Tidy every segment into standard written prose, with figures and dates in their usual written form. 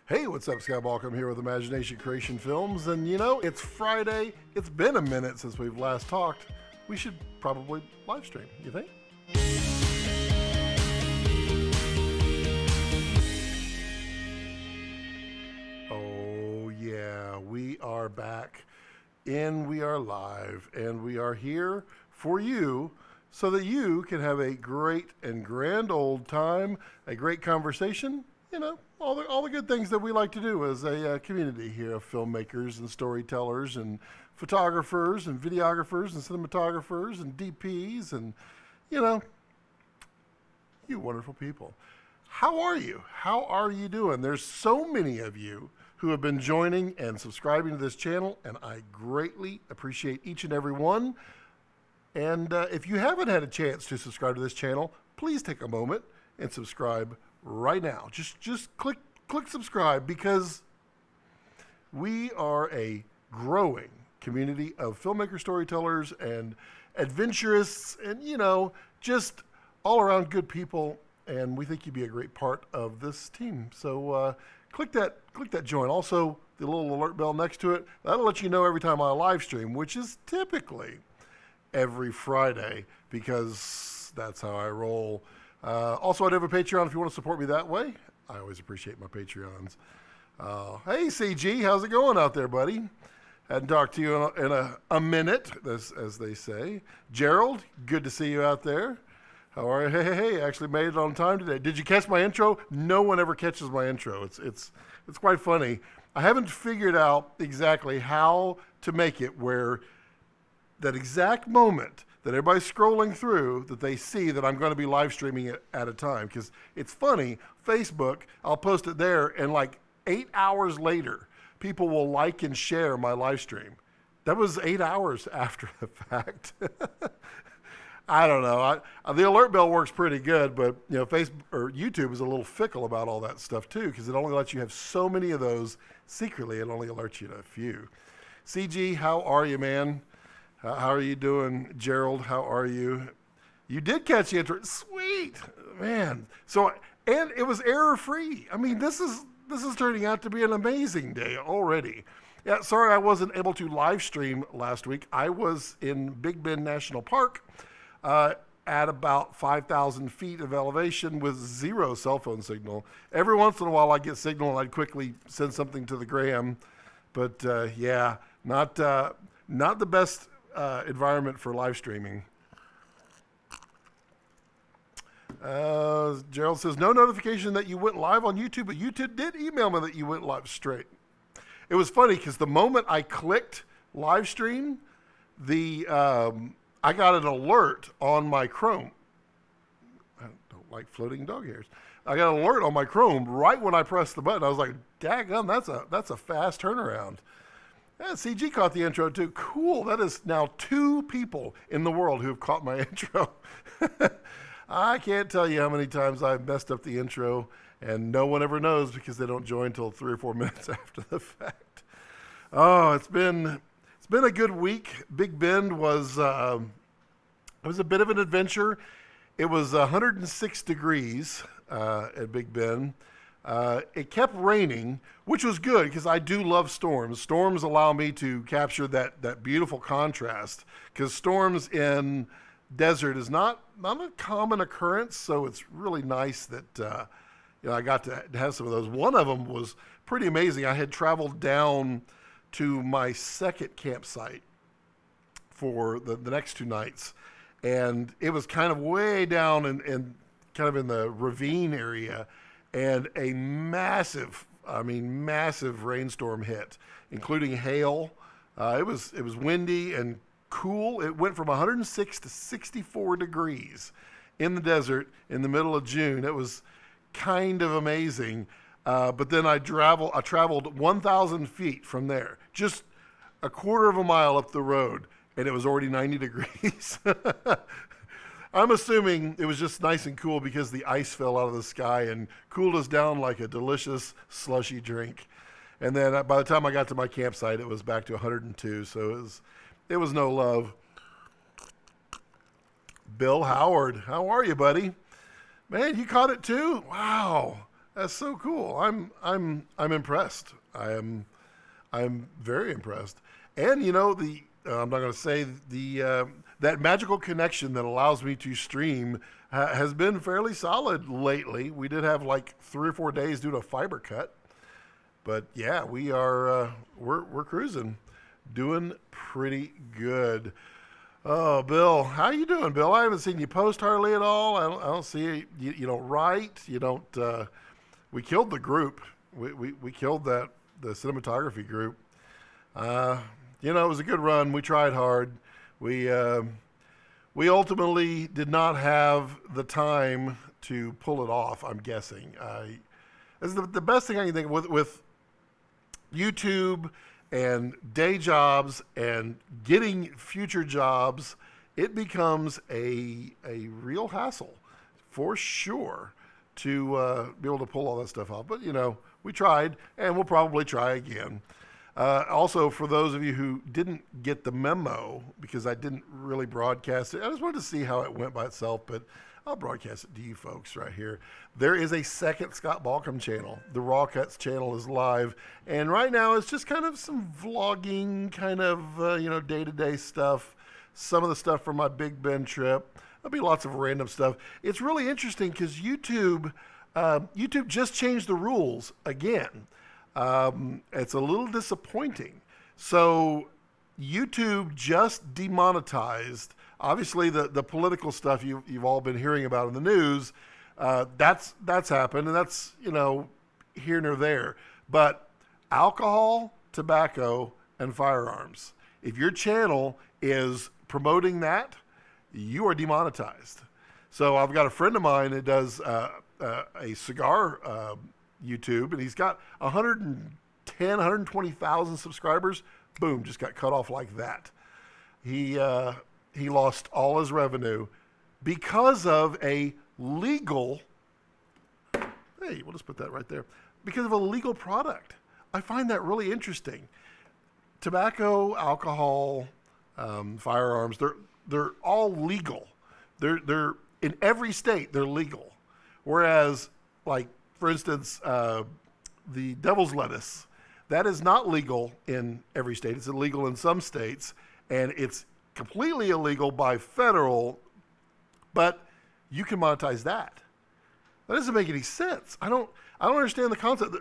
Hey, what's up? Scott Balkum here with Imagination Creation Films. And you know, it's Friday. It's been a minute since we've last talked. We should probably live stream, you think? Oh, yeah, we are back and we are live and we are here for you so that you can have a great and grand old time, a great conversation, you know, all the good things that we like to do as a community here of filmmakers and storytellers and photographers and videographers and cinematographers and DPs and, you know, you wonderful people. How are you? How are you doing? There's so many of you who have been joining and subscribing to this channel, and I greatly appreciate each and every one. And if you haven't had a chance to subscribe to this channel, please take a moment and subscribe right now. Just click subscribe, because we are a growing community of filmmaker storytellers and adventurists and, you know, just all around good people, and we think you'd be a great part of this team. So click that join. Also, the little alert bell next to it, that'll let you know every time I live stream, which is typically every Friday, because that's how I roll. Also, I do have a Patreon if you want to support me that way. I always appreciate my Patreons. Hey, CG, how's it going out there, buddy? Hadn't talked to you in a minute, as they say. Gerald, good to see you out there. How are you? Hey, actually made it on time today. Did you catch my intro? No one ever catches my intro. It's quite funny. I haven't figured out exactly how to make it where that exact moment that everybody's scrolling through, that they see that I'm going to be live streaming it at a time. Because it's funny, Facebook, I'll post it there, and like 8 hours later, people will like and share my live stream. That was 8 hours after the fact. I don't know. The alert bell works pretty good, but you know, Facebook or YouTube is a little fickle about all that stuff too, because it only lets you have so many of those secretly. It only alerts you to a few. CG, how are you, man? How are you doing? Gerald, how are you? You did catch the intro. Sweet, man. So, and it was error-free. I mean, this is turning out to be an amazing day already. Yeah, sorry I wasn't able to live stream last week. I was in Big Bend National Park at about 5,000 feet of elevation with zero cell phone signal. Every once in a while I get signal and I'd quickly send something to the gram. But yeah, not the best environment for live streaming. Gerald says, no notification that you went live on YouTube, but YouTube did email me that you went live straight. It was funny because the moment I clicked live stream, I got an alert on my Chrome. I don't like floating dog hairs. I got an alert on my Chrome right when I pressed the button. I was like, daggum, that's a fast turnaround. Yeah, CG caught the intro too. Cool. That is now 2 people in the world who have caught my intro. I can't tell you how many times I've messed up the intro, and no one ever knows because they don't join until 3 or 4 minutes after the fact. Oh, it's been a good week. Big Bend was it was a bit of an adventure. It was 106 degrees at Big Bend. It kept raining, which was good because I do love storms. Storms allow me to capture that beautiful contrast, because storms in desert is not a common occurrence. So it's really nice that I got to have some of those. One of them was pretty amazing. I had traveled down to my second campsite for the next 2 nights, and it was kind of way down and kind of in the ravine area. And a massive rainstorm hit, including hail. It was windy and cool. It went from 106 to 64 degrees in the desert in the middle of June. It was kind of amazing. But then I traveled 1,000 feet from there, just a quarter of a mile up the road, and it was already 90 degrees. I'm assuming it was just nice and cool because the ice fell out of the sky and cooled us down like a delicious slushy drink. And then by the time I got to my campsite, it was back to 102. So it was no love. Bill Howard, how are you, buddy? Man, you caught it too? Wow. That's so cool. I'm impressed. I'm very impressed. And you know the I'm not going to say the that magical connection that allows me to stream has been fairly solid lately. We did have like 3 or 4 days due to a fiber cut, but yeah, we're cruising, doing pretty good. Oh, Bill, how you doing, Bill? I haven't seen you post hardly at all. I don't see you don't write. You don't. We killed the group. We killed the cinematography group. You know, it was a good run. We tried hard. We we ultimately did not have the time to pull it off. I'm guessing. This is the best thing I can think of with YouTube and day jobs and getting future jobs. It becomes a real hassle, for sure, to be able to pull all that stuff off. But you know, we tried, and we'll probably try again. Also, for those of you who didn't get the memo, because I didn't really broadcast it, I just wanted to see how it went by itself, but I'll broadcast it to you folks right here. There is a second Scott Balkum channel. The Raw Cuts channel is live, and right now it's just kind of some vlogging, kind of, day-to-day stuff, some of the stuff from my Big Bend trip. There'll be lots of random stuff. It's really interesting because YouTube just changed the rules again. It's a little disappointing. So YouTube just demonetized, obviously the political stuff you've all been hearing about in the news. That's happened, and that's, here nor there. But alcohol, tobacco, and firearms, if your channel is promoting that, you are demonetized. So I've got a friend of mine that does a cigar YouTube, and he's got 120,000 subscribers. Boom, just got cut off like that. He lost all his revenue because of a legal, hey, we'll just put that right there, because of a legal product. I find that really interesting. Tobacco, alcohol, firearms, they're all legal. They're in every state, they're legal. Whereas, like, for instance, the devil's lettuce, that is not legal in every state. It's illegal in some states, and it's completely illegal by federal, but you can monetize that. That doesn't make any sense. I don't understand the concept.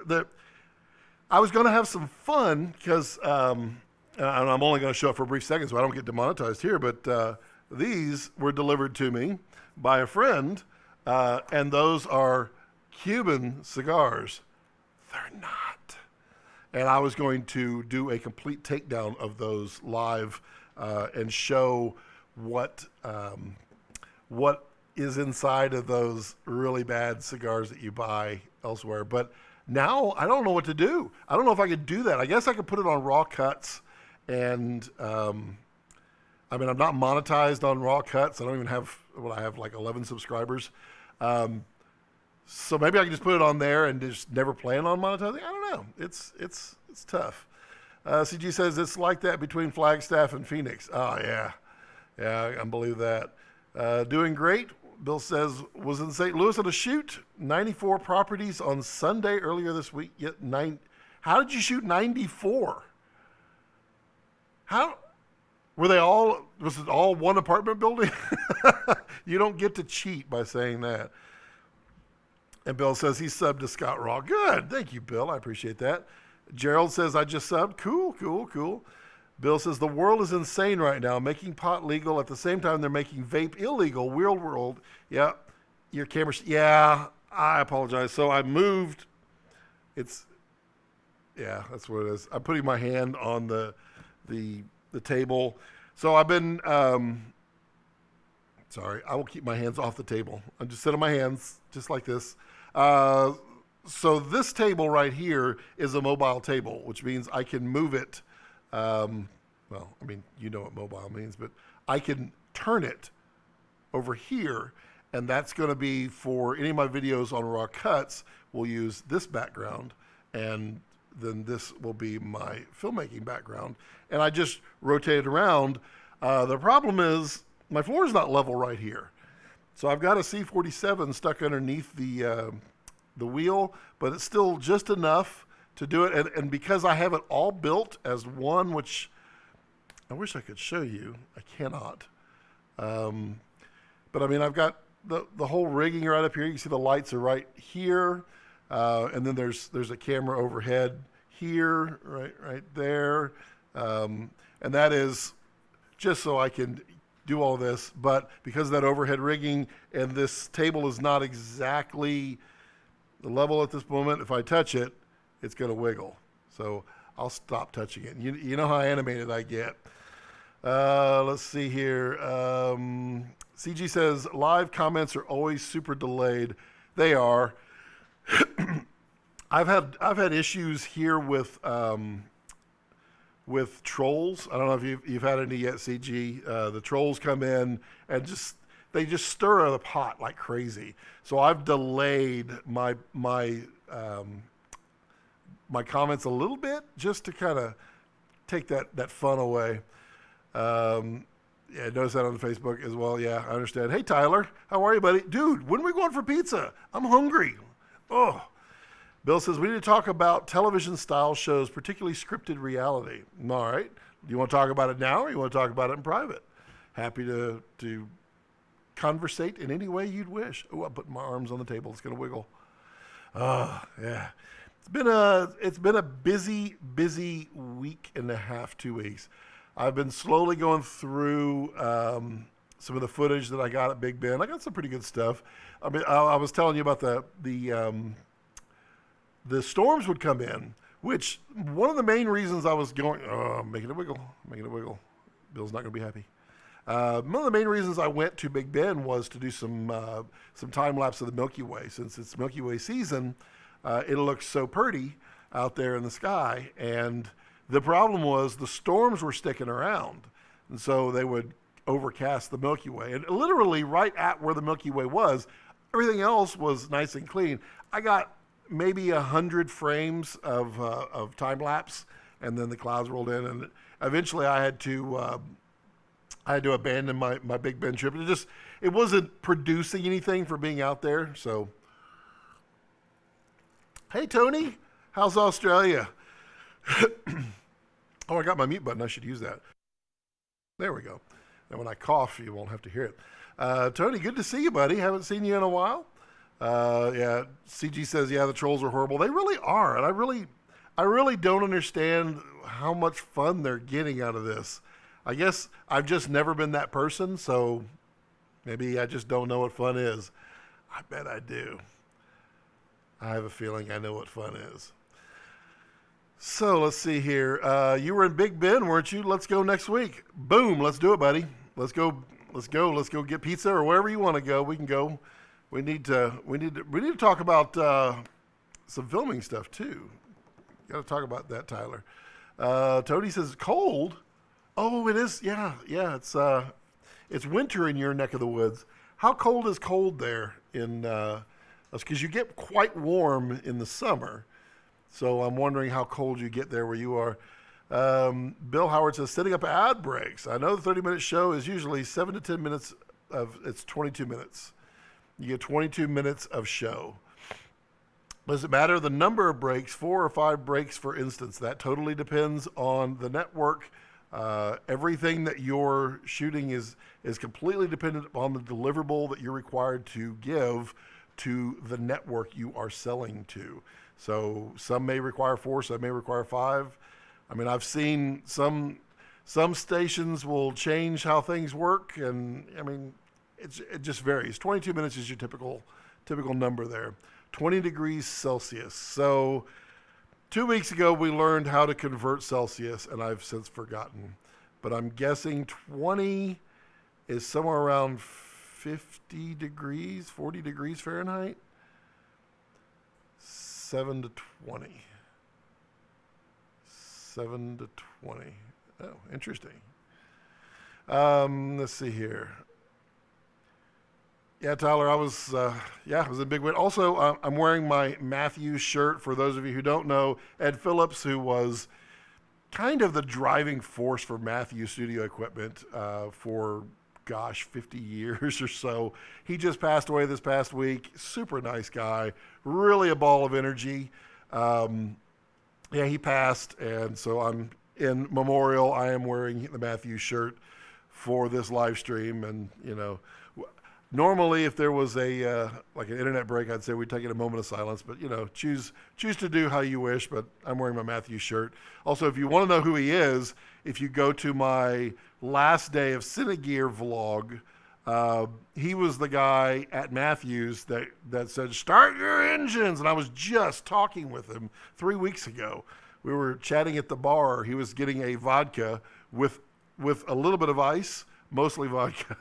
I was going to have some fun because, and I'm only going to show up for a brief second so I don't get demonetized here, but these were delivered to me by a friend, and those are Cuban cigars. They're not. And I was going to do a complete takedown of those live and show what is inside of those really bad cigars that you buy elsewhere. But now I don't know what to do. I don't know if I could do that. I guess I could put it on Raw Cuts, and I'm not monetized on Raw Cuts. I don't even have, I have like 11 subscribers. So maybe I can just put it on there and just never plan on monetizing. I don't know. It's tough. CG says it's like that between Flagstaff and Phoenix. Oh yeah, I believe that. Doing great. Bill says was in St. Louis on a shoot. 94 properties on Sunday earlier this week. How did you shoot 94? How were they all? Was it all one apartment building? You don't get to cheat by saying that. And Bill says he subbed to Scott Raw. Good. Thank you, Bill. I appreciate that. Gerald says, I just subbed. Cool. Bill says, the world is insane right now, making pot legal. At the same time, they're making vape illegal. Real world. Yeah. Your camera. Yeah. I apologize. So I moved. That's what it is. I'm putting my hand on the table. So I've been, sorry, I will keep my hands off the table. I'm just sitting on my hands, just like this. So this table right here is a mobile table, which means I can move it. You know what mobile means, but I can turn it over here, and that's going to be for any of my videos on Raw Cuts. We'll use this background, and then this will be my filmmaking background. And I just rotate it around. The problem is my floor is not level right here. So I've got a C-47 stuck underneath the the wheel, but it's still just enough to do it. And because I have it all built as one, which I wish I could show you, I cannot. But I mean, I've got the whole rigging right up here. You can see the lights are right here, and then there's a camera overhead here, right there, and that is just so I can do all this. But because of that overhead rigging, and this table is not exactly the level at this moment, if I touch it, it's going to wiggle. So I'll stop touching it. You know how animated I get. Let's see here. CG says live comments are always super delayed. They are. I've had issues here with trolls. I don't know if you've had any yet, CG. The trolls come in and they just stir the pot like crazy. So I've delayed my comments a little bit just to kind of take that fun away. Yeah, notice that on Facebook as well. Yeah, I understand. Hey, Tyler, how are you, buddy? Dude, when are we going for pizza? I'm hungry. Oh. Bill says, we need to talk about television-style shows, particularly scripted reality. All right. Do you want to talk about it now, or you want to talk about it in private? Happy to conversate in any way you'd wish. Oh, I put my arms on the table. It's going to wiggle. Oh, yeah. It's been a busy week and a half, 2 weeks. I've been slowly going through some of the footage that I got at Big Ben. I got some pretty good stuff. I mean, I was telling you about the storms would come in, which one of the main reasons I was going, making it wiggle. Bill's not going to be happy. One of the main reasons I went to Big Ben was to do some time lapse of the Milky Way. Since it's Milky Way season, it looks so pretty out there in the sky, and the problem was the storms were sticking around, and so they would overcast the Milky Way. And literally right at where the Milky Way was, everything else was nice and clean. I got maybe 100 frames of time lapse, and then the clouds rolled in, and eventually I had to abandon my Big Ben trip. It wasn't producing anything for being out there. So, hey Tony, how's Australia? Oh, I got my mute button. I should use that. There we go. And when I cough, you won't have to hear it. Tony, good to see you, buddy. Haven't seen you in a while. Yeah, CG says, yeah, the trolls are horrible. They really are. And I really don't understand how much fun they're getting out of this. I guess I've just never been that person, so maybe I just don't know what fun is. I bet I do. I have a feeling I know what fun is. So let's see here. You were in Big Ben, weren't you? Let's go next week. Boom. Let's do it, buddy. Let's go get pizza or wherever you want to go. We can go. We need to talk about some filming stuff too. Got to talk about that, Tyler. Tony says cold. Oh, it is. Yeah. It's winter in your neck of the woods. How cold is cold there in? Because you get quite warm in the summer. So I'm wondering how cold you get there where you are. Bill Howard says, setting up ad breaks. I know the 30-minute show is usually 7 to 10 minutes it's 22 minutes. You get 22 minutes of show. Does it matter the number of breaks, 4 or 5 breaks, for instance? That totally depends on the network. Everything that you're shooting is completely dependent upon the deliverable that you're required to give to the network you are selling to. So some may require 4, some may require 5. I mean, I've seen some stations will change how things work, and I mean, it just varies. 22 minutes is your typical number there. 20 degrees Celsius. So 2 weeks ago, we learned how to convert Celsius, and I've since forgotten. But I'm guessing 20 is somewhere around 50 degrees, 40 degrees Fahrenheit. 7 to 20. 7 to 20. Oh, interesting. Let's see here. Yeah, Tyler, I was in Big Win. Also, I'm wearing my Matthews shirt. For those of you who don't know, Ed Phillips, who was kind of the driving force for Matthews studio equipment for gosh, 50 years or so. He just passed away this past week. Super nice guy, really a ball of energy. Yeah, he passed, and so I'm in memorial. I am wearing the Matthews shirt for this live stream, and normally if there was a like an internet break, I'd say we'd take it a moment of silence, but choose to do how you wish. But I'm wearing my Matthews shirt. Also, if you want to know who he is, if you go to my last day of Cinegear vlog, he was the guy at Matthews that said, "Start your engines." And I was just talking with him 3 weeks ago. We were chatting at the bar. He was getting a vodka with a little bit of ice, mostly vodka.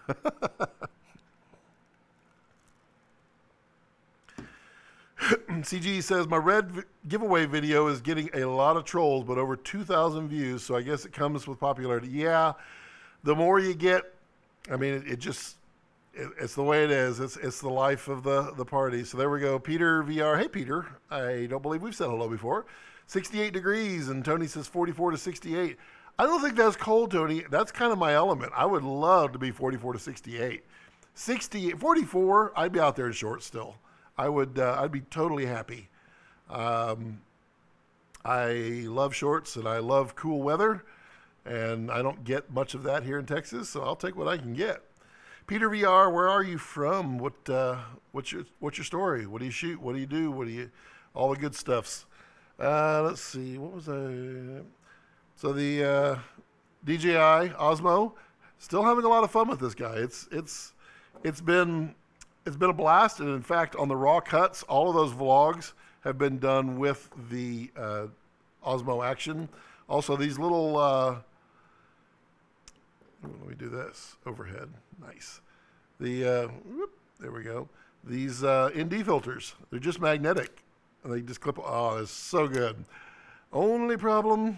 CG says, my red giveaway video is getting a lot of trolls, but over 2,000 views, so I guess it comes with popularity. Yeah, the more you get, I mean, it's the way it is. It's the life of the party. So there we go. Peter VR. Hey, Peter. I don't believe we've said hello before. 68 degrees, and Tony says 44 to 68. I don't think that's cold, Tony. That's kind of my element. I would love to be 44 to 68. 44, I'd be out there in shorts still. I'd be totally happy. I love shorts and I love cool weather, and I don't get much of that here in Texas, so I'll take what I can get. Peter VR, where are you from? What's your story? What do you shoot? What do you do? All the good stuffs. Let's see. What was I? So the DJI Osmo, still having a lot of fun with this guy. It's been a blast, and in fact, on the raw cuts, all of those vlogs have been done with the Osmo Action. Also, these little, let me do this overhead. Nice. There we go. These ND filters, they're just magnetic, and they just clip. Oh, it's so good. Only problem,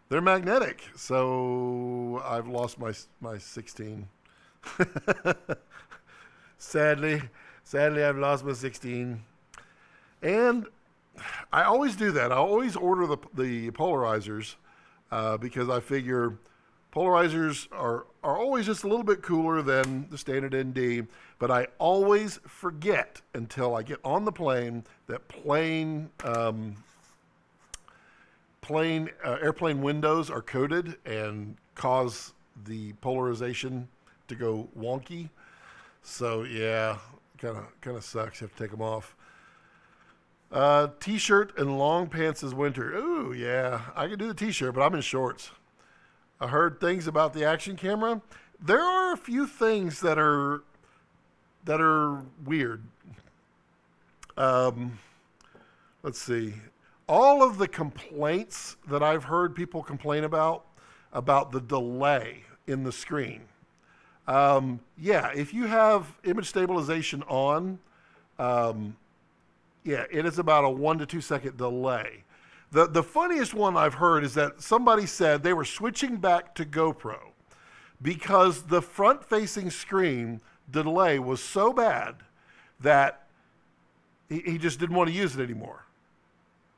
they're magnetic, so I've lost my 16. Sadly, I've lost my 16. And I always do that. I always order the polarizers because I figure polarizers are always just a little bit cooler than the standard ND. But I always forget until I get on the plane that airplane windows are coated and cause the polarization to go wonky. So yeah, kind of sucks. You have to take them off. T-shirt and long pants is winter. Ooh, yeah, I can do the t-shirt, but I'm in shorts. I heard things about the action camera. There are a few things that are weird. Let's see. All of the complaints that I've heard people complain about the delay in the screen. Yeah, if you have image stabilization on, yeah, it is about a 1 to 2 second delay. The funniest one I've heard is that somebody said they were switching back to GoPro because the front-facing screen delay was so bad that he just didn't want to use it anymore.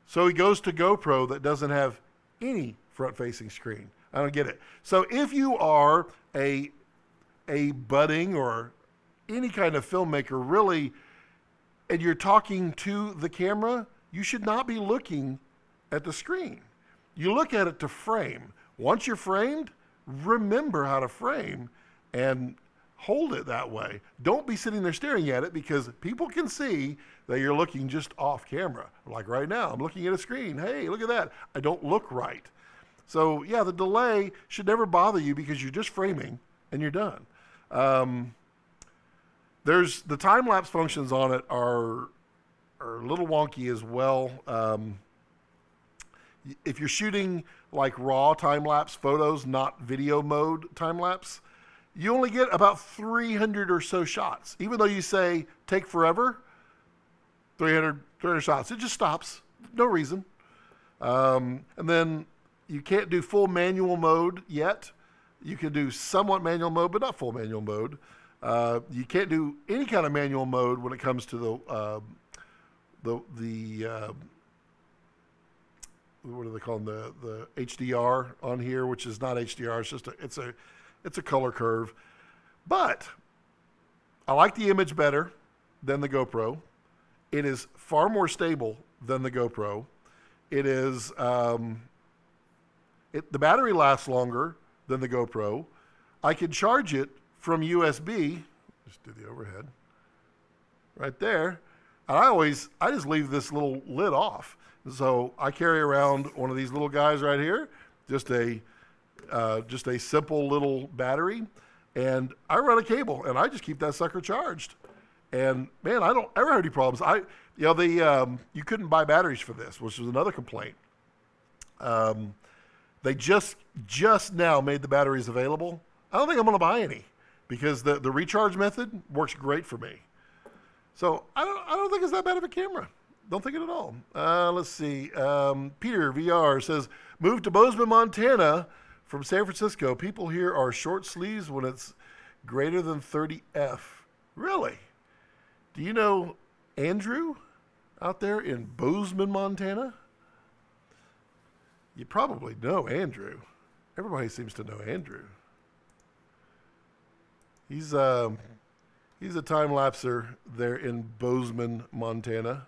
So he goes to GoPro that doesn't have any front-facing screen. I don't get it. So if you are a budding or any kind of filmmaker really, and you're talking to the camera, you should not be looking at the screen. You look at it to frame. Once you're framed, remember how to frame and hold it that way. Don't be sitting there staring at it because people can see that you're looking just off camera. Like right now, I'm looking at a screen. Hey, look at that. I don't look right. So yeah, the delay should never bother you because you're just framing and you're done. There's the time-lapse functions on it are a little wonky as well. If you're shooting like raw time-lapse photos, not video mode time-lapse, you only get about 300 or so shots. Even though you say take forever, 300 shots, it just stops. No reason. And then you can't do full manual mode yet. You can do somewhat manual mode, but not full manual mode. You can't do any kind of manual mode when it comes to the what do they call them? The HDR on here, which is not HDR. It's just it's a color curve. But I like the image better than the GoPro. It is far more stable than the GoPro. It is, the battery lasts longer than the GoPro. I can charge it from USB. Just do the overhead. Right there. And I just leave this little lid off. So I carry around one of these little guys right here, just a simple little battery, and I run a cable, and I just keep that sucker charged. And man, I don't ever have any problems. You couldn't buy batteries for this, which was another complaint. They just now made the batteries available. I don't think I'm going to buy any because the recharge method works great for me. So I don't think it's that bad of a camera. Don't think it at all. Let's see. Peter VR says, moved to Bozeman, Montana from San Francisco. People here are short sleeves when it's greater than 30F. Really? Do you know Andrew out there in Bozeman, Montana? You probably know Andrew. Everybody seems to know Andrew. He's a time lapser there in Bozeman, Montana.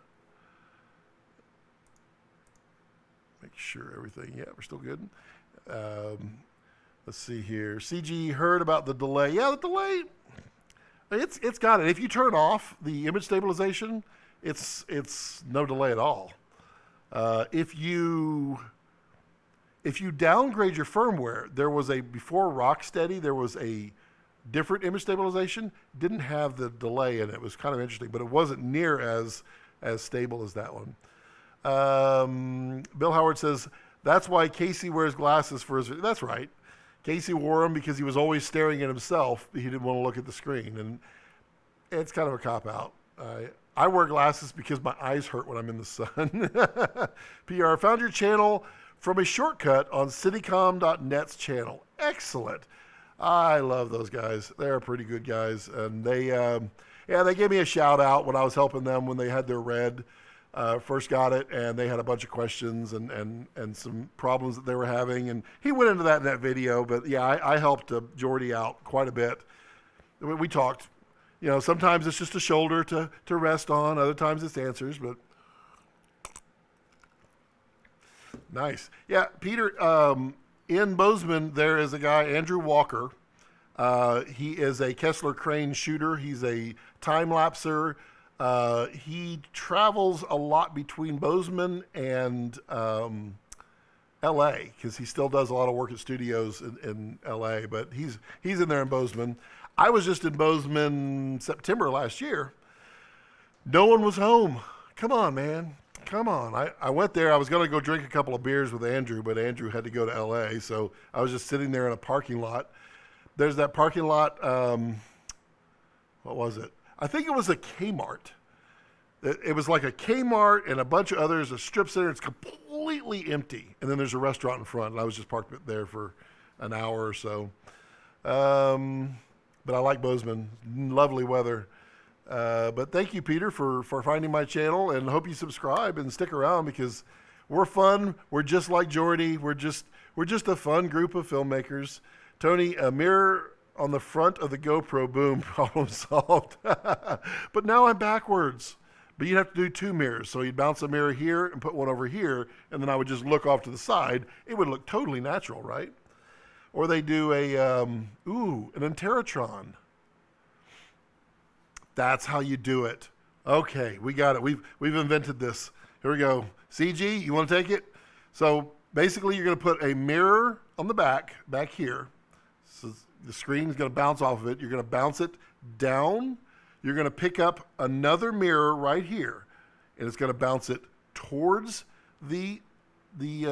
Make sure everything. Yeah, we're still good. Let's see here. CG heard about the delay. Yeah, the delay. It's got it. If you turn off the image stabilization, it's no delay at all. If you downgrade your firmware, there was before Rocksteady, there was a different image stabilization. Didn't have the delay in it. It was kind of interesting, but it wasn't near as stable as that one. Bill Howard says, that's why Casey wears glasses for his... That's right. Casey wore them because he was always staring at himself. He didn't want to look at the screen, and it's kind of a cop-out. I wear glasses because my eyes hurt when I'm in the sun. PR, found your channel from a shortcut on citycom.net's channel. Excellent. I love those guys. They're pretty good guys, and they gave me a shout-out when I was helping them when they had their red. First got it, and they had a bunch of questions and some problems that they were having, and he went into that in that video. But yeah, I helped Jordy out quite a bit. We talked. Sometimes it's just a shoulder to rest on. Other times it's answers. But nice. Yeah, Peter. In Bozeman, there is a guy, Andrew Walker. He is a Kessler crane shooter. He's a time lapser. He travels a lot between Bozeman and L.A. because he still does a lot of work at studios in L.A., but he's in there in Bozeman. I was just in Bozeman September last year. No one was home. Come on, man. Come on. I went there. I was going to go drink a couple of beers with Andrew, but Andrew had to go to L.A., so I was just sitting there in a parking lot. There's that parking lot. What was it? I think it was a Kmart. It was like a Kmart and a bunch of others, a strip center. It's completely empty. And then there's a restaurant in front, and I was just parked there for an hour or so. But I like Bozeman. Lovely weather. But thank you, Peter, for finding my channel, and hope you subscribe and stick around because we're fun. We're just like Jordy. We're just a fun group of filmmakers. Tony, a mirror on the front of the GoPro, boom, problem solved. But now I'm backwards. But you'd have to do two mirrors. So you'd bounce a mirror here and put one over here, and then I would just look off to the side. It would look totally natural, right? Or they do an Interatron. That's how you do it. Okay, we got it. We've invented this. Here we go. CG, you want to take it? So basically you're going to put a mirror on the back here. So the screen is going to bounce off of it. You're going to bounce it down. You're going to pick up another mirror right here, and it's going to bounce it towards the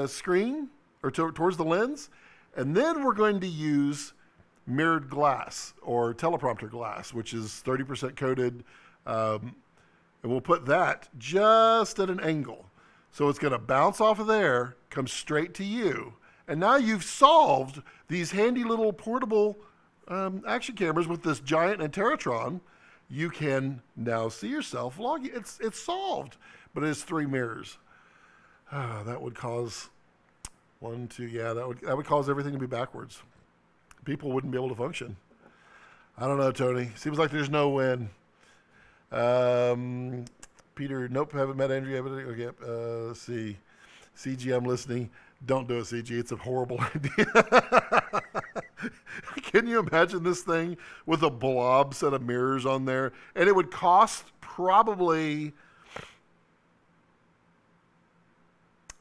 screen or towards the lens. And then we're going to use mirrored glass or teleprompter glass, which is 30% coated. And we'll put that just at an angle. So it's going to bounce off of there, come straight to you. And now you've solved these handy little portable action cameras with this giant Interatron. You can now see yourself vlogging. It's solved, but it's 3 mirrors. That would cause that would cause everything to be backwards. People wouldn't be able to function. I don't know, Tony. Seems like there's no win. Peter, nope, haven't met Andrea. Okay, let's see. CG, I'm listening. Don't do it, CG. It's a horrible idea. Can you imagine this thing with a blob set of mirrors on there? And it would cost probably,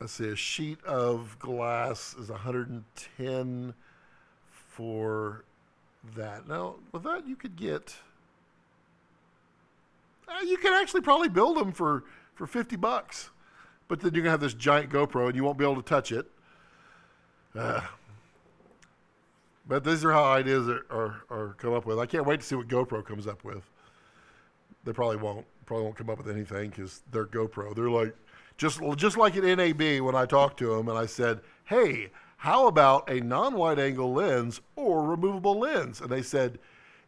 let's see, a sheet of glass is 110 for that. Now, with that, you could get, you could actually probably build them for $50. But then you're going to have this giant GoPro and you won't be able to touch it. But these are how ideas are come up with. I can't wait to see what GoPro comes up with. They probably won't come up with anything because they're GoPro. They're like, just like at NAB when I talked to them and I said, hey, how about a non-wide angle lens or removable lens? And they said,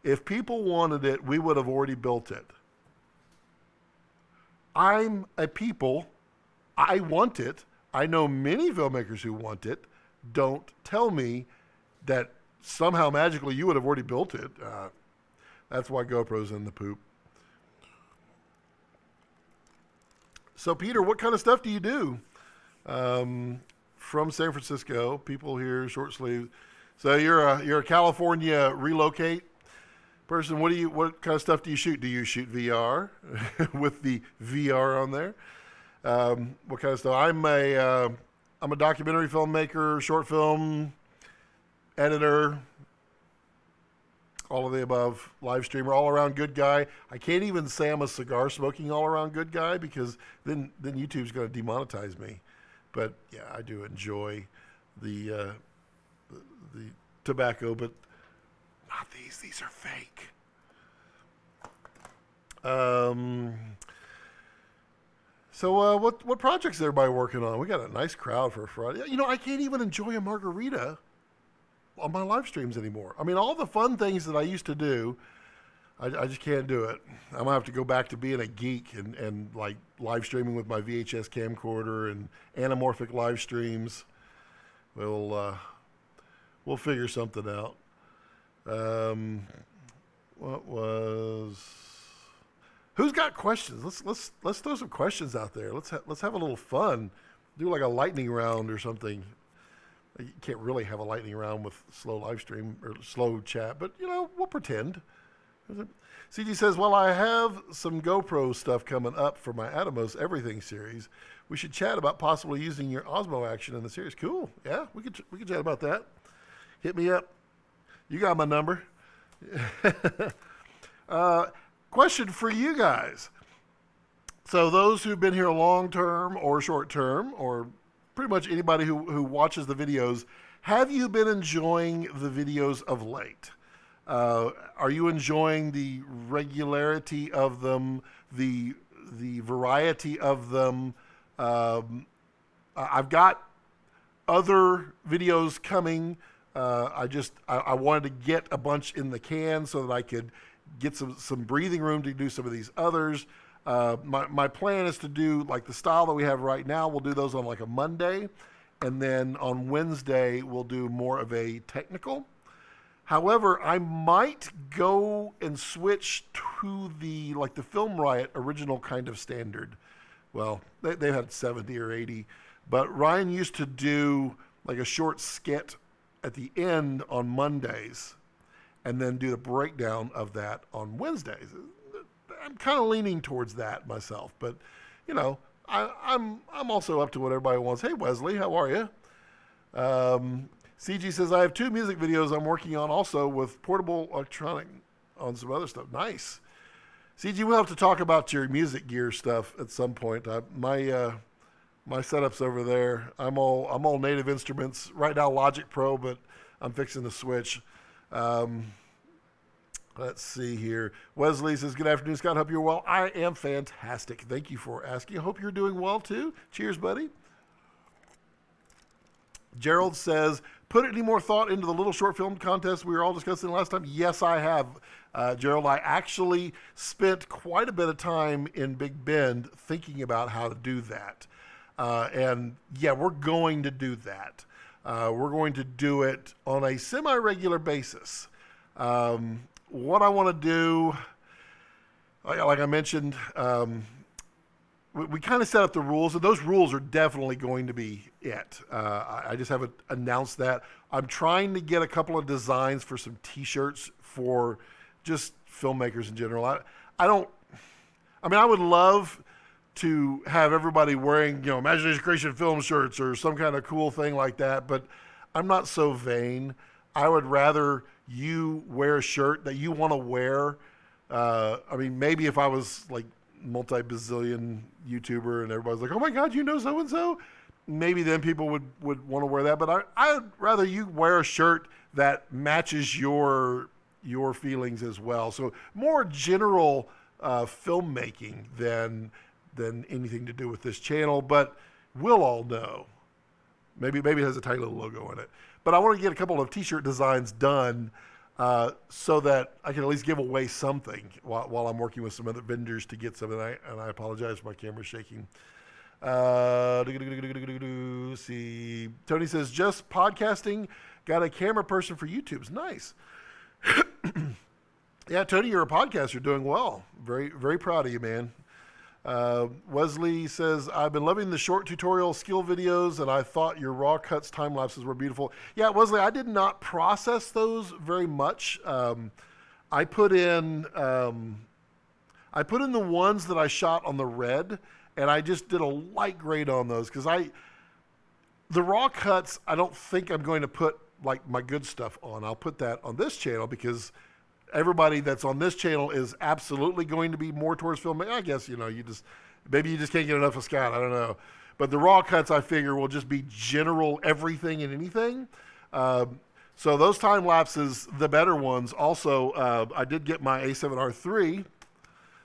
if people wanted it, we would have already built it. I'm a people. I want it. I know many filmmakers who want it. Don't tell me that somehow magically you would have already built it. That's why GoPro's in the poop. So, Peter, what kind of stuff do you do? From San Francisco, people here, short sleeve. So you're a California relocate person. What kind of stuff do you shoot? Do you shoot VR with the VR on there? What kind of stuff? I'm a documentary filmmaker, short film editor, all of the above, live streamer, all around good guy. I can't even say I'm a cigar smoking all around good guy because then YouTube's going to demonetize me. But yeah, I do enjoy the tobacco, but not these. These are fake. So what projects is everybody working on? We got a nice crowd for a Friday. You know, I can't even enjoy a margarita on my live streams anymore. I mean, all the fun things that I used to do, I just can't do it. I'm going to have to go back to being a geek and like live streaming with my VHS camcorder and anamorphic live streams. We'll figure something out. What was... Who's got questions? Let's throw some questions out there. Let's have a little fun. Do like a lightning round or something. You can't really have a lightning round with slow live stream or slow chat, but you know, we'll pretend. CG says, well, I have some GoPro stuff coming up for my Atomos Everything series. We should chat about possibly using your Osmo action in the series. Cool. Yeah, we could chat about that. Hit me up. You got my number. Question for you guys. So those who've been here long term or short term, or pretty much anybody who watches the videos, have you been enjoying the videos of late? Are you enjoying the regularity of them, the variety of them? I've got other videos coming. I wanted to get a bunch in the can so that I could get some breathing room to do some of these others. My plan is to do like the style that we have right now. We'll do those on like a Monday, and then on Wednesday we'll do more of a technical. However, I might go and switch to the Film Riot original kind of standard. Well, they had 70 or 80, but Ryan used to do like a short skit at the end on Mondays, and then do the breakdown of that on Wednesdays. I'm kind of leaning towards that myself, but you know, I'm also up to what everybody wants. Hey Wesley, how are you? CG says, I have 2 music videos I'm working on also with portable electronic on some other stuff. Nice. CG, we'll have to talk about your music gear stuff at some point. My setup's over there. I'm all Native Instruments right now, Logic Pro, but I'm fixing to switch. Let's see here. Wesley says, good afternoon, Scott. Hope you're well. I am fantastic. Thank you for asking. I hope you're doing well too. Cheers, buddy. Gerald says, put any more thought into the little short film contest we were all discussing last time? Yes, I have, Gerald. I actually spent quite a bit of time in Big Bend thinking about how to do that. And yeah, we're going to do that. We're going to do it on a semi-regular basis. what I want to do, like I mentioned, we kind of set up the rules, and those rules are definitely going to be it. I just haven't announced that. I'm trying to get a couple of designs for some T-shirts for just filmmakers in general. I would love to have everybody wearing, Imagination Creation Film shirts or some kind of cool thing like that, but I'm not so vain. I would rather you wear a shirt that you want to wear. Maybe if I was like multi-bazillion YouTuber and everybody's like, oh my God, you know so-and-so? Maybe then people would want to wear that. But I'd rather you wear a shirt that matches your feelings as well. So more general filmmaking than anything to do with this channel, but we'll all know. Maybe it has a tiny little logo in it. But I want to get a couple of T-shirt designs done so that I can at least give away something while I'm working with some other vendors to get some. And I apologize for my camera shaking. See, Tony says, just podcasting. Got a camera person for YouTube's nice. Yeah, Tony, you're a podcaster doing well. Very, very proud of you, man. Wesley says, I've been loving the short tutorial skill videos, and I thought your raw cuts time lapses were beautiful. Yeah, Wesley, I did not process those very much. I put in the ones that I shot on the red, and I just did a light grade on those because the raw cuts, I don't think I'm going to put like my good stuff on. I'll put that on this channel because everybody that's on this channel is absolutely going to be more towards filmmaking. I guess, maybe you just can't get enough of Scott. I don't know. But the raw cuts, I figure, will just be general everything and anything. So those time lapses, the better ones. Also, I did get my A7R III.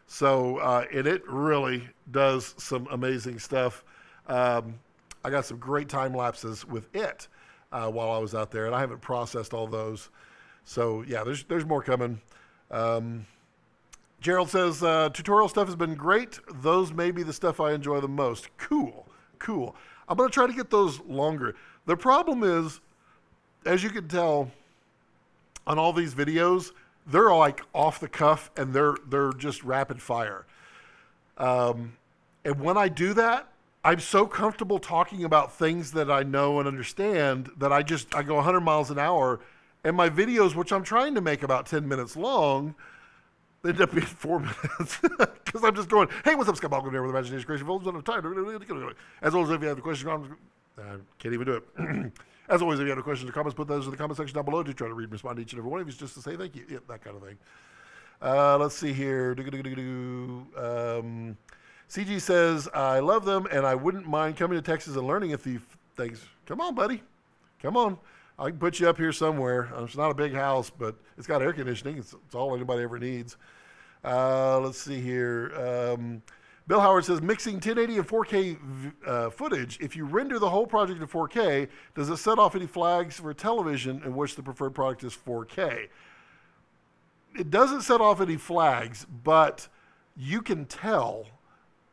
So, and it really does some amazing stuff. I got some great time lapses with it while I was out there, and I haven't processed all those. So yeah, there's more coming. Gerald says, tutorial stuff has been great. Those may be the stuff I enjoy the most. Cool. I'm going to try to get those longer. The problem is, as you can tell on all these videos, they're like off the cuff and they're just rapid fire. And when I do that, I'm so comfortable talking about things that I know and understand that I go 100 miles an hour. And my videos, which I'm trying to make about 10 minutes long, they end up being 4 minutes. Because I'm just going, hey, what's up, Scott Balkum here with Imagination Creation Films. As always, if you have a question, I can't even do it. As always, if you have any questions or comments, put those in the comment section down below. Do try to read and respond to each and every one of you just to say thank you. Yeah, that kind of thing. Let's see here. CG says, I love them, and I wouldn't mind coming to Texas and learning a few things. Come on, buddy. Come on. I can put you up here somewhere. It's not a big house, but it's got air conditioning. It's all anybody ever needs. Let's see here. Bill Howard says, mixing 1080 and 4K footage. If you render the whole project in 4K, does it set off any flags for television in which the preferred product is 4K? It doesn't set off any flags, but you can tell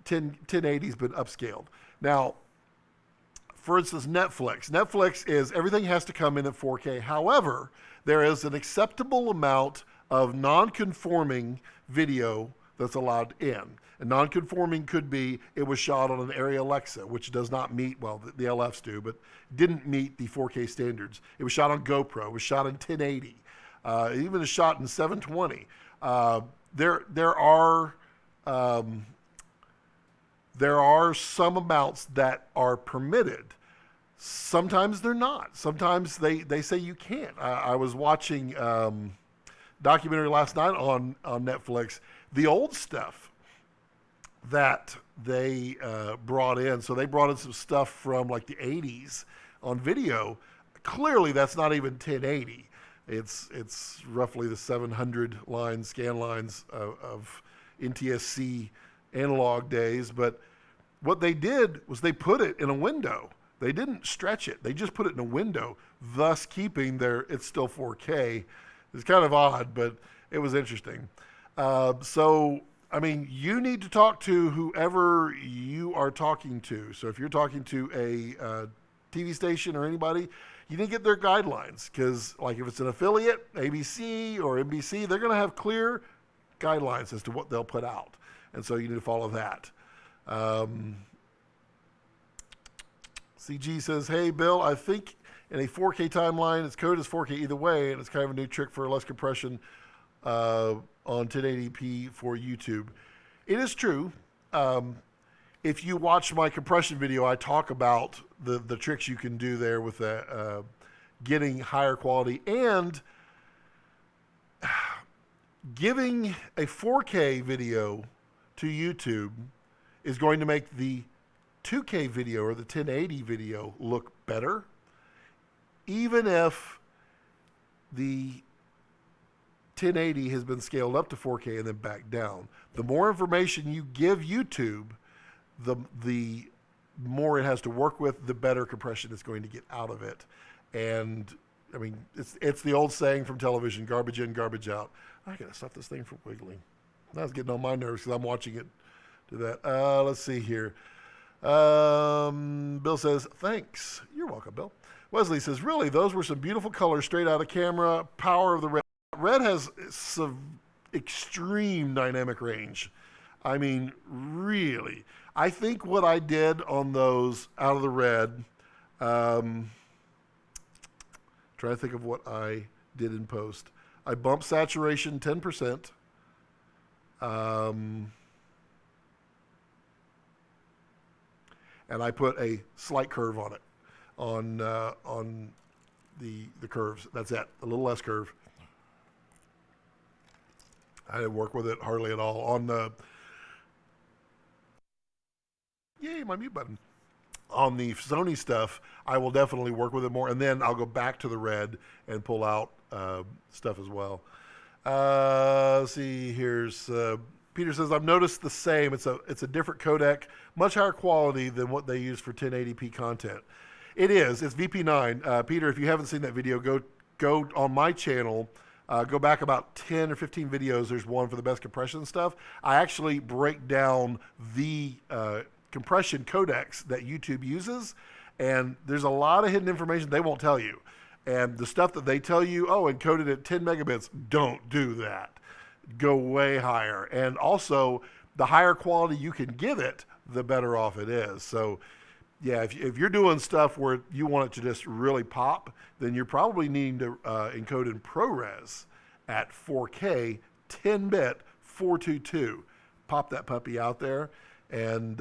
1080's been upscaled. Now, for instance, Netflix is everything has to come in at 4K. However, there is an acceptable amount of non-conforming video that's allowed in. And non-conforming could be it was shot on an Arri Alexa, which does not meet, well, the LFs do, but didn't meet the 4K standards. It was shot on GoPro. It was shot in 1080. Even a shot in 720. There are some amounts that are permitted. Sometimes they're not. Sometimes they say you can't. I was watching documentary last night on Netflix, the old stuff that they brought in. So they brought in some stuff from like the 80s on video. Clearly that's not even 1080. It's roughly the 700 line scan lines of NTSC analog days, but what they did was they put it in a window. They didn't stretch it. They just put it in a window, thus keeping it's still 4K. It's kind of odd, but it was interesting. So, I mean, you need to talk to whoever you are talking to. So if you're talking to TV station or anybody, you need to get their guidelines, because like if it's an affiliate, ABC or NBC, they're going to have clear guidelines as to what they'll put out. And so you need to follow that. CG says, hey, Bill, I think in a 4K timeline, it's coded as 4K either way, and it's kind of a new trick for less compression on 1080p for YouTube. It is true. If you watch my compression video, I talk about the tricks you can do there with getting higher quality, and giving a 4K video to YouTube is going to make the 2K video or the 1080 video look better, even if the 1080 has been scaled up to 4K and then back down. The more information you give YouTube, the more it has to work with, the better compression it's going to get out of it. And I mean, it's the old saying from television: garbage in, garbage out. I gotta stop this thing from wiggling. That's getting on my nerves because I'm watching it do that. Let's see here. Bill says, thanks. You're welcome, Bill. Wesley says, really, those were some beautiful colors straight out of camera. Power of the red. Red has some extreme dynamic range. I mean, really. I think what I did on those out of the red, trying to think of what I did in post. I bumped saturation 10%. And I put a slight curve on it, on the curves. That's it, a little less curve. I didn't work with it hardly at all. On the, yay, my mute button. On the Sony stuff, I will definitely work with it more, and then I'll go back to the red and pull out stuff as well. Let's see, here's Peter says, I've noticed the same. It's a different codec, much higher quality than what they use for 1080p content. It is. It's VP9. Peter, if you haven't seen that video, go on my channel. Go back about 10 or 15 videos. There's one for the best compression stuff. I actually break down the compression codecs that YouTube uses, and there's a lot of hidden information they won't tell you. And the stuff that they tell you, oh, encoded at 10 megabits, don't do that. Go way higher. And also, the higher quality you can give it, the better off it is. So, yeah, if you're doing stuff where you want it to just really pop, then you're probably needing to encode in ProRes at 4K, 10-bit, 422. Pop that puppy out there, and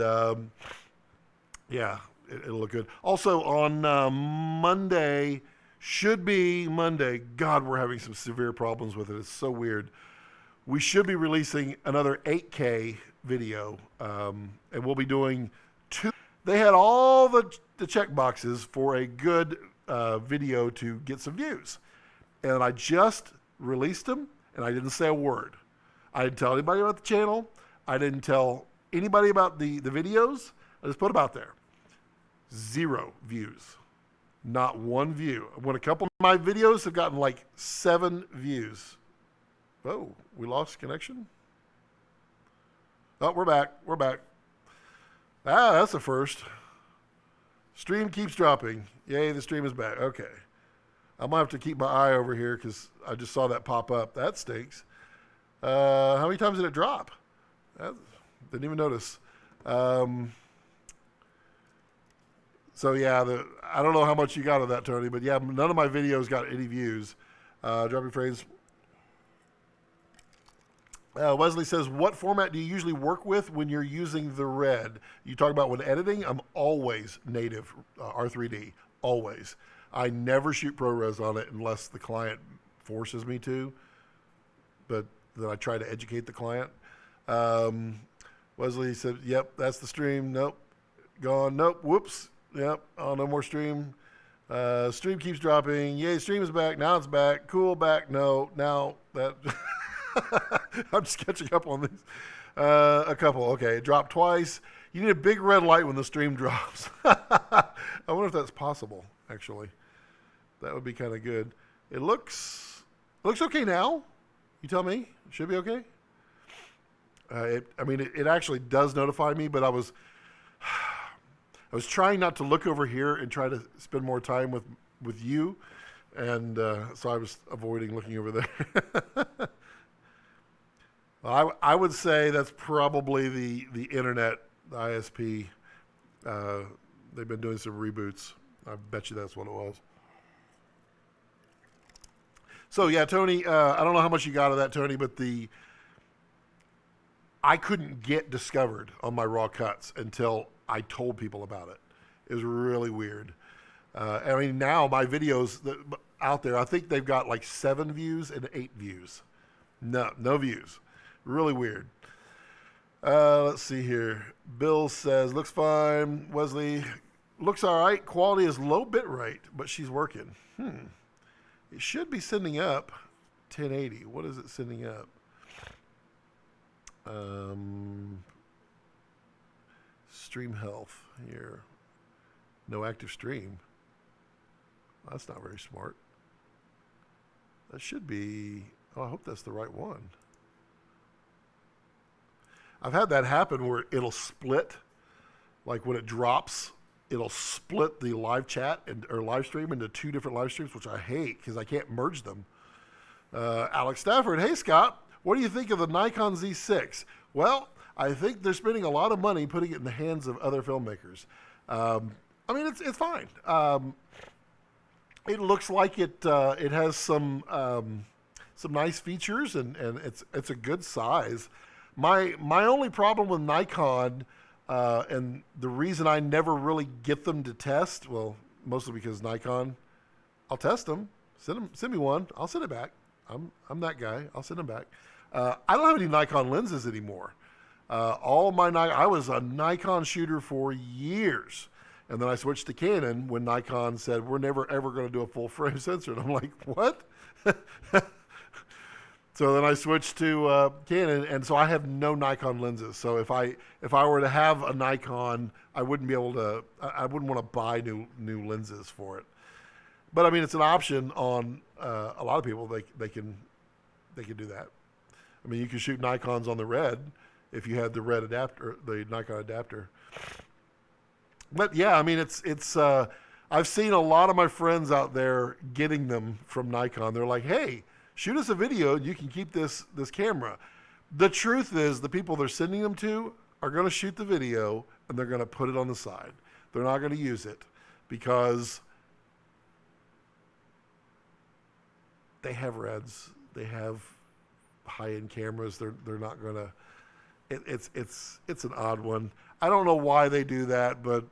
yeah, it'll look good. Also, on Monday, should be Monday. God, we're having some severe problems with it. It's so weird. We should be releasing another 8K video, and we'll be doing 2. They had all the check boxes for a good video to get some views. And I just released them, and I didn't say a word. I didn't tell anybody about the channel. I didn't tell anybody about the videos. I just put them out there. 0 views. Not 1 view. When a couple of my videos have gotten like 7 views. Oh, we lost connection? Oh, we're back. We're back. Ah, that's the first. Stream keeps dropping. Yay, the stream is back. Okay. I might have to keep my eye over here because I just saw that pop up. That stinks. How many times did it drop? Didn't even notice. So, yeah, I don't know how much you got of that, Tony, but, yeah, none of my videos got any views. Dropping frames. Wesley says, what format do you usually work with when you're using the red? You talk about when editing? I'm always native R3D, always. I never shoot ProRes on it unless the client forces me to, but then I try to educate the client. Wesley said, yep, that's the stream. Nope, gone. Nope, whoops. Yep, oh, no more stream. Stream keeps dropping. Yay, stream is back. Now it's back. Cool, back. No, now that... I'm just catching up on these. A couple. Okay, it dropped twice. You need a big red light when the stream drops. I wonder if that's possible, actually. That would be kind of good. It looks okay now. You tell me. It should be okay. It actually does notify me, but I I was trying not to look over here and try to spend more time with you, and so I was avoiding looking over there. I would say that's probably the internet, the ISP. They've been doing some reboots. I bet you that's what it was. So yeah, Tony, I don't know how much you got of that, Tony, but I couldn't get discovered on my raw cuts until I told people about it. It was really weird. I mean, now my videos out there, I think they've got like 7 views and 8 views. No views. Really weird. Let's see here. Bill says, looks fine. Wesley, looks all right. Quality is low bit rate, but she's working. It should be sending up 1080. What is it sending up? Stream health here. No active stream. That's not very smart. That should be, I hope that's the right one. I've had that happen where it'll split, like when it drops, it'll split the live chat or live stream into 2 different live streams, which I hate because I can't merge them. Alex Stafford, hey Scott, what do you think of the Nikon Z6? Well, I think they're spending a lot of money putting it in the hands of other filmmakers. I mean, it's fine. It looks like it has some nice features and it's a good size. My only problem with Nikon, and the reason I never really get them to test, well, mostly because Nikon, I'll test them, send me one, I'll send it back. I'm that guy. I'll send them back. I don't have any Nikon lenses anymore. I was a Nikon shooter for years, and then I switched to Canon when Nikon said we're never ever going to do a full frame sensor, and I'm like, what? So then I switched to Canon, and so I have no Nikon lenses. So if I were to have a Nikon, I wouldn't be able to. I wouldn't want to buy new lenses for it. But I mean, it's an option on a lot of people. They can do that. I mean, you can shoot Nikons on the Red if you had the Red adapter, the Nikon adapter. But yeah, I mean, it's. I've seen a lot of my friends out there getting them from Nikon. They're like, hey, shoot us a video. You can keep this camera. The truth is, the people they're sending them to are going to shoot the video and they're going to put it on the side. They're not going to use it because they have Reds. They have high-end cameras. They're not going to. It's an odd one. I don't know why they do that, but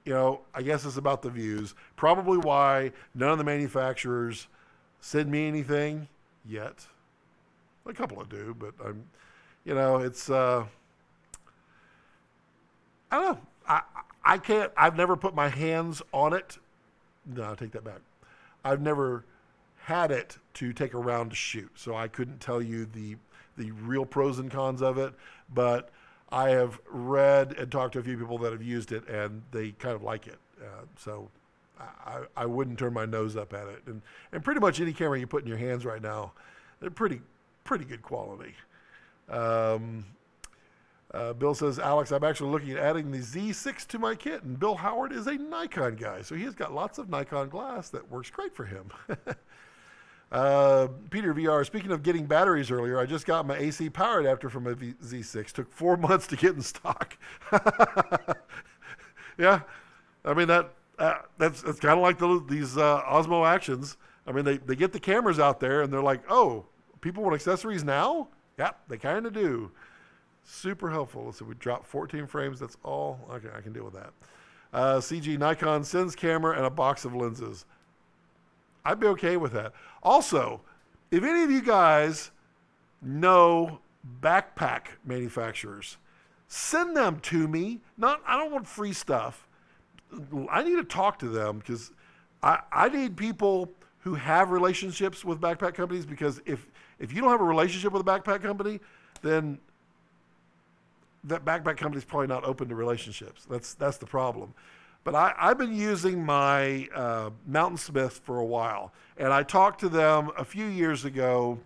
I guess it's about the views. Probably why none of the manufacturers send me anything yet. A couple of do, but it's I don't know. I can't. I've never put my hands on it. No, I take that back. I've never had it to take around to shoot, so I couldn't tell you the real pros and cons of it. But I have read and talked to a few people that have used it, and they kind of like it. So I wouldn't turn my nose up at it. And pretty much any camera you put in your hands right now, they're pretty good quality. Bill says, Alex, I'm actually looking at adding the Z6 to my kit, and Bill Howard is a Nikon guy, so he has got lots of Nikon glass that works great for him. Peter VR, speaking of getting batteries earlier, I just got my AC power adapter from a Z6. Took 4 months to get in stock. Yeah, I mean that's kind of like these Osmo Actions. I mean they get the cameras out there and they're like, oh, people want accessories now? Yeah, they kind of do. Super helpful. So we dropped 14 frames. That's all. Okay, I can deal with that. CG Nikon sends camera and a box of lenses. I'd be okay with that. Also, if any of you guys know backpack manufacturers, send them to me. I don't want free stuff. I need to talk to them because I need people who have relationships with backpack companies, because if you don't have a relationship with a backpack company, then that backpack company is probably not open to relationships. That's the problem. But I've been using my Mountain Smith for a while, and I talked to them a few years ago.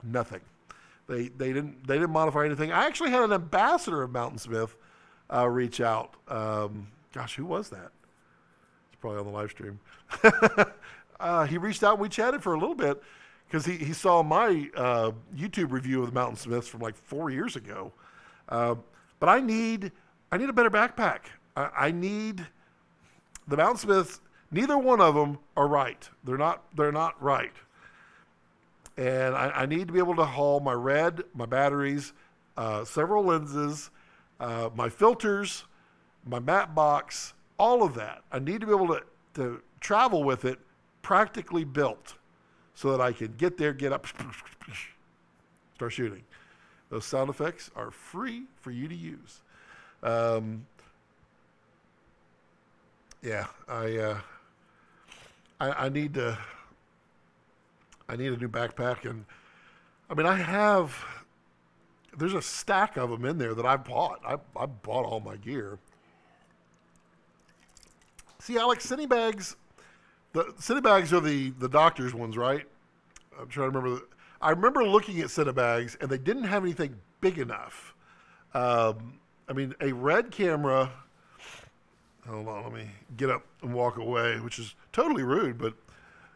Nothing. They didn't modify anything. I actually had an ambassador of Mountain Smith reach out. Gosh, who was that? It's probably on the live stream. He reached out and we chatted for a little bit because he saw my YouTube review of the Mountain Smiths from like 4 years ago. But I need a better backpack. I need the Mountain Smiths. Neither one of them are right. They're not right. And I need to be able to haul my red, my batteries, several lenses, my filters, my matte box, all of that. I need to be able to travel with it practically built so that I can get there, get up, start shooting. Those sound effects are free for you to use. I need a new backpack, and I mean there's a stack of them in there that I bought. I bought all my gear. See, Alex, Cinebags, the Cinebags are the doctor's ones, right? I'm trying to remember. I remember looking at Cinebags, and they didn't have anything big enough. I mean, a red camera. Hold on, let me get up and walk away, which is totally rude, but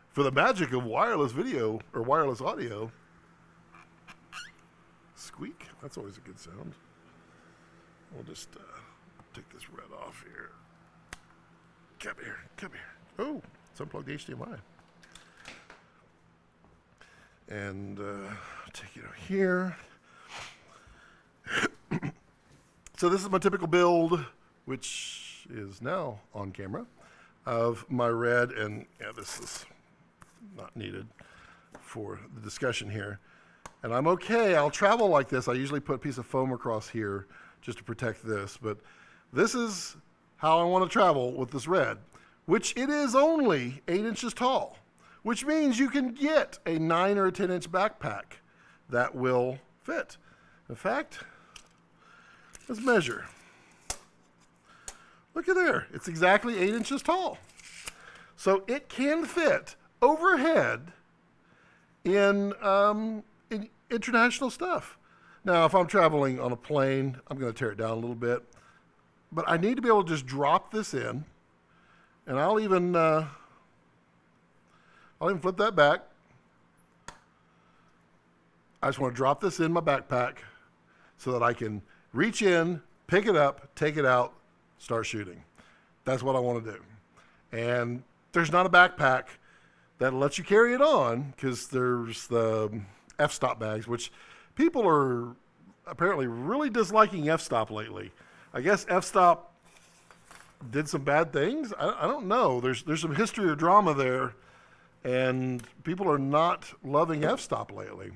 for the magic of wireless video or wireless audio, squeak, that's always a good sound. We'll just take this red off here. Come here. Oh, it's unplugged HDMI. And take it out here. So this is my typical build, which is now on camera, of my red, and yeah, this is not needed for the discussion here. And I'm okay, I'll travel like this. I usually put a piece of foam across here just to protect this, but this is how I want to travel with this red, which it is only 8 inches tall, which means you can get a 9 or a 10 inch backpack that will fit. In fact, let's measure. Look at there, it's exactly 8 inches tall. So it can fit overhead in international stuff. Now, if I'm traveling on a plane, I'm going to tear it down a little bit, but I need to be able to just drop this in, and I'll even flip that back. I just want to drop this in my backpack so that I can reach in, pick it up, take it out, start shooting. That's what I want to do. And there's not a backpack that lets you carry it on, because there's the f-stop bags, which people are apparently really disliking f-stop lately. I guess f-stop did some bad things. I don't know. There's some history or drama there, and people are not loving f-stop lately.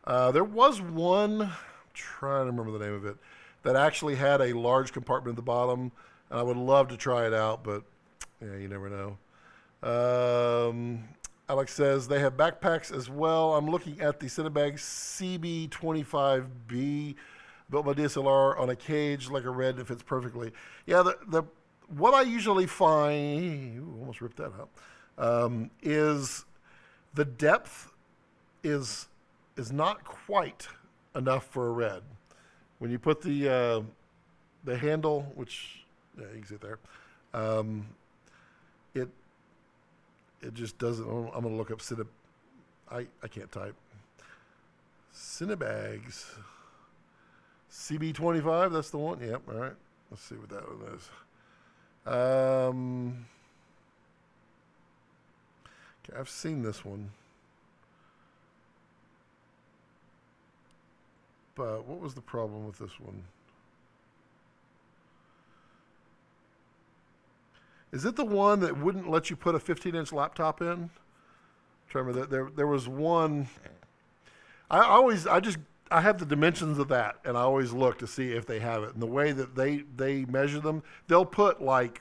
There was one, I'm trying to remember the name of it, that actually had a large compartment at the bottom, and I would love to try it out, but yeah, you never know. Alex says they have backpacks as well. I'm looking at the Cinebag CB25B, built by DSLR on a cage like a red, it fits perfectly. Yeah, what I usually find, almost ripped that up, is the depth is not quite enough for a red. When you put the handle, which yeah, you can see it there, it just doesn't. I'm going to look up I can't type. Cinebags CB25, that's the one. Yep. All right. Let's see what that one is. Okay, I've seen this one. But what was the problem with this one? Is it the one that wouldn't let you put a 15-inch laptop in? Trevor, there was one. I have the dimensions of that, and I always look to see if they have it. And the way that they measure them, they'll put like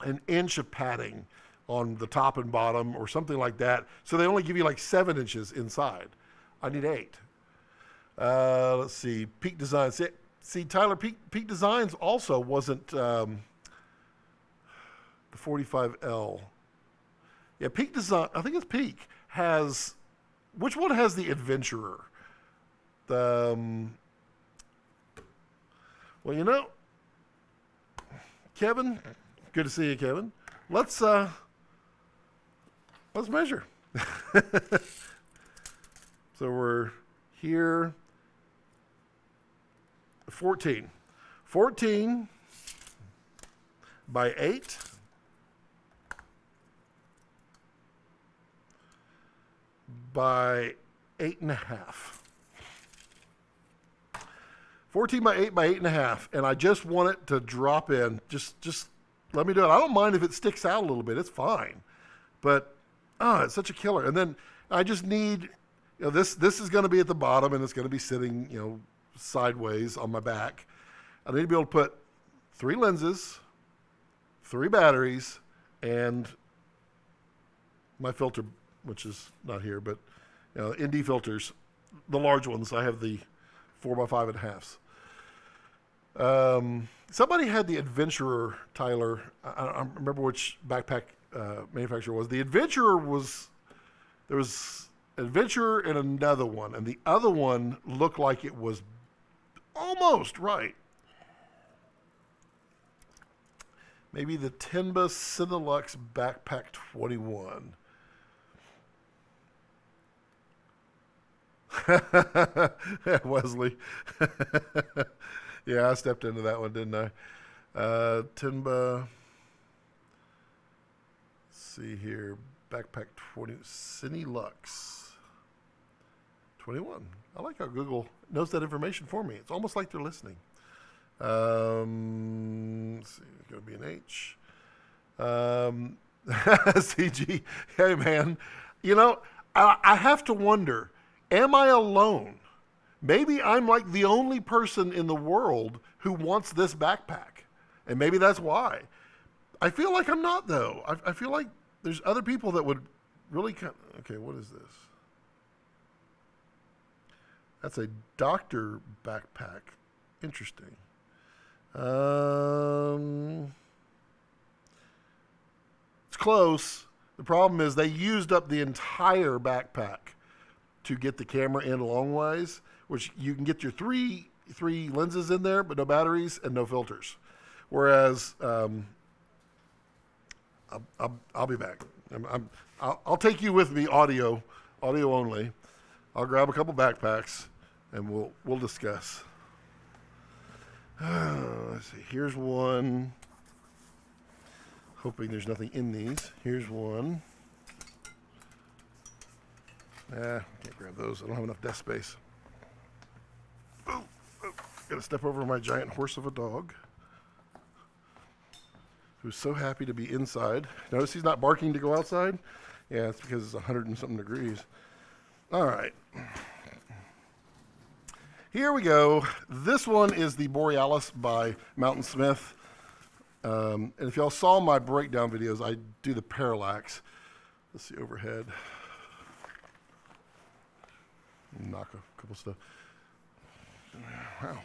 an inch of padding on the top and bottom or something like that. So they only give you like 7 inches inside. I need 8. Let's see, Peak Designs. See, Tyler, Peak Designs also wasn't the 45L. Yeah, Peak Design, I think it's Peak, has, which one has the Adventurer? The Well, you know, Kevin, good to see you, Kevin. Let's measure. So we're here, 14 by 8 by 8.5. 14 by 8 by 8.5, and I just want it to drop in. Just let me do it. I don't mind if it sticks out a little bit. It's fine. But, it's such a killer. And then I just need, this is going to be at the bottom, and it's going to be sitting, sideways on my back. I need to be able to put 3 lenses, 3 batteries, and my filter, which is not here, but ND filters, the large ones. I have the 4x5.5s. Somebody had the Adventurer, Tyler. I don't remember which backpack manufacturer it was. The Adventurer there was Adventurer and another one, and the other one looked like it was almost right. Maybe the Tenba Cinelux Backpack 21. Wesley. Yeah, I stepped into that one, didn't I? Tenba. Let's see here. Backpack 20. Cinelux 21. I like how Google knows that information for me. It's almost like they're listening. Let's see. It's going to be an H. CG. Hey, man. I have to wonder, am I alone? Maybe I'm like the only person in the world who wants this backpack. And maybe that's why. I feel like I'm not, though. I feel like there's other people that would really okay, what is this? That's a doctor backpack. Interesting. It's close. The problem is they used up the entire backpack to get the camera in a long ways, which you can get your three lenses in there, but no batteries and no filters. Whereas I'll be back. I'll take you with me, audio only. I'll grab a couple backpacks and we'll discuss. Let's see. Here's one. Hoping there's nothing in these. Here's one. Can't grab those. I don't have enough desk space. Gotta step over my giant horse of a dog, who's so happy to be inside. Notice he's not barking to go outside? Yeah, it's because it's 100 and something degrees. All right. Here we go. This one is the Borealis by Mountain Smith. And if y'all saw my breakdown videos, I do the parallax. Let's see, overhead. Knock a couple stuff. Wow.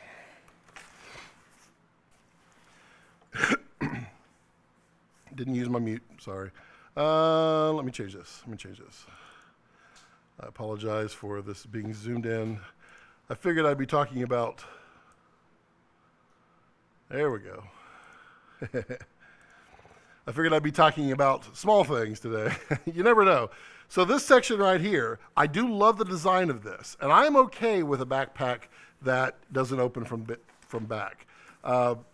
Didn't use my mute, sorry. Let me change this. I apologize for this being zoomed in. I figured I'd be talking about, there we go. I figured I'd be talking about small things today. You never know. So this section right here, I do love the design of this, and I'm okay with a backpack that doesn't open from back.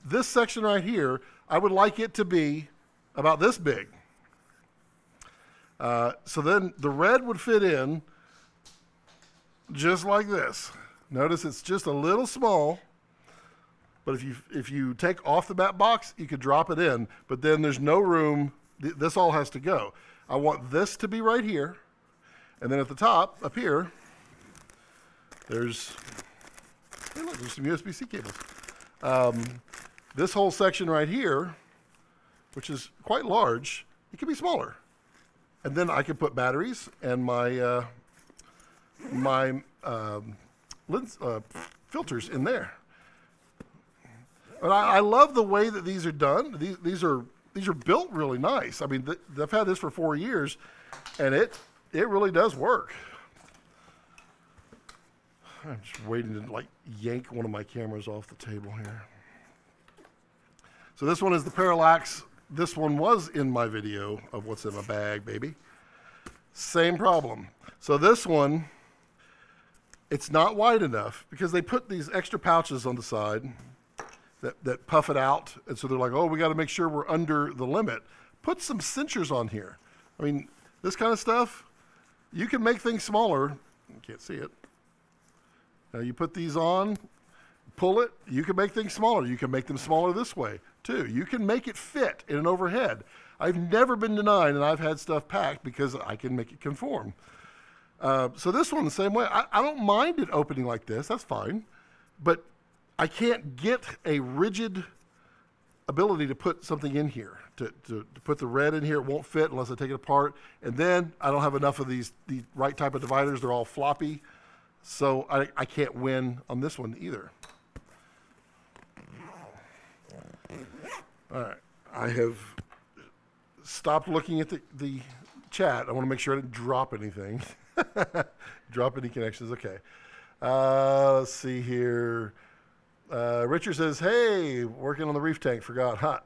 This section right here, I would like it to be about this big. So then the red would fit in just like this. Notice it's just a little small, but if you take off the back box, you could drop it in, but then there's no room. This all has to go. I want this to be right here, and then at the top, up here, there's some USB-C cables. This whole section right here, which is quite large, it can be smaller. And then I can put batteries and my lens filters in there. But I love the way that these are done. These are built really nice. I mean, they've had this for 4 years, and it really does work. I'm just waiting to yank one of my cameras off the table here. So this one is the Parallax. This one was in my video of what's in my bag, baby. Same problem. So this one, it's not wide enough because they put these extra pouches on the side that puff it out. And so they're like, oh, we got to make sure we're under the limit. Put some cinchers on here. I mean, this kind of stuff, you can make things smaller. You can't see it. Now you put these on, pull it, you can make things smaller. You can make them smaller this way too. You can make it fit in an overhead. I've never been denied, and I've had stuff packed because I can make it conform. So this one the same way. I don't mind it opening like this. That's fine. But I can't get a rigid ability to put something in here. To put the red in here, it won't fit unless I take it apart. And then I don't have enough of the right type of dividers. They're all floppy. So I can't win on this one either. All right. I have stopped looking at the chat. I want to make sure I didn't drop anything. Drop any connections. Okay. Let's see here. Richard says, hey, working on the reef tank, forgot.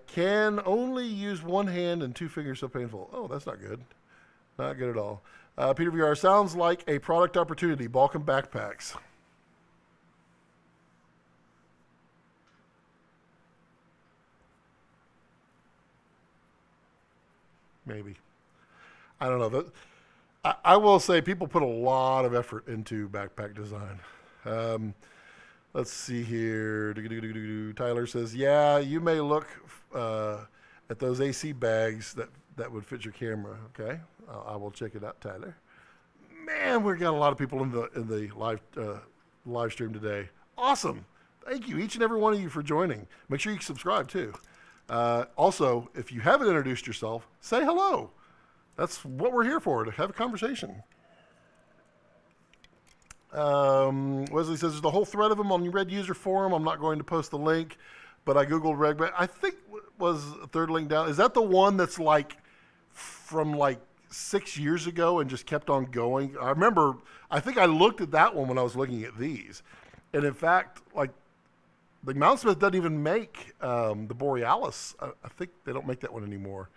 Can only use one hand and 2 fingers, so painful. Oh, that's not good. Not good at all. Peter VR, sounds like a product opportunity. Balkum backpacks. Maybe. I don't know. I will say people put a lot of effort into backpack design. Let's see here. Tyler says, yeah, you may look at those AC bags that would fit your camera. Okay, I will check it out, Tyler. Man, we've got a lot of people in the live stream today. Awesome. Thank you, each and every one of you, for joining. Make sure you subscribe, too. Also, if you haven't introduced yourself, say hello. That's what we're here for, to have a conversation. Wesley says, there's the whole thread of them on the Red User Forum. I'm not going to post the link, but I Googled Red. I think was a third link down. Is that the one that's like from like 6 years ago and just kept on going? I think I looked at that one when I was looking at these. And in fact, like, the Mountsmith doesn't even make the Borealis. I think they don't make that one anymore.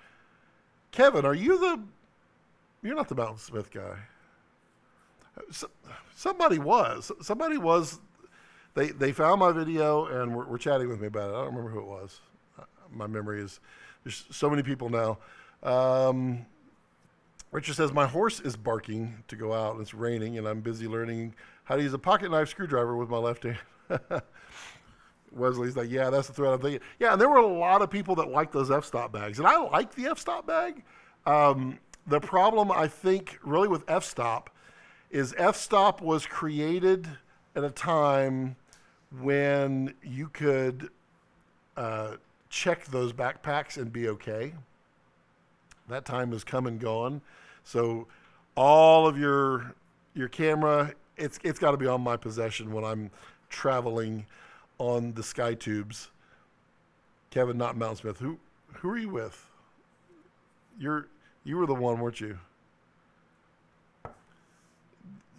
Kevin, you're not the Mountsmith guy. Somebody was. They found my video and were chatting with me about it. I don't remember who it was. My memory is, there's so many people now. Richard says, my horse is barking to go out and it's raining and I'm busy learning how to use a pocket knife screwdriver with my left hand. Wesley's like, yeah, that's the thread I'm thinking. Yeah, and there were a lot of people that liked those f-stop bags. And I like the f-stop bag. The problem, I think, really with f-stop is f-stop was created at a time when you could check those backpacks and be okay. That time has come and gone. So all of your camera, it's got to be on my possession when I'm traveling on the sky tubes. Kevin, not Mountsmith. Who are you with? You were the one, weren't you?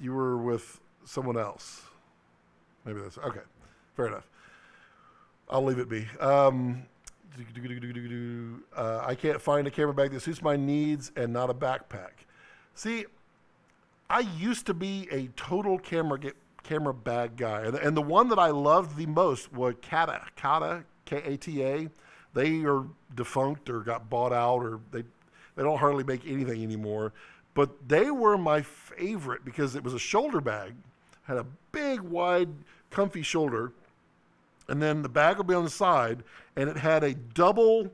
You were with someone else. Maybe that's okay. Fair enough. I'll leave it be. I can't find a camera bag that suits my needs and not a backpack. See, I used to be a total camera bag guy, and the one that I loved the most was Kata, K-A-T-A. They are defunct or got bought out, or they don't hardly make anything anymore. But they were my favorite because it was a shoulder bag, had a big, wide, comfy shoulder, and then the bag would be on the side, and it had a double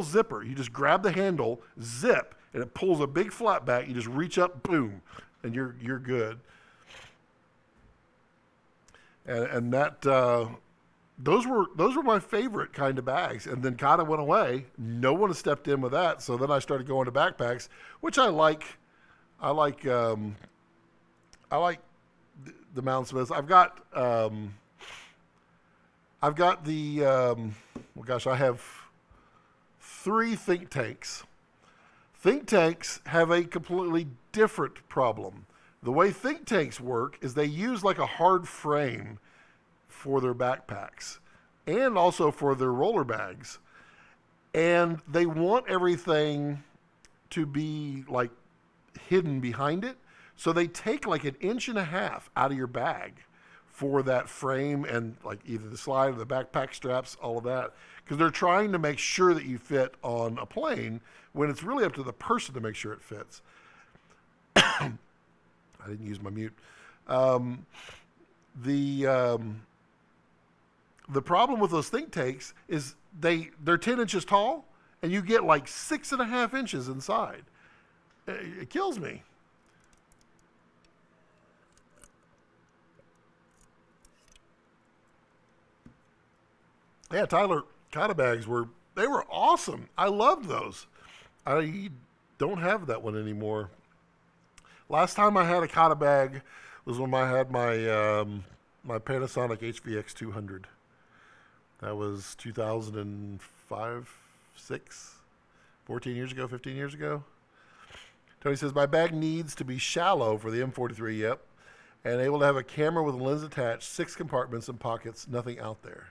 zipper. You just grab the handle, zip, and it pulls a big flat back. You just reach up, boom, and you're good. And that those were my favorite kind of bags. And then Kata went away. No one has stepped in with that. So then I started going to backpacks, which I like. I like the Mountsmiths. I have 3 think tanks. Think tanks have a completely different problem. The way think tanks work is they use like a hard frame for their backpacks and also for their roller bags. And they want everything to be like hidden behind it. So they take like an inch and a half out of your bag for that frame and like either the slide or the backpack straps, all of that. Because they're trying to make sure that you fit on a plane when it's really up to the person to make sure it fits. I didn't use my mute. The problem with those think tanks is they're 10 inches tall and you get like 6.5 inches inside. It kills me. Yeah, Tyler, Kata bags were awesome. I loved those. I don't have that one anymore. Last time I had a Kata bag was when I had my Panasonic HVX 200. That was 2005, 6, 14 years ago, 15 years ago. Tony says, my bag needs to be shallow for the M43, yep, and able to have a camera with a lens attached, 6 compartments and pockets, nothing out there.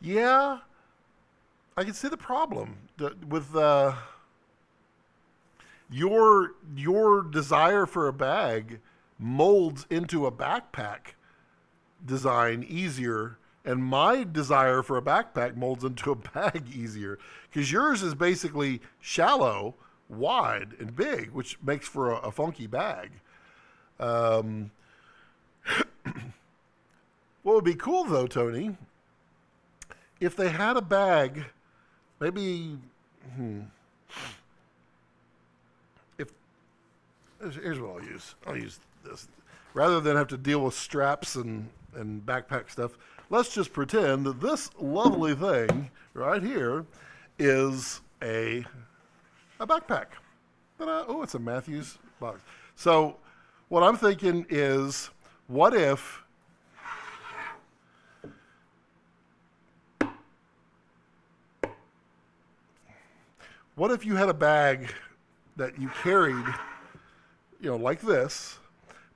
Yeah, I can see the problem with your desire for a bag molds into a backpack design easier, and my desire for a backpack molds into a bag easier because yours is basically shallow, wide, and big, which makes for a funky bag. What would be cool though, Tony, if they had a bag, maybe, if here's what I'll use. I'll use this rather than have to deal with straps and backpack stuff. Let's just pretend that this lovely thing right here is a backpack. Oh, it's a Matthews box. So what I'm thinking is, what if you had a bag that you carried, like this,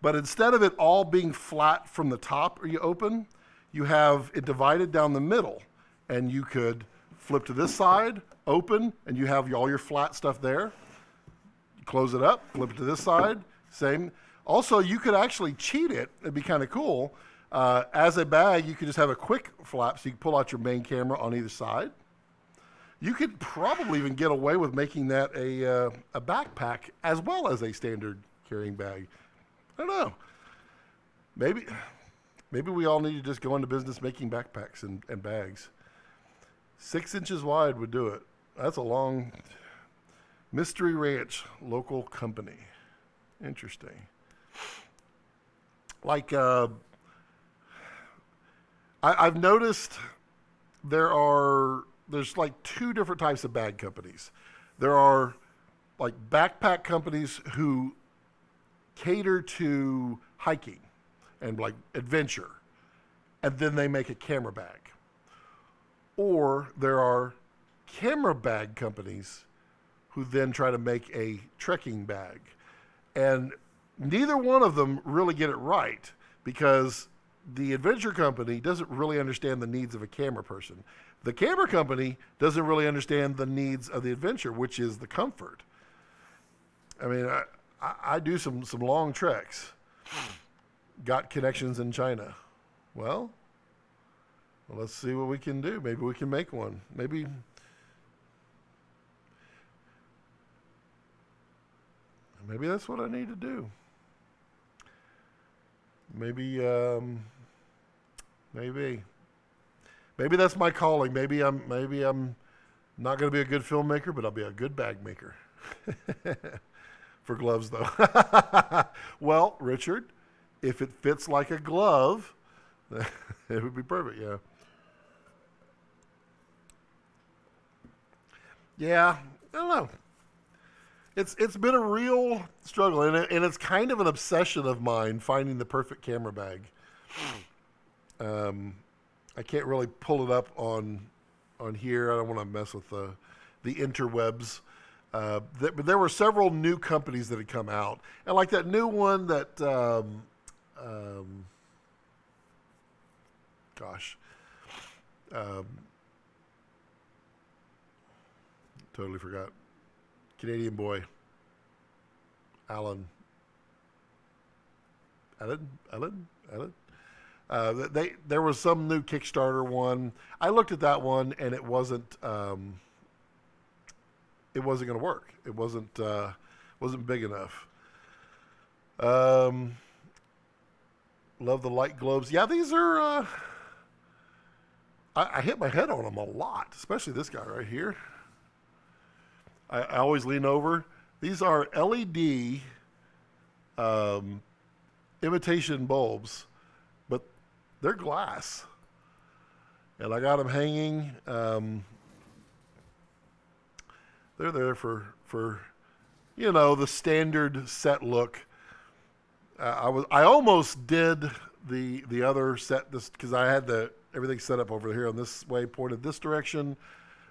but instead of it all being flat from the top or you open, you have it divided down the middle, and you could flip to this side, open, and you have all your flat stuff there. Close it up, flip it to this side, same. Also, you could actually cheat it. It'd be kind of cool. As a bag, you could just have a quick flap, so you can pull out your main camera on either side. You could probably even get away with making that a backpack as well as a standard carrying bag. I don't know. Maybe we all need to just go into business making backpacks and bags. 6 inches wide would do it. That's a long Mystery Ranch local company. Interesting. Like I've noticed there's like 2 different types of bag companies. There are like backpack companies who cater to hiking and like adventure, and then they make a camera bag. Or there are camera bag companies who then try to make a trekking bag. And neither one of them really get it right, because the adventure company doesn't really understand the needs of a camera person. The camera company doesn't really understand the needs of the adventure, which is the comfort. I mean, I do some long treks. Got connections in China. Well, let's see what we can do. Maybe we can make one. Maybe that's what I need to do. Maybe that's my calling. Maybe I'm not going to be a good filmmaker, but I'll be a good bag maker. For gloves, though. Well, Richard, if it fits like a glove, it would be perfect, yeah. Yeah, I don't know. It's been a real struggle, and it's kind of an obsession of mine, finding the perfect camera bag. I can't really pull it up on here. I don't want to mess with the interwebs. But there were several new companies that had come out, and like that new one that Um, gosh. Um, totally forgot. Canadian boy. Alan. Alan. There was some new Kickstarter one. I looked at that one and it wasn't going to work. It wasn't big enough. Um, love the light globes. Yeah, these are. I hit my head on them a lot, especially this guy right here. I always lean over. These are LED um, imitation bulbs, but they're glass. And I got them hanging. They're there for the standard set look. I almost did the other set this because I had everything set up over here on this way, pointed this direction.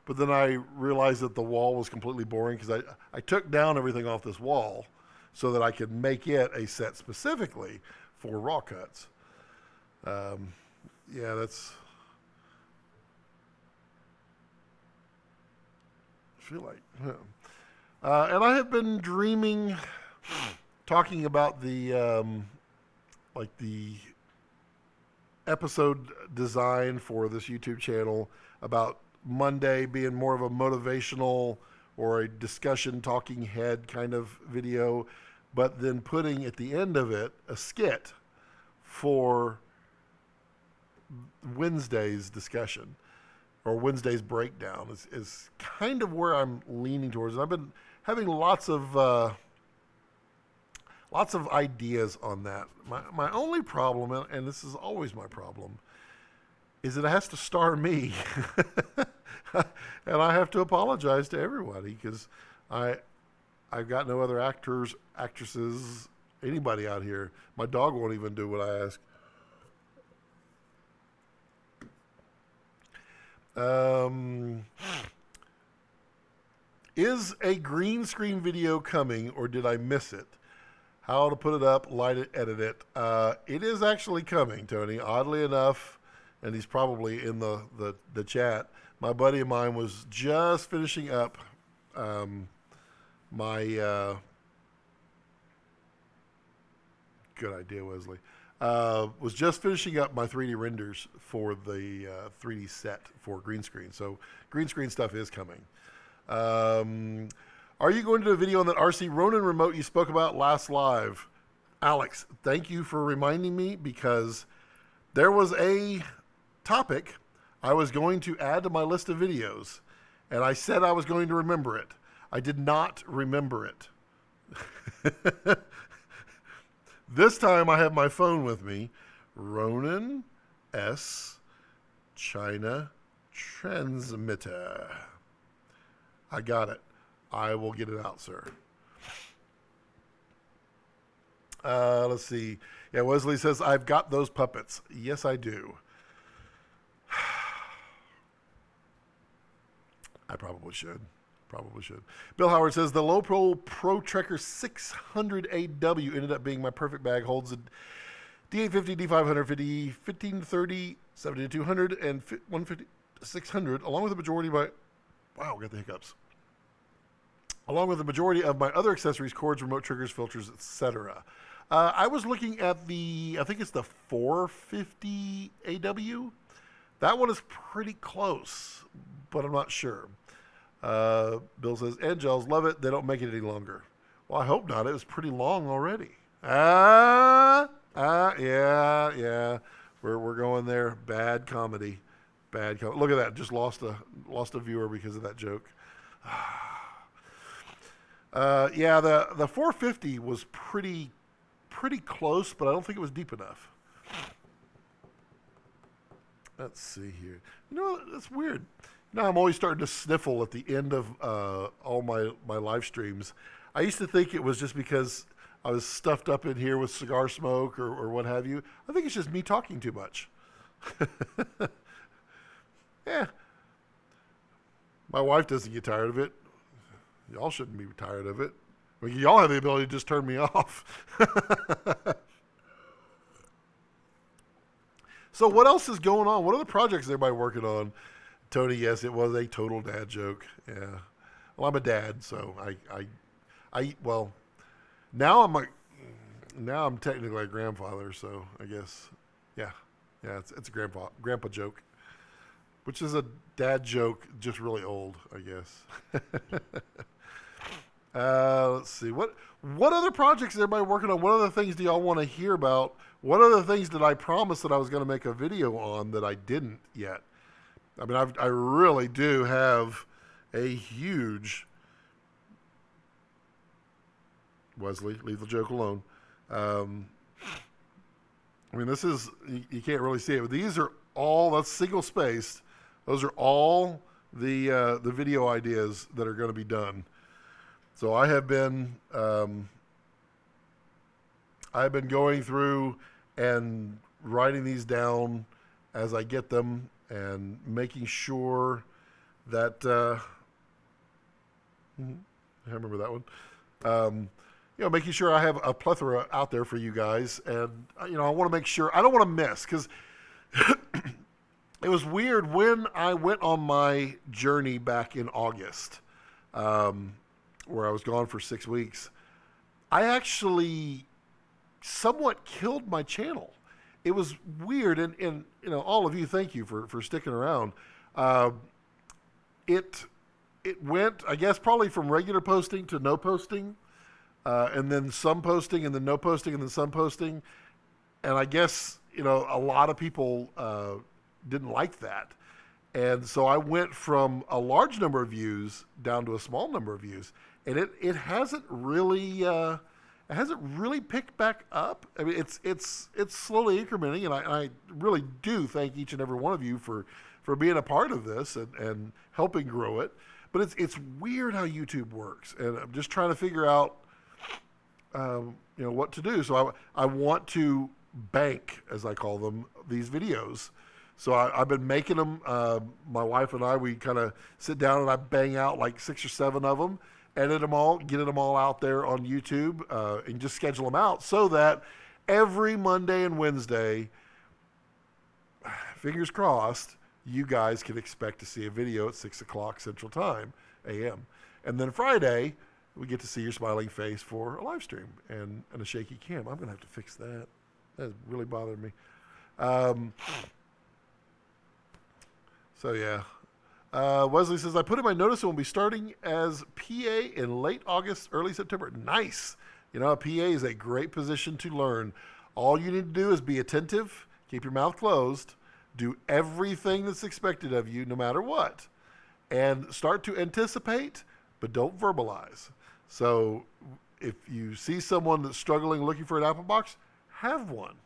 But then I realized that the wall was completely boring because I took down everything off this wall so that I could make it a set specifically for raw cuts. Yeah, that's. I feel like. And I have been dreaming, talking about the episode design for this YouTube channel, about Monday being more of a motivational or a discussion talking head kind of video, but then putting at the end of it a skit for Wednesday's discussion or Wednesday's breakdown is kind of where I'm leaning towards. And I've been having lots of ideas on that. My only problem, and this is always my problem, is that it has to star me. And I have to apologize to everybody because I've got no other actors, actresses, anybody out here. My dog won't even do what I ask. Is a green screen video coming, or did I miss it? How to put it up, light it, edit it. It is actually coming, Tony. Oddly enough, and he's probably in the chat. My buddy of mine was just finishing up my good idea, Wesley. Was just finishing up my 3D renders for the 3D set for green screen. So green screen stuff is coming. Are you going to do a video on that RC Ronin remote you spoke about last live? Alex, thank you for reminding me because there was a topic I was going to add to my list of videos, and I said I was going to remember it. I did not remember it. This time I have my phone with me. Ronin S China transmitter. I got it. I will get it out, sir. Let's see. Yeah, Wesley says, I've got those puppets. Yes, I do. I probably should. Bill Howard says, the Low Pro Trekker 600AW ended up being my perfect bag. Holds a D850, D500, 1530, 70-200, and 150, 600, along with the majority of my... Wow, got the hiccups. Along with the majority of my other accessories, cords, remote triggers, filters, etc. I was looking at I think it's the 450 AW. That one is pretty close, but I'm not sure. Bill says, Angels, love it. They don't make it any longer. Well, I hope not. It was pretty long already. Yeah. We're going there. Bad comedy. Look at that. Just lost a viewer because of that joke. Yeah, the 450 was pretty close, but I don't think it was deep enough. Let's see here. You know, that's weird. Now I'm always starting to sniffle at the end of all my live streams. I used to think it was just because I was stuffed up in here with cigar smoke or what have you. I think it's just me talking too much. Yeah. My wife doesn't get tired of it. Y'all shouldn't be tired of it. I mean, y'all have the ability to just turn me off. So what else is going on? What other projects is everybody working on? Tony, yes, it was a total dad joke. Yeah. Well, I'm a dad, so well, now now I'm technically a grandfather, so I guess, yeah, it's a grandpa joke, which is a dad joke, just really old, I guess. Let's see. What other projects is everybody working on? What other things do y'all want to hear about? What other things did I promise that I was going to make a video on that I didn't yet? I mean, I really do have a huge Wesley, leave the joke alone. I mean, this is, you can't really see it, but these are all, that's single spaced. Those are all the video ideas that are going to be done. So I've been going through and writing these down as I get them and making sure that, I remember that one. Making sure I have a plethora out there for you guys. And, I want to make sure, I don't want to miss, because it was weird when I went on my journey back in August, where I was gone for 6 weeks. I actually somewhat killed my channel. It was weird. And all of you, thank you for sticking around. It went, I guess, probably from regular posting to no posting. And then some posting, and then no posting, and then some posting. And I guess, a lot of people didn't like that. And so I went from a large number of views down to a small number of views. And it hasn't really picked back up. I mean, it's slowly incrementing, and I really do thank each and every one of you for being a part of this and helping grow it. But it's weird how YouTube works, and I'm just trying to figure out what to do. So I want to bank, as I call them, these videos. So I've been making them. My wife and I, we kind of sit down and I bang out like 6 or 7 of them, edit them all, get them all out there on YouTube, and just schedule them out so that every Monday and Wednesday, fingers crossed, you guys can expect to see a video at 6 o'clock Central Time, a.m. And then Friday, we get to see your smiling face for a live stream and a shaky cam. I'm going to have to fix that. That's really bothering me. So, yeah. Wesley says, I put in my notice and will be starting as PA in late August, early September. Nice. A PA is a great position to learn. All you need to do is be attentive, keep your mouth closed, do everything that's expected of you no matter what, and start to anticipate, but don't verbalize. So if you see someone that's struggling looking for an apple box, have one.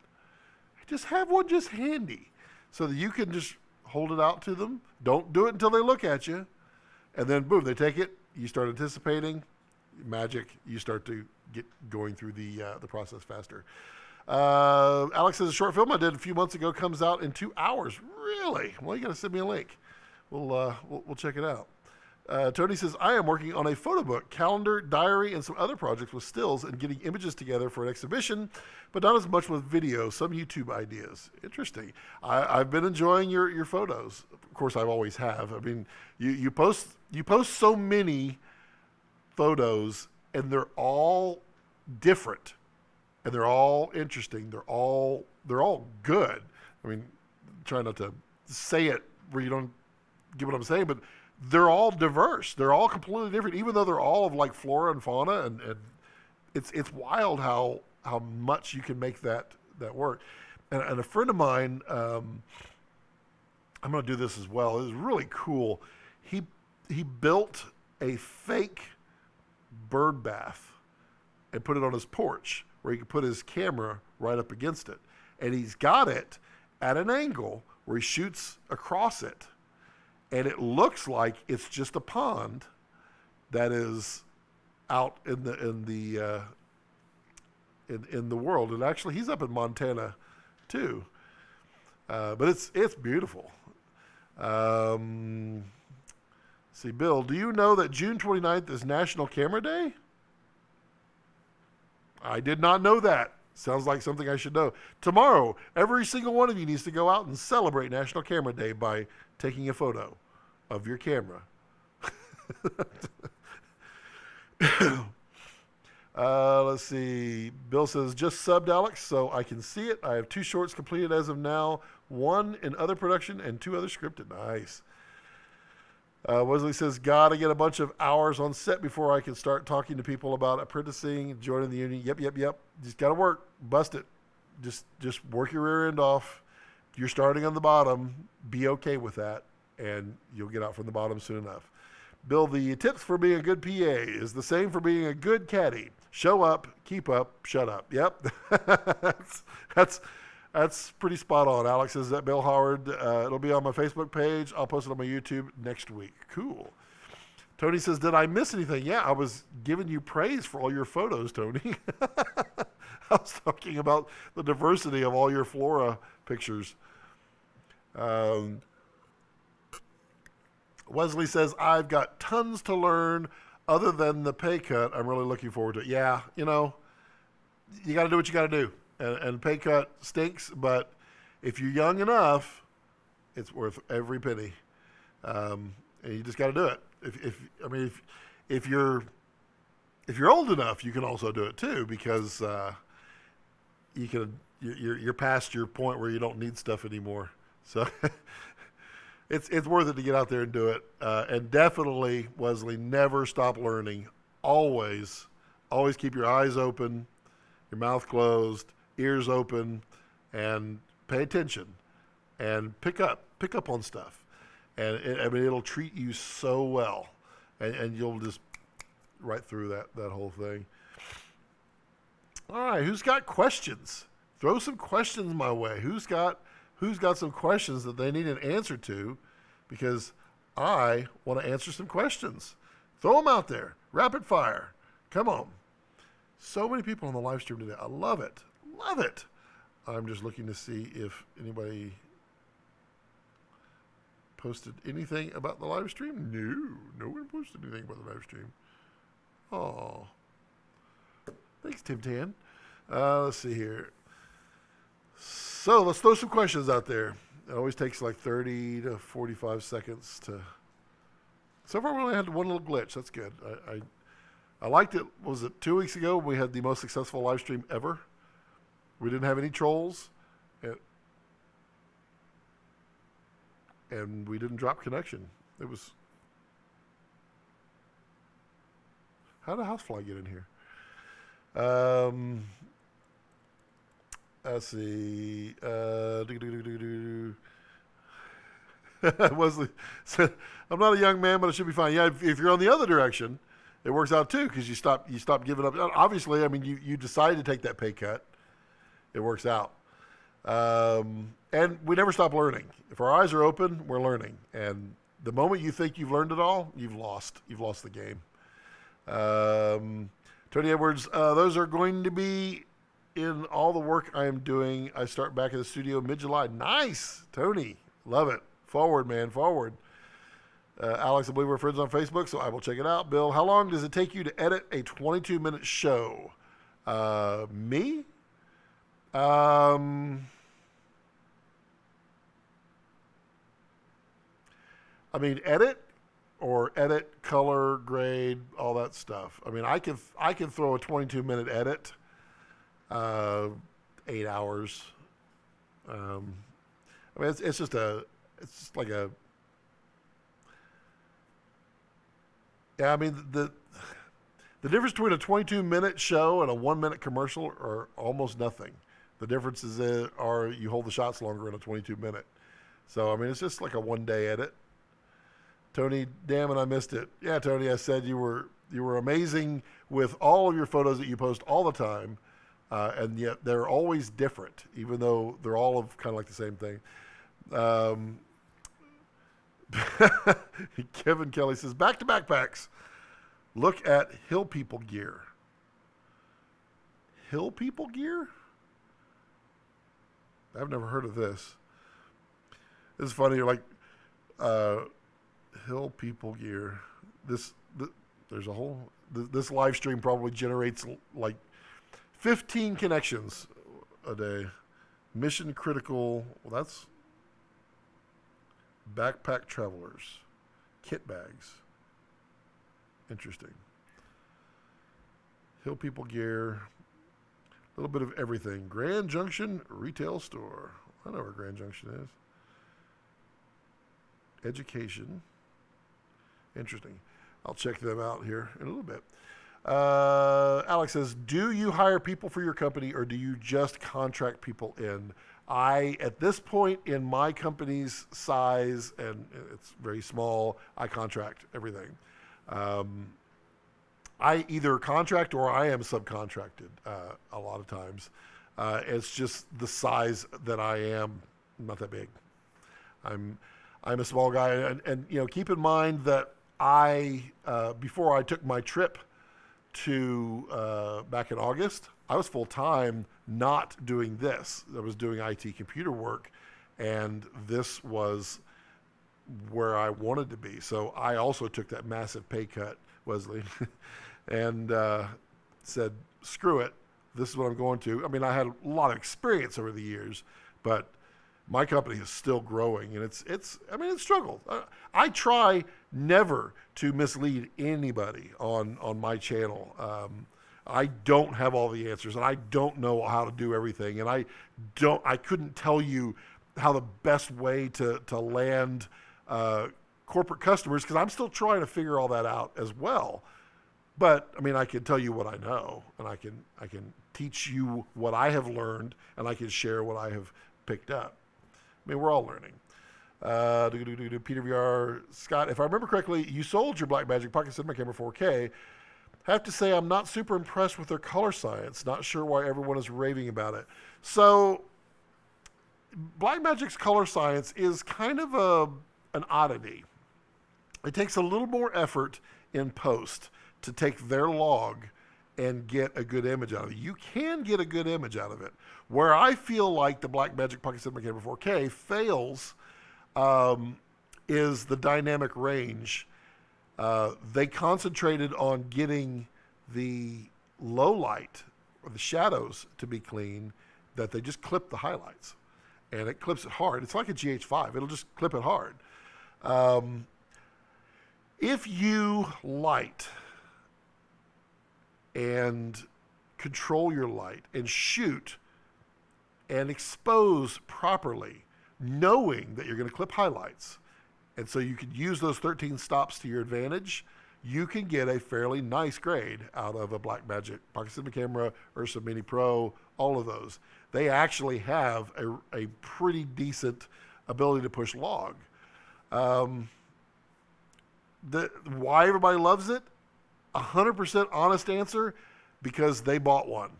Just have one just handy so that you can just hold it out to them. Don't do it until they look at you. And then, boom, they take it. You start anticipating. Magic. You start to get going through the process faster. Alex says, a short film I did a few months ago comes out in 2 hours. Really? Well, you got to send me a link. We'll check it out. Tony says, I am working on a photo book, calendar, diary, and some other projects with stills and getting images together for an exhibition, but not as much with video, some YouTube ideas. Interesting. I've been enjoying your photos. Of course, I always have. I mean, you post so many photos, and they're all different, and they're all interesting. They're all good. I mean, try not to say it where you don't get what I'm saying, but they're all diverse. They're all completely different, even though they're all of like flora and fauna, and it's wild how much you can make that work. And a friend of mine, I'm going to do this as well. It was really cool. He built a fake bird bath and put it on his porch where he could put his camera right up against it. And he's got it at an angle where he shoots across it. And it looks like it's just a pond that is out in the world. And actually, he's up in Montana too. But it's beautiful. See, Bill, do you know that June 29th is National Camera Day? I did not know that. Sounds like something I should know. Tomorrow, every single one of you needs to go out and celebrate National Camera Day by taking a photo of your camera. Let's see. Bill says, just subbed Alex so I can see it. I have 2 shorts completed as of now, 1 in other production and 2 other scripted. Nice. Wesley says, gotta get a bunch of hours on set before I can start talking to people about apprenticing, joining the union. Yep. Just gotta work. Bust it. Just work your rear end off. You're starting on the bottom. Be okay with that, and you'll get out from the bottom soon enough. Bill, the tips for being a good PA is the same for being a good caddy. Show up, keep up, shut up. Yep. That's pretty spot on. Alex says that Bill Howard. It'll be on my Facebook page. I'll post it on my YouTube next week. Cool. Tony says, did I miss anything? Yeah, I was giving you praise for all your photos, Tony. I was talking about the diversity of all your flora pictures. Wesley says, I've got tons to learn other than the pay cut. I'm really looking forward to it. Yeah, you got to do what you got to do. And pay cut stinks, but if you're young enough, it's worth every penny. And you just got to do it. If you're old enough, you can also do it too, because you're past your point where you don't need stuff anymore. So it's worth it to get out there and do it. And definitely, Wesley, never stop learning. Always keep your eyes open, your mouth closed, ears open, and pay attention and pick up on stuff. And it'll treat you so well, and you'll just right through that whole thing. All right, who's got questions? Throw some questions my way. Who's got some questions that they need an answer to? Because I want to answer some questions. Throw them out there. Rapid fire. Come on. So many people on the live stream today. I love it. Love it. I'm just looking to see if anybody posted anything about the live stream. No one posted anything about the live stream. Oh, thanks, Tim Tan. Let's see here. So let's throw some questions out there. It always takes like 30 to 45 seconds to. So far, we only had one little glitch. That's good. I liked it. Was it 2 weeks ago? We had the most successful live stream ever. We didn't have any trolls, and we didn't drop connection. It was. How did a housefly get in here? Let's see. Wesley said, "I'm not a young man, but it should be fine." Yeah, if you're on the other direction, it works out too, because you stop giving up. Obviously, I mean, you decided to take that pay cut. It works out. And we never stop learning. If our eyes are open, we're learning. And the moment you think you've learned it all, you've lost. You've lost the game. Tony Edwards, those are going to be in all the work I am doing. I start back in the studio mid-July. Nice, Tony. Love it. Forward, man, forward. Alex, I believe we're friends on Facebook, so I will check it out. Bill, how long does it take you to edit a 22-minute show? Me? I mean, edit, color, grade, all that stuff. I mean, I can throw a 22-minute edit, 8 hours. I mean, it's just like a. Yeah, I mean the difference between a 22-minute show and a 1-minute commercial are almost nothing. The differences are you hold the shots longer in a 22-minute. So I mean, it's just like a 1-day edit. Tony, damn it, I missed it. Yeah, Tony, I said you were amazing with all of your photos that you post all the time, and yet they're always different, even though they're all of kind of like the same thing. Kevin Kelly says, back to backpacks. Look at Hill People gear. Hill People gear? I've never heard of this. This is funny. You're like, Hill People gear. There's a whole. This live stream probably generates like 15 connections a day. Mission critical. Well, that's backpack travelers. Kit bags. Interesting. Hill People gear. A little bit of everything. Grand Junction retail store. I know where Grand Junction is. Education. Interesting. I'll check them out here in a little bit. Alex says, do you hire people for your company or do you just contract people in? At this point in my company's size, and it's very small, I contract everything. I either contract or I am subcontracted a lot of times. It's just the size that I am, not that big. I'm a small guy, and keep in mind that before I took my trip to back in August, I was full time not doing this. I was doing IT computer work, and this was where I wanted to be. So I also took that massive pay cut, Wesley, and said, screw it. This is what I'm going to. I mean, I had a lot of experience over the years, but my company is still growing, and it's struggled. I try never to mislead anybody on my channel. I don't have all the answers, and I don't know how to do everything, and I couldn't tell you how the best way to land corporate customers, because I'm still trying to figure all that out as well. But I mean, I can tell you what I know, and I can teach you what I have learned, and I can share what I have picked up. I mean, we're all learning. Peter VR, Scott, if I remember correctly, you sold your Blackmagic Pocket Cinema Camera 4K. Have to say, I'm not super impressed with their color science. Not sure why everyone is raving about it. So, Blackmagic's color science is kind of an oddity. It takes a little more effort in post to take their log and get a good image out of it. You can get a good image out of it. Where I feel like the Blackmagic Pocket Cinema Camera 4K fails is the dynamic range. They concentrated on getting the low light or the shadows to be clean, that they just clip the highlights. And it clips it hard. It's like a GH5. It'll just clip it hard. If you light and control your light and shoot and expose properly, knowing that you're going to clip highlights, and so you can use those 13 stops to your advantage, you can get a fairly nice grade out of a Blackmagic Pocket Cinema Camera, Ursa Mini Pro, all of those. They actually have a pretty decent ability to push log. Why everybody loves it? 100% honest answer, because they bought one.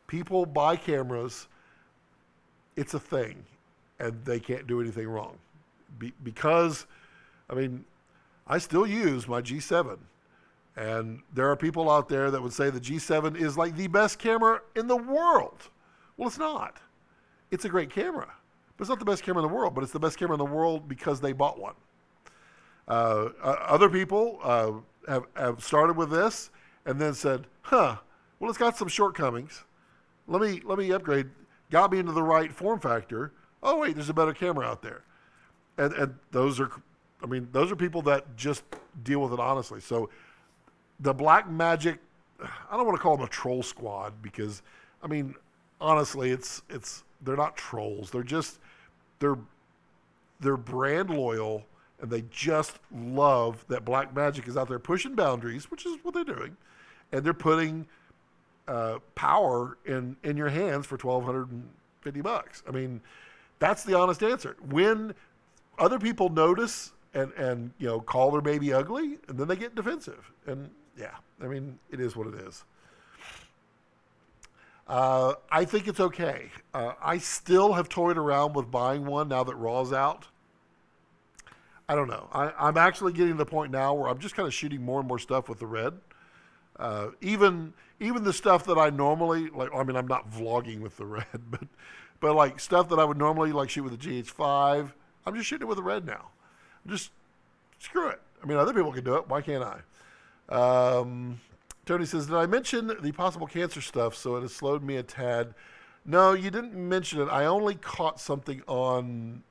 People buy cameras. It's a thing, and they can't do anything wrong. Because, I mean, I still use my G7, and there are people out there that would say the G7 is like the best camera in the world. Well, it's not. It's a great camera, but it's not the best camera in the world, but it's the best camera in the world because they bought one. Other people have started with this and then said, well, it's got some shortcomings. Let me upgrade. Got me into the right form factor. Oh, wait, there's a better camera out there. And those are people that just deal with it honestly. So the Blackmagic, I don't want to call them a troll squad, because, I mean, honestly, they're not trolls. They're brand loyal, and they just love that Blackmagic is out there pushing boundaries, which is what they're doing. And they're putting power in your hands for $1,250. I mean, that's the honest answer. When other people notice and call their baby ugly, and then they get defensive. And yeah, I mean, it is what it is. I think it's okay. I still have toyed around with buying one now that Raw's out. I don't know. I'm actually getting to the point now where I'm just kind of shooting more and more stuff with the Red. Even the stuff that I normally like. I mean, I'm not vlogging with the Red, but like stuff that I would normally like shoot with the GH5, I'm just shooting it with the Red now. Just screw it. I mean, other people can do it. Why can't I? Tony says, did I mention the possible cancer stuff so it has slowed me a tad? No, you didn't mention it. I only caught something on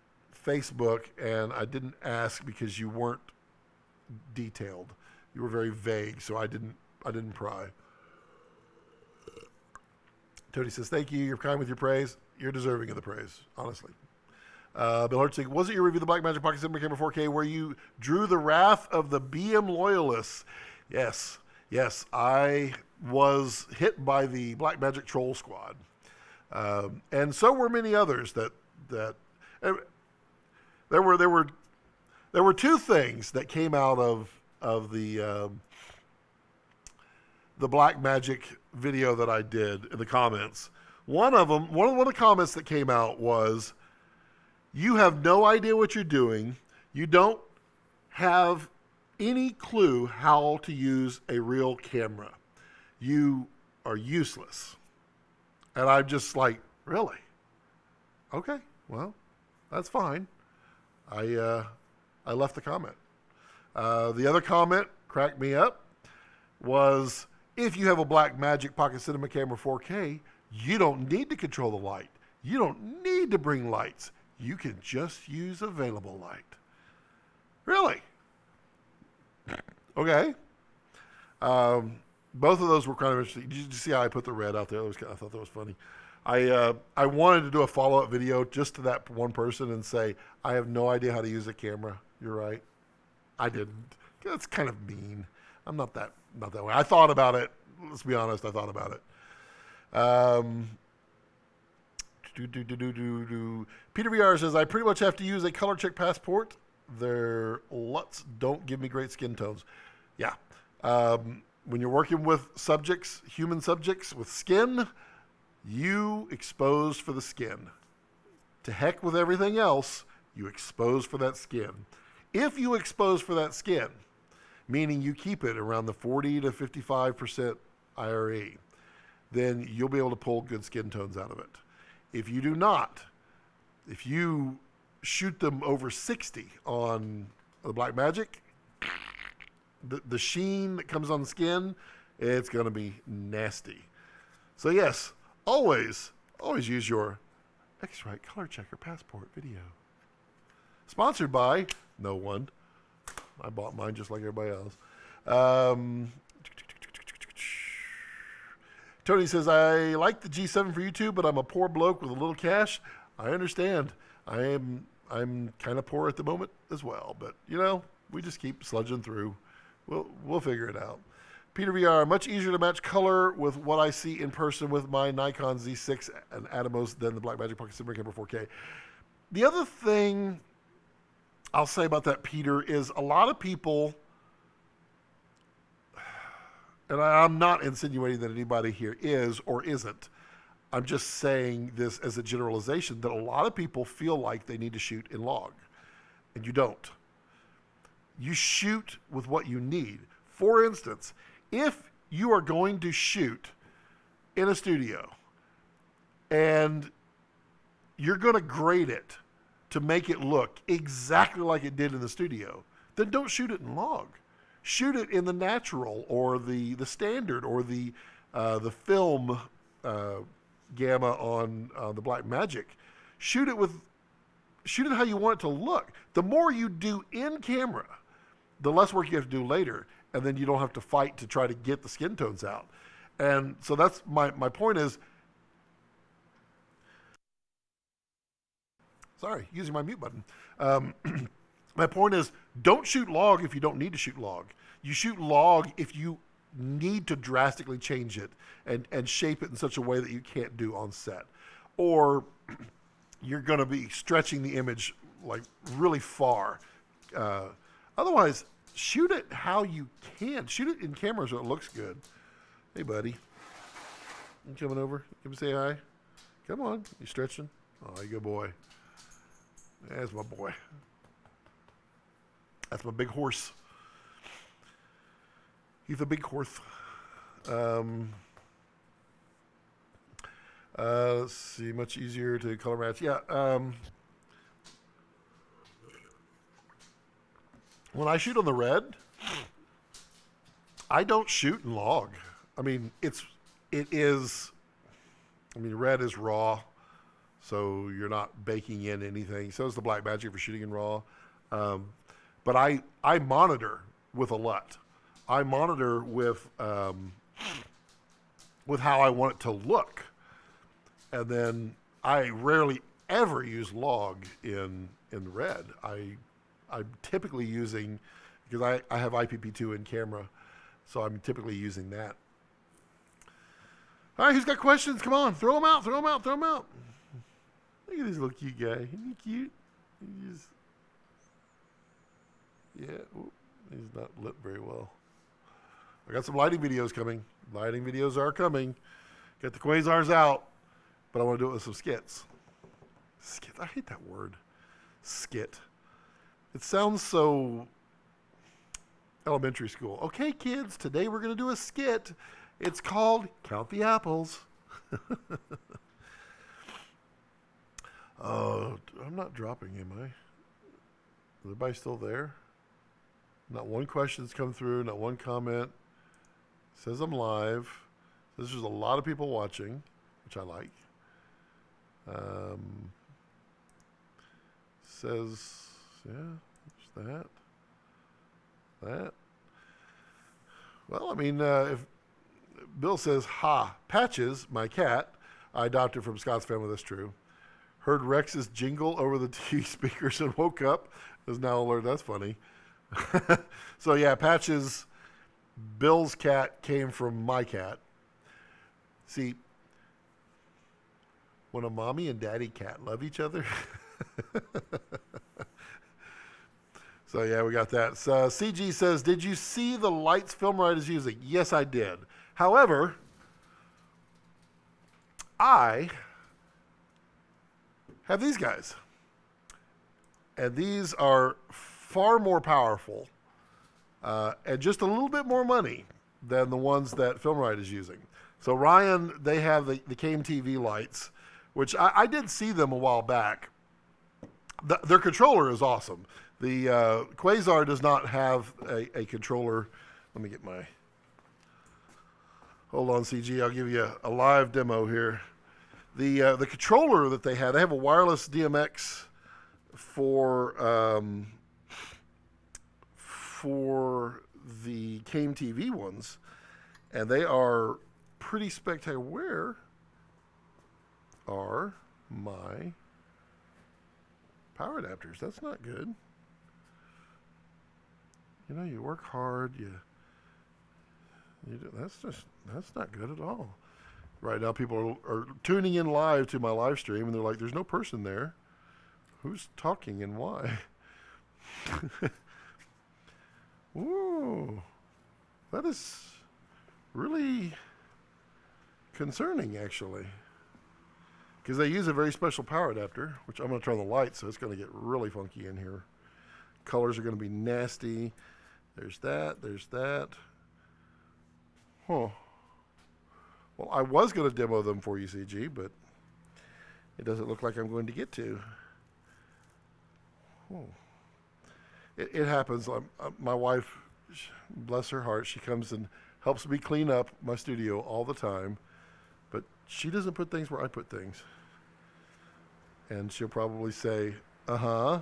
Facebook and I didn't ask because you weren't detailed. You were very vague, so I didn't pry. Tony says, thank you. You're kind with your praise. You're deserving of the praise, honestly. Bill Hertzig, was it your review of the Blackmagic Pocket Cinema Camera 4K where you drew the wrath of the BM loyalists? Yes. Yes, I was hit by the Blackmagic Troll Squad. And so were many others that there were two things that came out of the Blackmagic video that I did in the comments. One of the comments that came out was, you have no idea what you're doing. You don't have any clue how to use a real camera. You are useless. And I'm just like, really? Okay, well, that's fine. I left the comment. The other comment cracked me up was, if you have a Blackmagic Pocket Cinema Camera 4K, you don't need to control the light. You don't need to bring lights. You can just use available light. Really? Okay. Both of those were kind of interesting. Did you see how I put the red out there? I thought that was funny. I wanted to do a follow-up video just to that one person and say, I have no idea how to use a camera. You're right. I didn't. That's kind of mean. I'm not that way. I thought about it. Let's be honest. I thought about it. Peter VR says, I pretty much have to use a color check passport. Their LUTs don't give me great skin tones. Yeah. When you're working with subjects, human subjects with skin, you expose for the skin. To heck with everything else, you expose for that skin. If you expose for that skin, meaning you keep it around the 40 to 55% IRE, then you'll be able to pull good skin tones out of it. If you do not, if you shoot them over 60 on the Blackmagic, the sheen that comes on the skin, it's going to be nasty. So yes, always use your X-Rite Color Checker Passport video. Sponsored by no one. I bought mine just like everybody else. Tony says, I like the G7 for YouTube, but I'm a poor bloke with a little cash. I understand. I'm kind of poor at the moment as well, but we just keep sludging through. We'll figure it out. Peter VR, much easier to match color with what I see in person with my Nikon Z6 and Atomos than the Blackmagic Pocket Cinema Camera 4K. The other thing I'll say about that, Peter, is a lot of people, and I'm not insinuating that anybody here is or isn't. I'm just saying this as a generalization, that a lot of people feel like they need to shoot in log, and you don't. You shoot with what you need. For instance, if you are going to shoot in a studio and you're going to grade it to make it look exactly like it did in the studio, then don't shoot it in log. Shoot it in the natural or the standard or the film gamma on the Blackmagic. Shoot it how you want it to look. The more you do in camera, the less work you have to do later, and then you don't have to fight to try to get the skin tones out. And so that's my point is, sorry, using my mute button. My point is, don't shoot log if you don't need to shoot log. You shoot log if you need to drastically change it and shape it in such a way that you can't do on set. Or you're going to be stretching the image like really far. Otherwise, shoot it how you can. Shoot it in camera so it looks good. Hey, buddy. You coming over? Come say hi. Come on. You stretching? Oh, you good boy. That's my boy. That's my big horse. He's a big horse. Let's see. Much easier to color match. Yeah. When I shoot on the red, I don't shoot in log. I mean, it is. I mean, red is raw, so you're not baking in anything. So is the black magic for shooting in raw. But I monitor with a LUT. I monitor with how I want it to look, and then I rarely ever use log in red. I'm typically using, because I have IPP2 in camera, so I'm typically using that. All right, who's got questions? Come on, throw them out, throw them out, throw them out. Look at this little cute guy. Isn't he cute? He's not lit very well. I got some lighting videos coming. Lighting videos are coming. Got the quasars out, but I want to do it with some skits. Skit. I hate that word. Skit. It sounds so elementary school. Okay, kids, today we're going to do a skit. It's called Count the Apples. Oh, I'm not dropping, am I? Is everybody still there? Not one question's come through, not one comment. Says I'm live. Says there's a lot of people watching, which I like. Says, yeah, there's that. Well, I mean, if Bill says, ha, Patches, my cat, I adopted from Scott's family, that's true. Heard Rex's jingle over the TV speakers and woke up. Is now alert. That's funny. So yeah, Patches, Bill's cat came from my cat. See, when a mommy and daddy cat love each other. So yeah, we got that. So CG says, did you see the lights Filmride is using? Yes, I did. However, I have these guys. And these are far more powerful and just a little bit more money than the ones that Filmride is using. So Ryan, they have the Came TV lights, which I did see them a while back. Their controller is awesome. The Quasar does not have a controller. Let me get my... Hold on, CG. I'll give you a live demo here. The controller that they have a wireless DMX for the Came TV ones, and they are pretty spectacular. Where are my power adapters? That's not good. You know, you work hard, that's not good at all. Right now, people are tuning in live to my live stream, and they're like, there's no person there. Who's talking and why? Ooh, that is really concerning, actually. Because they use a very special power adapter, which I'm going to turn on the light, so it's going to get really funky in here. Colors are going to be nasty. There's that. Huh. Well, I was going to demo them for you, CG, but it doesn't look like I'm going to get to. Oh. It happens. My wife, bless her heart, she comes and helps me clean up my studio all the time, but she doesn't put things where I put things. And she'll probably say, uh-huh,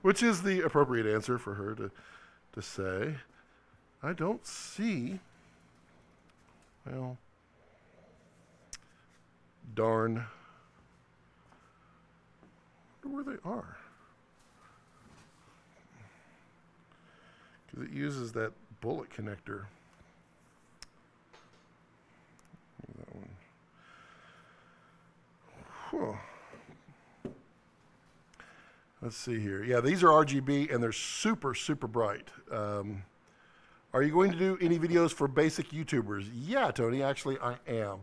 which is the appropriate answer for her to say. I don't see, well, darn, I wonder where they are. Because it uses that bullet connector. That one. Whew. Let's see here. Yeah, these are RGB and they're super, super bright. Are you going to do any videos for basic YouTubers? Yeah, Tony, actually I am.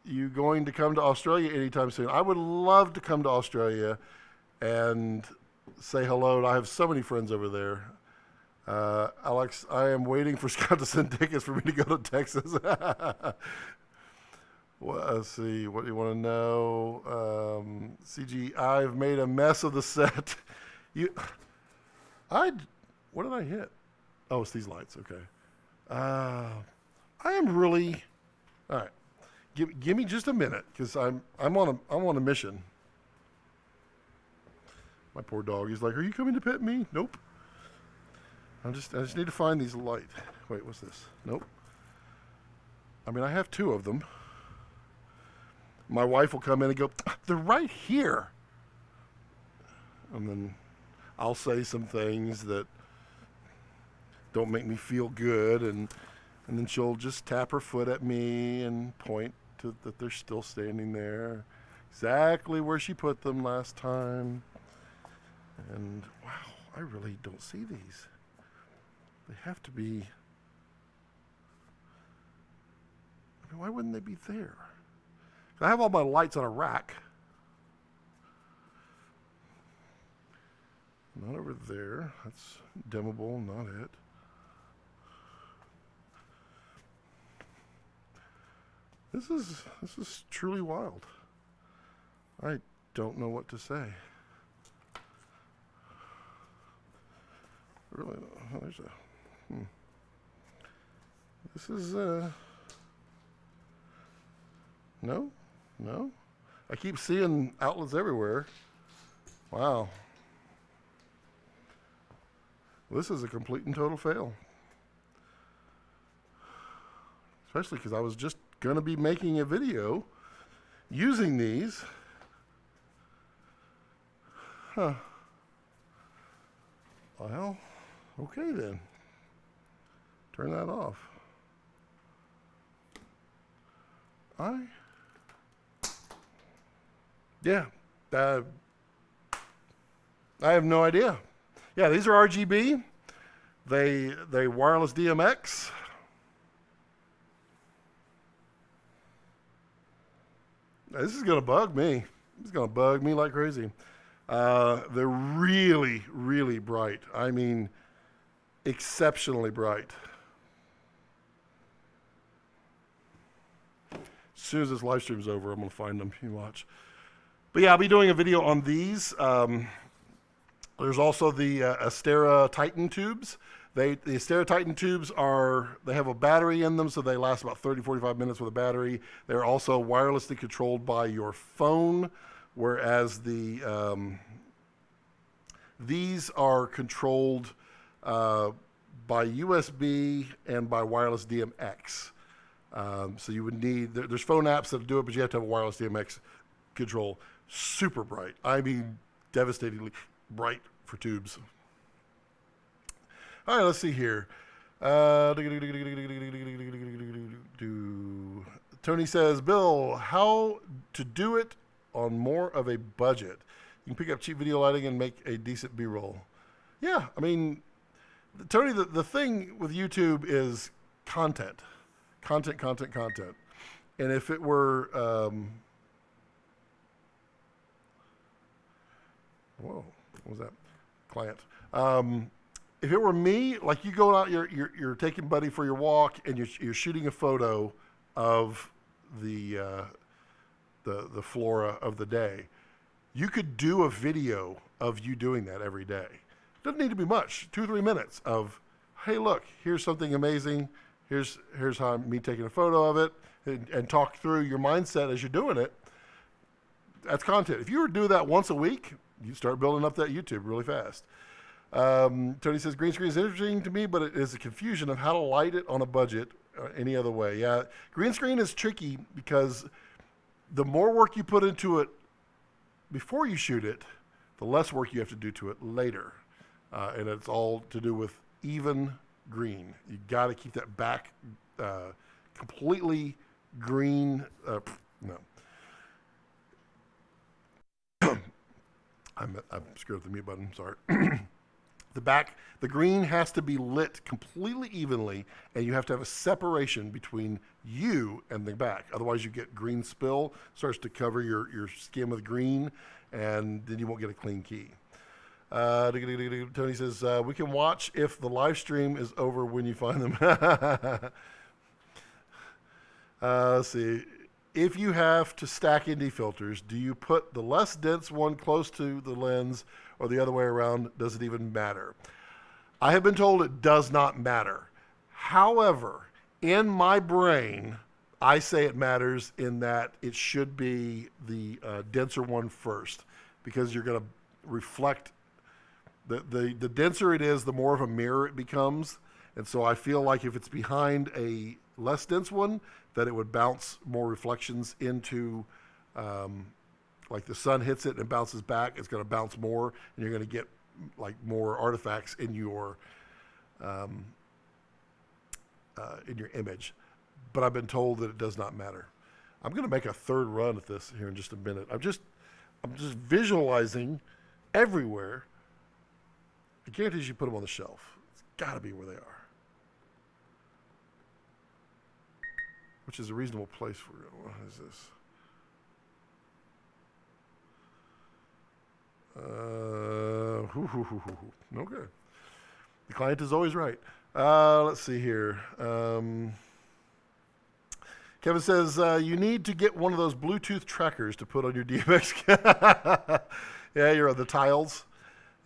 You going to come to Australia anytime soon? I would love to come to Australia and say hello. I have so many friends over there. Alex, I am waiting for Scott to send tickets for me to go to Texas. Well, let's see. What do you want to know? CG, I've made a mess of the set. What did I hit? Oh, it's these lights. Okay. I am really. All right. Give me just a minute, because I'm on a mission. My poor dog. He's like, "Are you coming to pet me?" Nope. I just need to find these light. Wait, what's this? Nope. I mean, I have two of them. My wife will come in and go, "They're right here," and then I'll say some things that don't make me feel good, and then she'll just tap her foot at me and point to that they're still standing there, exactly where she put them last time. And wow, I really don't see these. They have to be. I mean, why wouldn't they be there? I have all my lights on a rack. Not over there. That's dimmable, not it. This is truly wild. I don't know what to say. Really, there's a. This is no. I keep seeing outlets everywhere. Wow. This is a complete and total fail. Especially because I was just going to be making a video using these. Huh. Well, okay then. Turn that off. Yeah. I have no idea. Yeah, these are RGB. They wireless DMX. This is gonna bug me. It's gonna bug me like crazy. They're really, really bright. I mean, exceptionally bright. As soon as this live stream's over, I'm gonna find them. You watch. But yeah, I'll be doing a video on these. There's also the Astera Titan tubes. The Astera Titan tubes they have a battery in them, so they last about 30, 45 minutes with a battery. They're also wirelessly controlled by your phone, whereas these are controlled by USB and by wireless DMX. So you would need, there's phone apps that do it, but you have to have a wireless DMX control. Super bright. I mean, devastatingly bright for tubes. All right, let's see here. Tony says, Bill, how to do it on more of a budget? You can pick up cheap video lighting and make a decent B-roll. Yeah, I mean, Tony, the thing with YouTube is content. Content. And if it were, whoa, what was that? Client. If it were me, like you go out, you're taking Buddy for your walk, and you're shooting a photo of the flora of the day. You could do a video of you doing that every day. It doesn't need to be much, 2-3 minutes of, hey, look, here's something amazing. Here's how me taking a photo of it, and talk through your mindset as you're doing it. That's content. If you were to do that once a week, you start building up that YouTube really fast. Tony says, green screen is interesting to me, but it is a confusion of how to light it on a budget any other way. Yeah, green screen is tricky because the more work you put into it before you shoot it, the less work you have to do to it later. And it's all to do with even green. You got to keep that back completely green. No. I screwed up the mute button, sorry. The green has to be lit completely evenly, and you have to have a separation between you and the back. Otherwise, you get green spill, starts to cover your skin with green, and then you won't get a clean key. Tony says, we can watch if the live stream is over when you find them. Let's see. If you have to stack ND filters, do you put the less dense one close to the lens or the other way around? Does it even matter? I have been told it does not matter. However, in my brain, I say it matters in that it should be the denser one first, because you're going to reflect. The denser it is, the more of a mirror it becomes. And so I feel like if it's behind a less dense one, that it would bounce more reflections into, like the sun hits it and bounces back, it's going to bounce more, and you're going to get like more artifacts in your image. But I've been told that it does not matter. I'm going to make a third run at this here in just a minute. I'm just visualizing everywhere. I guarantee you put them on the shelf. It's got to be where they are. Which is a reasonable place for it. What is this? Okay. The client is always right. Let's see here. Kevin says, you need to get one of those Bluetooth trackers to put on your DMX. Yeah, you're on the tiles.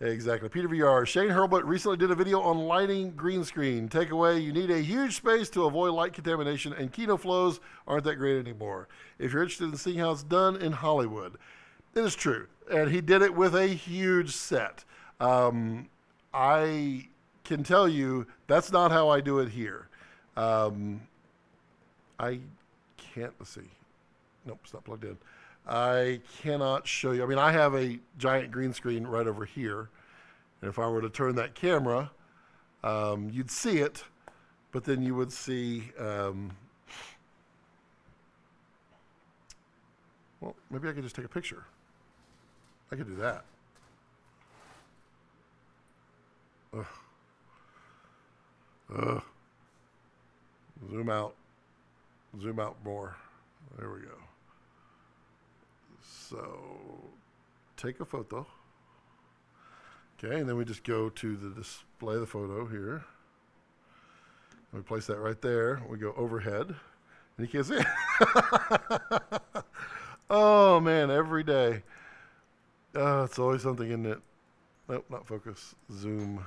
Exactly. Peter VR. Shane Hurlbut recently did a video on lighting green screen. Takeaway, you need a huge space to avoid light contamination, and Kino flows aren't that great anymore. If you're interested in seeing how it's done in Hollywood, it is true. And he did it with a huge set. I can tell you that's not how I do it here. I can't, let's see. Nope, it's not plugged in. I cannot show you. I mean, I have a giant green screen right over here. And if I were to turn that camera, you'd see it, but then you would see, well, maybe I could just take a picture. I could do that. Ugh. Ugh. Zoom out. Zoom out more. There we go. So, take a photo. Okay, and then we just go to the display the photo here. And we place that right there. We go overhead. And you can't see it. Oh, man, every day. It's always something, isn't it? Nope, not focus. Zoom.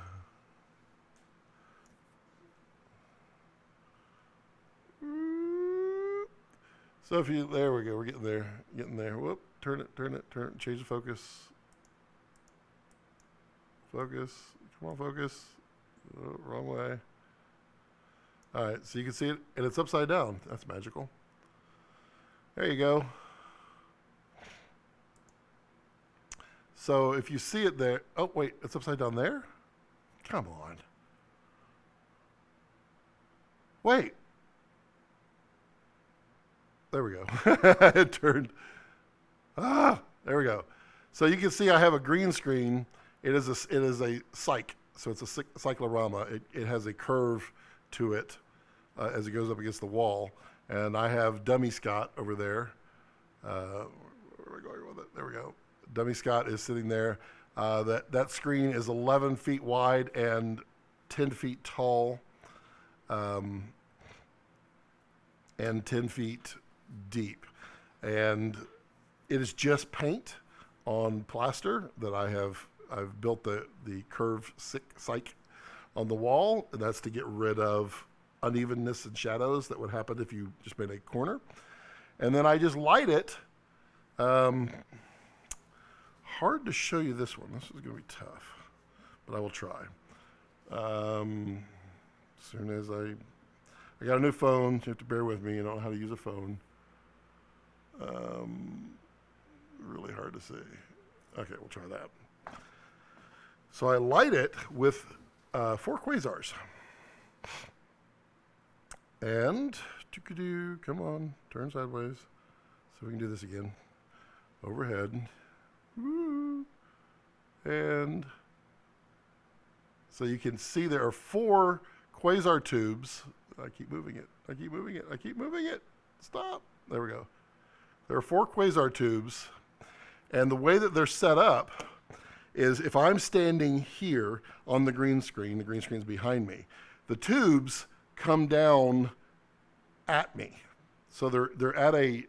So if you, there we go, we're getting there, Whoop, turn it, change the focus. Focus, come on, focus. Oh, wrong way. All right, so you can see it, and it's upside down. That's magical. There you go. So if you see it there, oh wait, it's upside down there? Come on. Wait. There we go. It turned. There we go. So you can see I have a green screen. It is a cyc. So it's a cyclorama. It has a curve to it as it goes up against the wall. And I have Dummy Scott over there. Where are we going with it? There we go. Dummy Scott is sitting there. That screen is 11 feet wide and 10 feet tall, and 10 feet deep. And it is just paint on plaster that I've built the curved cyc on the wall, and that's to get rid of unevenness and shadows that would happen if you just made a corner. And then I just light it. Hard to show you this one. This is going to be tough, but I will try. As soon as I got a new phone, you have to bear with me. You don't know how to use a phone. Really hard to see. Okay, we'll try that. So I light it with 4 quasars. And, come on, turn sideways. So we can do this again. Overhead. Woo. And so you can see there are 4 quasar tubes. I keep moving it. Stop. There we go. There are 4 quasar tubes. And the way that they're set up is if I'm standing here on the green screen's behind me, the tubes come down at me. So they're at a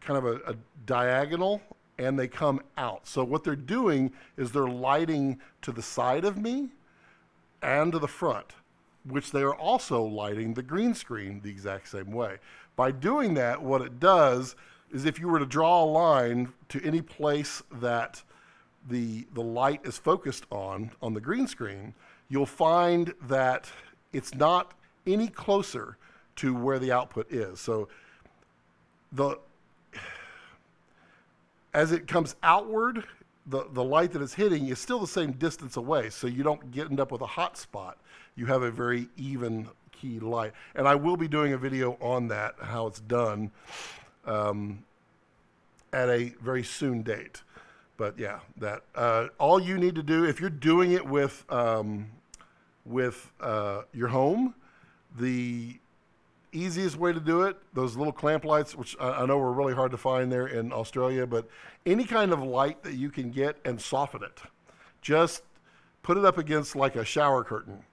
kind of a diagonal and they come out. So what they're doing is they're lighting to the side of me and to the front, which they are also lighting the green screen the exact same way. By doing that, what it does is if you were to draw a line to any place that the light is focused on the green screen, you'll find that it's not any closer to where the output is. So as it comes outward, the light that it's hitting is still the same distance away, so you don't end up with a hot spot. You have a very even key light. And I will be doing a video on that, how it's done, at a very soon date. But yeah, that all you need to do, if you're doing it with your home, the easiest way to do it, those little clamp lights, which I know were really hard to find there in Australia, but any kind of light that you can get and soften it. Just put it up against like a shower curtain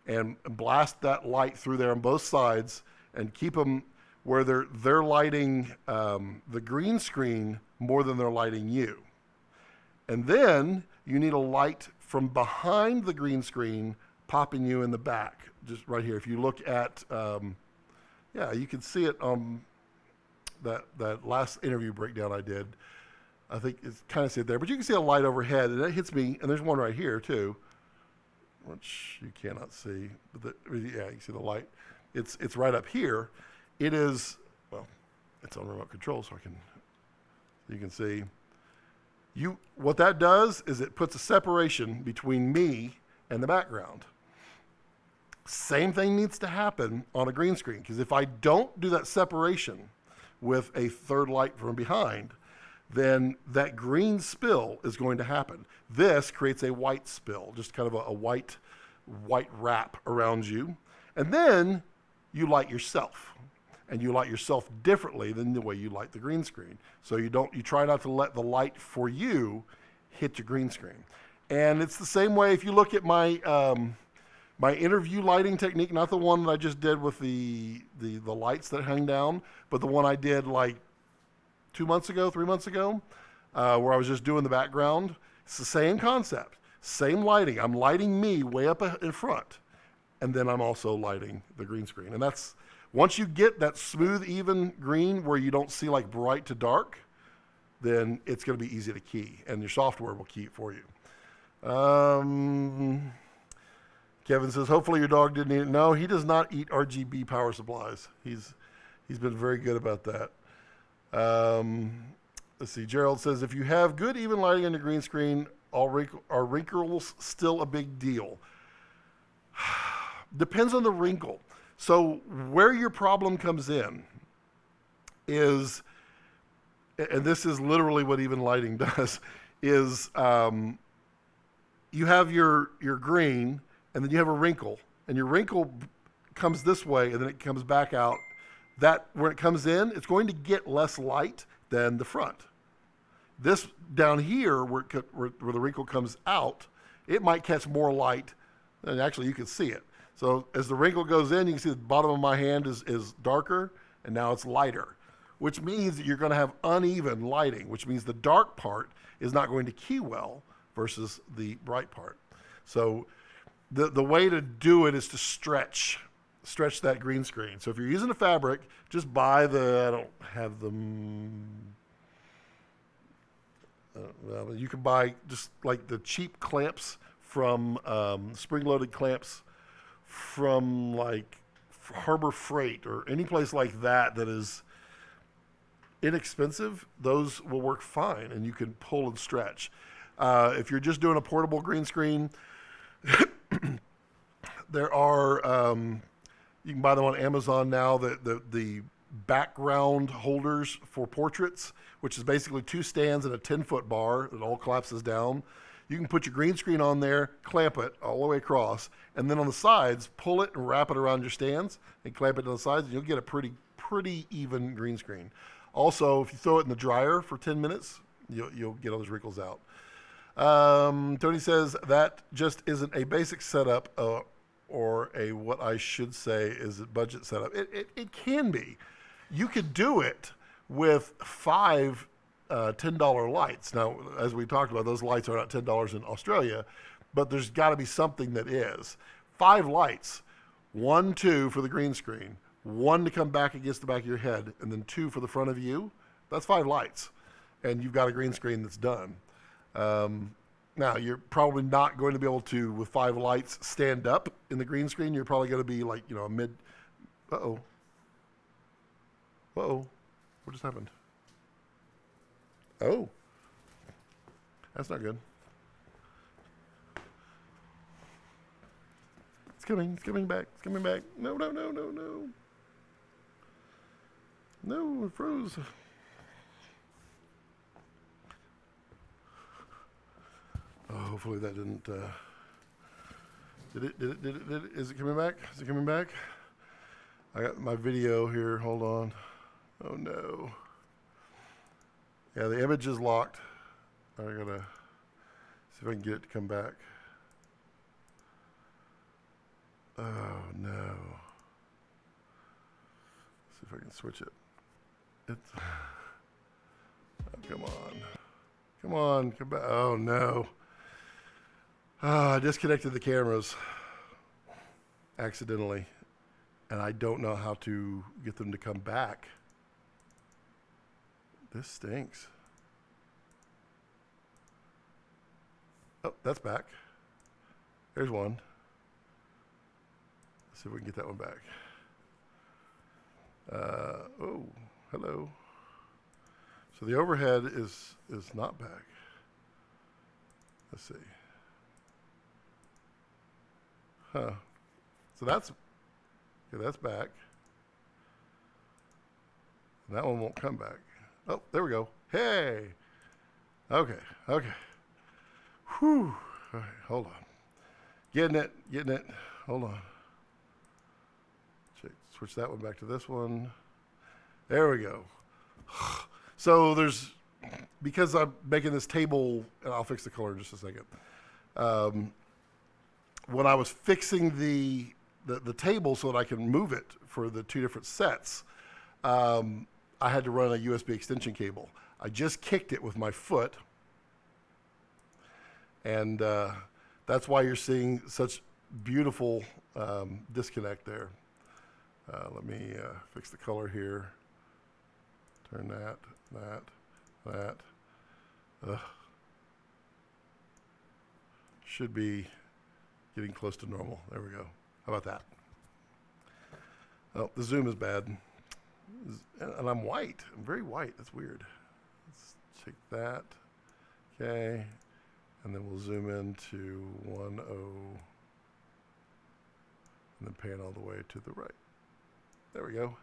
and blast that light through there on both sides and keep them where they're lighting the green screen more than they're lighting you. And then you need a light from behind the green screen popping you in the back, just right here. If you look at, yeah, you can see it on that last interview breakdown I did. I think it's kind of see it there, but you can see a light overhead, and it hits me, and there's one right here too, which you cannot see. But yeah, you can see the light. It's right up here. It is, well, it's on remote control, so you can see. What that does is it puts a separation between me and the background. Same thing needs to happen on a green screen, because if I don't do that separation with a third light from behind, then that green spill is going to happen. This creates a white spill, just kind of a white wrap around you. And then you light yourself. And you light yourself differently than the way you light the green screen. So you try not to let the light for you hit your green screen. And it's the same way if you look at my my interview lighting technique, not the one that I just did with the lights that hang down, but the one I did like 3 months ago, where I was just doing the background. It's the same concept, same lighting. I'm lighting me way up in front, and then I'm also lighting the green screen. And that's, once you get that smooth, even green where you don't see like bright to dark, then it's going to be easy to key, and your software will key it for you. Kevin says, hopefully your dog didn't eat it. No, he does not eat RGB power supplies. He's been very good about that. Let's see. Gerald says, if you have good even lighting on the green screen, are wrinkles still a big deal? Depends on the wrinkle. So where your problem comes in is, and this is literally what even lighting does, is you have your green, and then you have a wrinkle, and your wrinkle comes this way, and then it comes back out. That, when it comes in, it's going to get less light than the front. This down here, where the wrinkle comes out, it might catch more light, and actually you can see it. So as the wrinkle goes in, you can see the bottom of my hand is darker, and now it's lighter, which means that you're going to have uneven lighting, which means the dark part is not going to key well versus the bright part. So the way to do it is to stretch that green screen. So if you're using a fabric, just buy I don't have them. Well, you can buy just like the cheap clamps from spring-loaded clamps from like Harbor Freight or any place like that is inexpensive. Those will work fine, and you can pull and stretch. If you're just doing a portable green screen, there are you can buy them on Amazon now. The background holders for portraits, which is basically 2 stands and a 10-foot bar that all collapses down. You can put your green screen on there, clamp it all the way across, and then on the sides, pull it and wrap it around your stands and clamp it to the sides, and you'll get a pretty even green screen. Also, if you throw it in the dryer for 10 minutes, you'll get all those wrinkles out. Tony says that just isn't a basic setup or a, what I should say is a budget setup. It can be. You could do it with 5 $10 lights. Now, as we talked about, those lights are not $10 in Australia, but there's got to be something that is. 5 lights, 1, 2 for the green screen, 1 to come back against the back of your head, and then 2 for the front of you. That's 5 lights, and you've got a green screen that's done. Now, you're probably not going to be able to, with 5 lights, stand up in the green screen. You're probably going to be like, a mid... Uh-oh. Uh-oh. What just happened? Oh. That's not good. It's coming back. No. No, it froze. Oh, hopefully that didn't, did it, is it coming back? I got my video here, hold on. Oh no. Yeah, the image is locked. I gotta see if I can get it to come back. Oh no. See if I can switch it. Oh, come on, come back. Oh no. I disconnected the cameras accidentally, and I don't know how to get them to come back. This stinks. Oh, that's back. There's one. Let's see if we can get that one back. Oh, hello. So the overhead is not back. Let's see. Huh. So that's back. And that one won't come back. Oh, there we go. Hey. Okay. Whew. All right, hold on. Getting it. Hold on. Switch that one back to this one. There we go. So because I'm making this table, and I'll fix the color in just a second. When I was fixing the table so that I can move it for the 2 different sets, I had to run a USB extension cable. I just kicked it with my foot, and that's why you're seeing such beautiful disconnect there. Let me fix the color here. Turn that. Should be getting close to normal. There we go. How about that? Oh, the zoom is bad. And I'm white. I'm very white. That's weird. Let's check that. Okay. And then we'll zoom into 1.0. And then pan all the way to the right. There we go.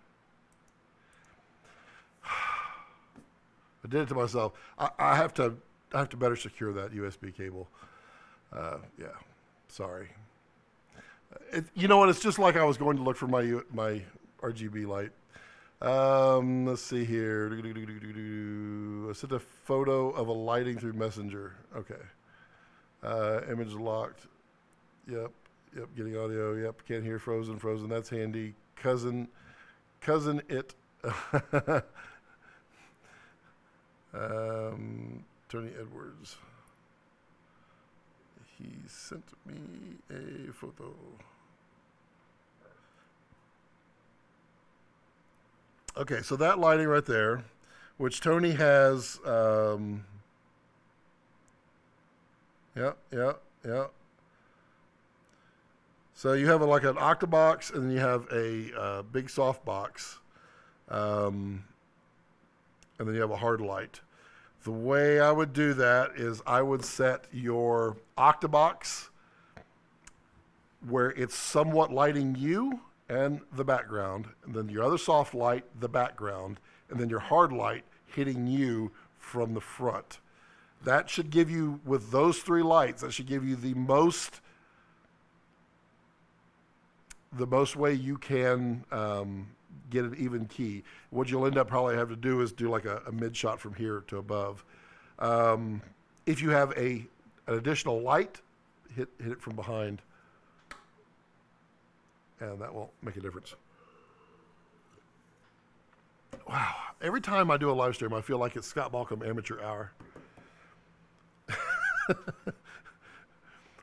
I did it to myself. I have to better secure that USB cable. Yeah. Sorry. You know what? It's just like I was going to look for my RGB light. Let's see here. I sent a photo of a lighting through Messenger. Okay. Image locked. Yep. Getting audio. Yep. Can't hear. Frozen. That's handy. Cousin it. Tony Edwards. He sent me a photo. Okay, so that lighting right there, which Tony has, yeah. So you have like an octabox, and then you have a big soft box, and then you have a hard light. The way I would do that is I would set your octabox where it's somewhat lighting you and the background, and then your other soft light, the background, and then your hard light hitting you from the front. That should give you, with those 3 lights, that should give you the most way you can get an even key. What you'll end up probably have to do is do like a mid shot from here to above. If you have an additional light, hit it from behind, and that will make a difference. wow, every time I do a live stream, I feel like it's Scott Balkum Amateur Hour.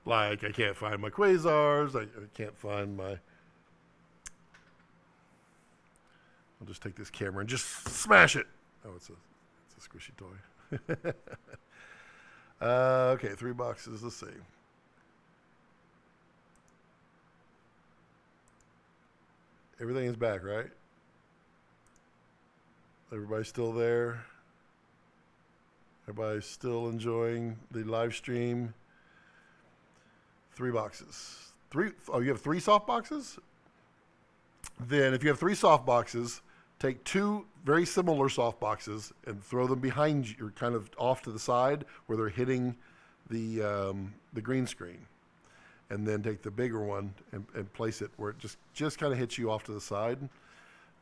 Like, I can't find my quasars. I can't find my... I'll just take this camera and just smash it. Oh, it's a squishy toy. Okay, 3 boxes. Let's see. Everything is back, right? Everybody's still there. Everybody's still enjoying the live stream. 3 boxes. Oh, you have 3 soft boxes? Then if you have 3 soft boxes, take 2 very similar soft boxes and throw them behind you, or kind of off to the side where they're hitting the green screen. And then take the bigger one and place it where it just kind of hits you off to the side.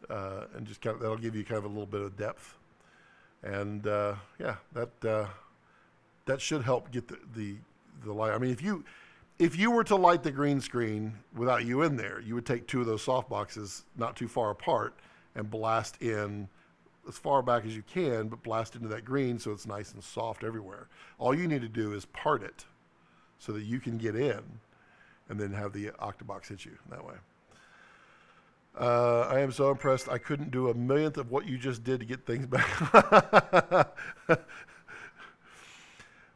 And just kind of, that'll give you kind of a little bit of depth. And yeah, that should help get the light. I mean, if you were to light the green screen without you in there, you would take 2 of those soft boxes not too far apart and blast in as far back as you can, but blast into that green so it's nice and soft everywhere. All you need to do is part it so that you can get in and then have the octabox hit you that way. I am so impressed. I couldn't do a millionth of what you just did to get things back.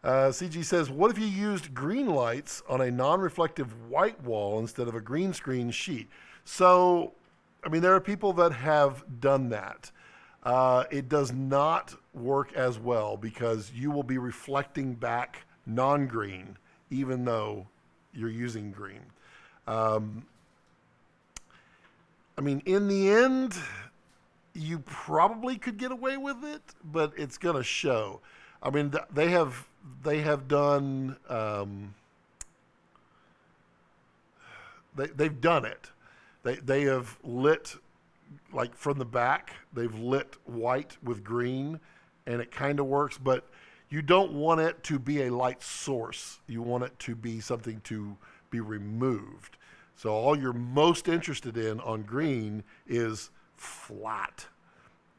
CG says, what if you used green lights on a non-reflective white wall instead of a green screen sheet? So, I mean, there are people that have done that. It does not work as well because you will be reflecting back non-green, even though you're using green. I mean, in the end, you probably could get away with it, but it's going to show. I mean, they have done, they've done it. They have lit, like from the back, they've lit white with green, and it kind of works, but you don't want it to be a light source. You want it to be something to be removed. So all you're most interested in on green is flat,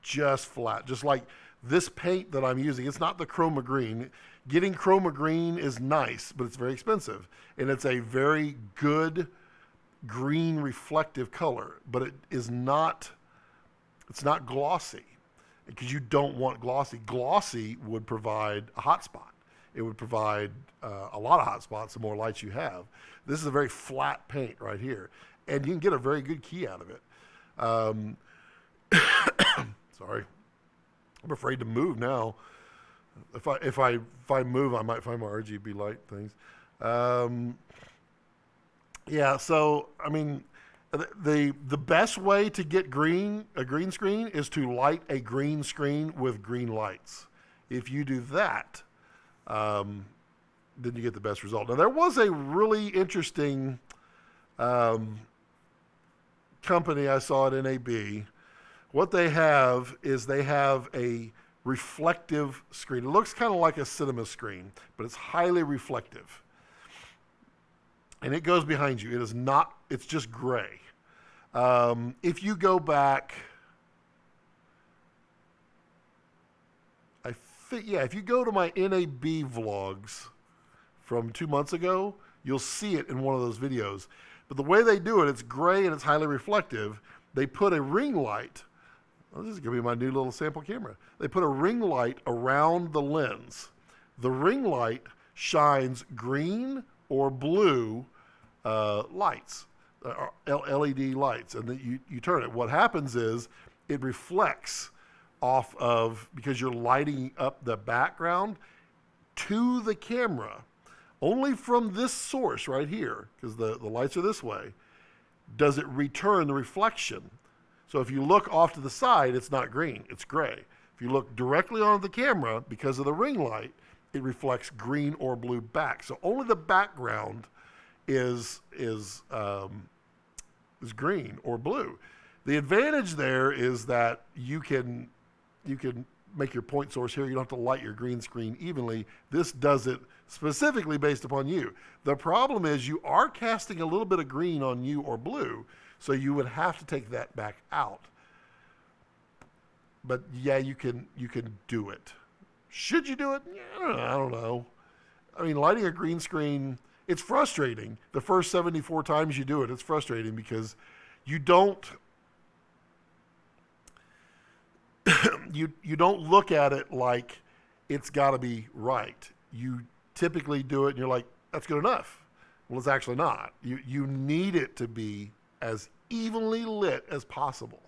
just flat. Just like this paint that I'm using, it's not the chroma green. Getting chroma green is nice, but it's very expensive. And it's a very good green reflective color, but it's not glossy because you don't want glossy. Glossy would provide a hot spot. It would provide a lot of hot spots the more lights you have. This is a very flat paint right here, and you can get a very good key out of it. Sorry, I'm afraid to move now. If I move, I might find my RGB light things. Yeah, so I mean, the best way to get a green screen is to light a green screen with green lights. If you do that, then you get the best result. Now, there was a really interesting company I saw at NAB. What they have is they have a reflective screen. It looks kind of like a cinema screen, but it's highly reflective. And it goes behind you. It is not, it's just gray. If you go back, if you go to my NAB vlogs from 2 months ago, you'll see it in one of those videos. But the way they do it, it's gray and it's highly reflective. They put a ring light. Well, this is going to be my new little sample camera. They put a ring light around the lens. The ring light shines green or blue lights, LED lights, and then you turn it. What happens is it reflects off of, because you're lighting up the background to the camera, only from this source right here, because the lights are this way, does it return the reflection. So if you look off to the side, it's not green, it's gray. If you look directly on the camera, because of the ring light, it reflects green or blue back. So only the background is green or blue. The advantage there is that you can make your point source here. You don't have to light your green screen evenly. This does it specifically based upon you. The problem is you are casting a little bit of green on you or blue, so you would have to take that back out. but yeah, you can do it. Should you do it? Yeah, I don't know. I mean, lighting a green screen, it's frustrating. The first 74 times you do it, it's frustrating because you don't you don't look at it like it's got to be right. You typically do it and you're like, that's good enough. Well, it's actually not. You need it to be as evenly lit as possible.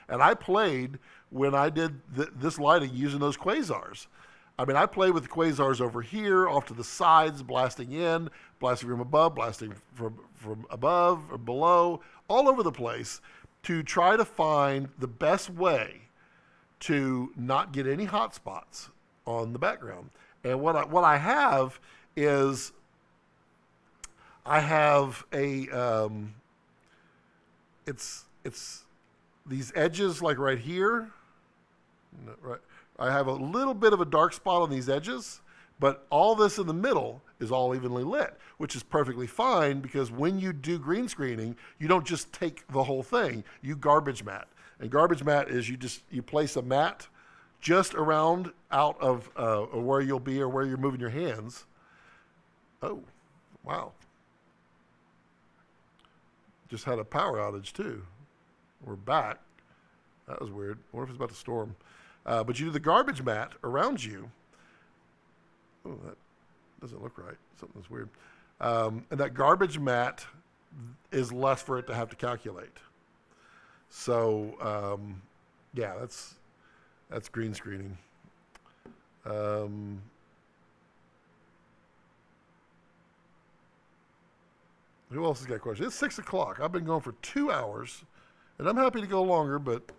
And I played when I did this lighting using those quasars. I mean, I played with the quasars over here, off to the sides, blasting in, blasting from above, blasting from above or below, all over the place to try to find the best way to not get any hot spots on the background. And what I have is I have a it's these edges like right here. Right, I have a little bit of a dark spot on these edges, but all this in the middle is all evenly lit, which is perfectly fine because when you do green screening, you don't just take the whole thing. You garbage mat. And garbage mat is you place a mat just around out of where you'll be or where you're moving your hands. Oh, wow. Just had a power outage too. We're back. That was weird. I wonder if it's about to storm. But you do the garbage mat around you. Oh, that doesn't look right. Something's weird. And that garbage mat is less for it to have to calculate. So, yeah, that's green screening. Who else has got questions? It's 6 o'clock. I've been going for 2 hours, and I'm happy to go longer, but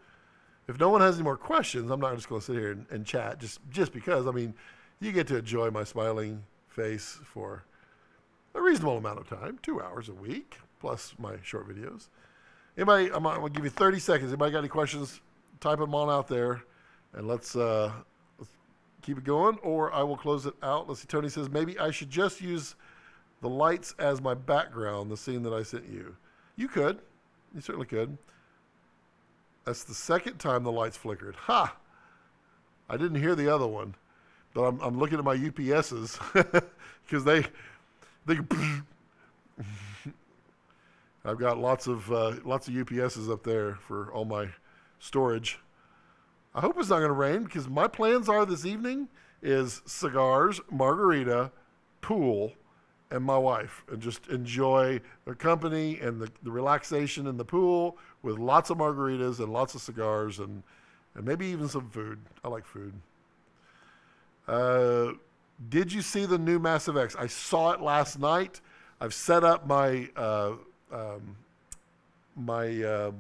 if no one has any more questions, I'm not just going to sit here and chat just because. I mean, you get to enjoy my smiling face for a reasonable amount of time, 2 hours a week, plus my short videos. Anybody, I'm going to give you 30 seconds. Anybody got any questions? Type them on out there, and let's keep it going, or I will close it out. Let's see, Tony says, maybe I should just use the lights as my background, the scene that I sent you. You could. You certainly could. That's the second time the lights flickered. Ha! I didn't hear the other one, but I'm looking at my UPSs because they I've got lots of UPSs up there for all my storage. I hope it's not going to rain because my plans are this evening is cigars, margarita, pool, and my wife, and just enjoy their company and the relaxation in the pool with lots of margaritas and lots of cigars and maybe even some food. I like food. Did you see the new Massive X? I saw it last night. I've set up my my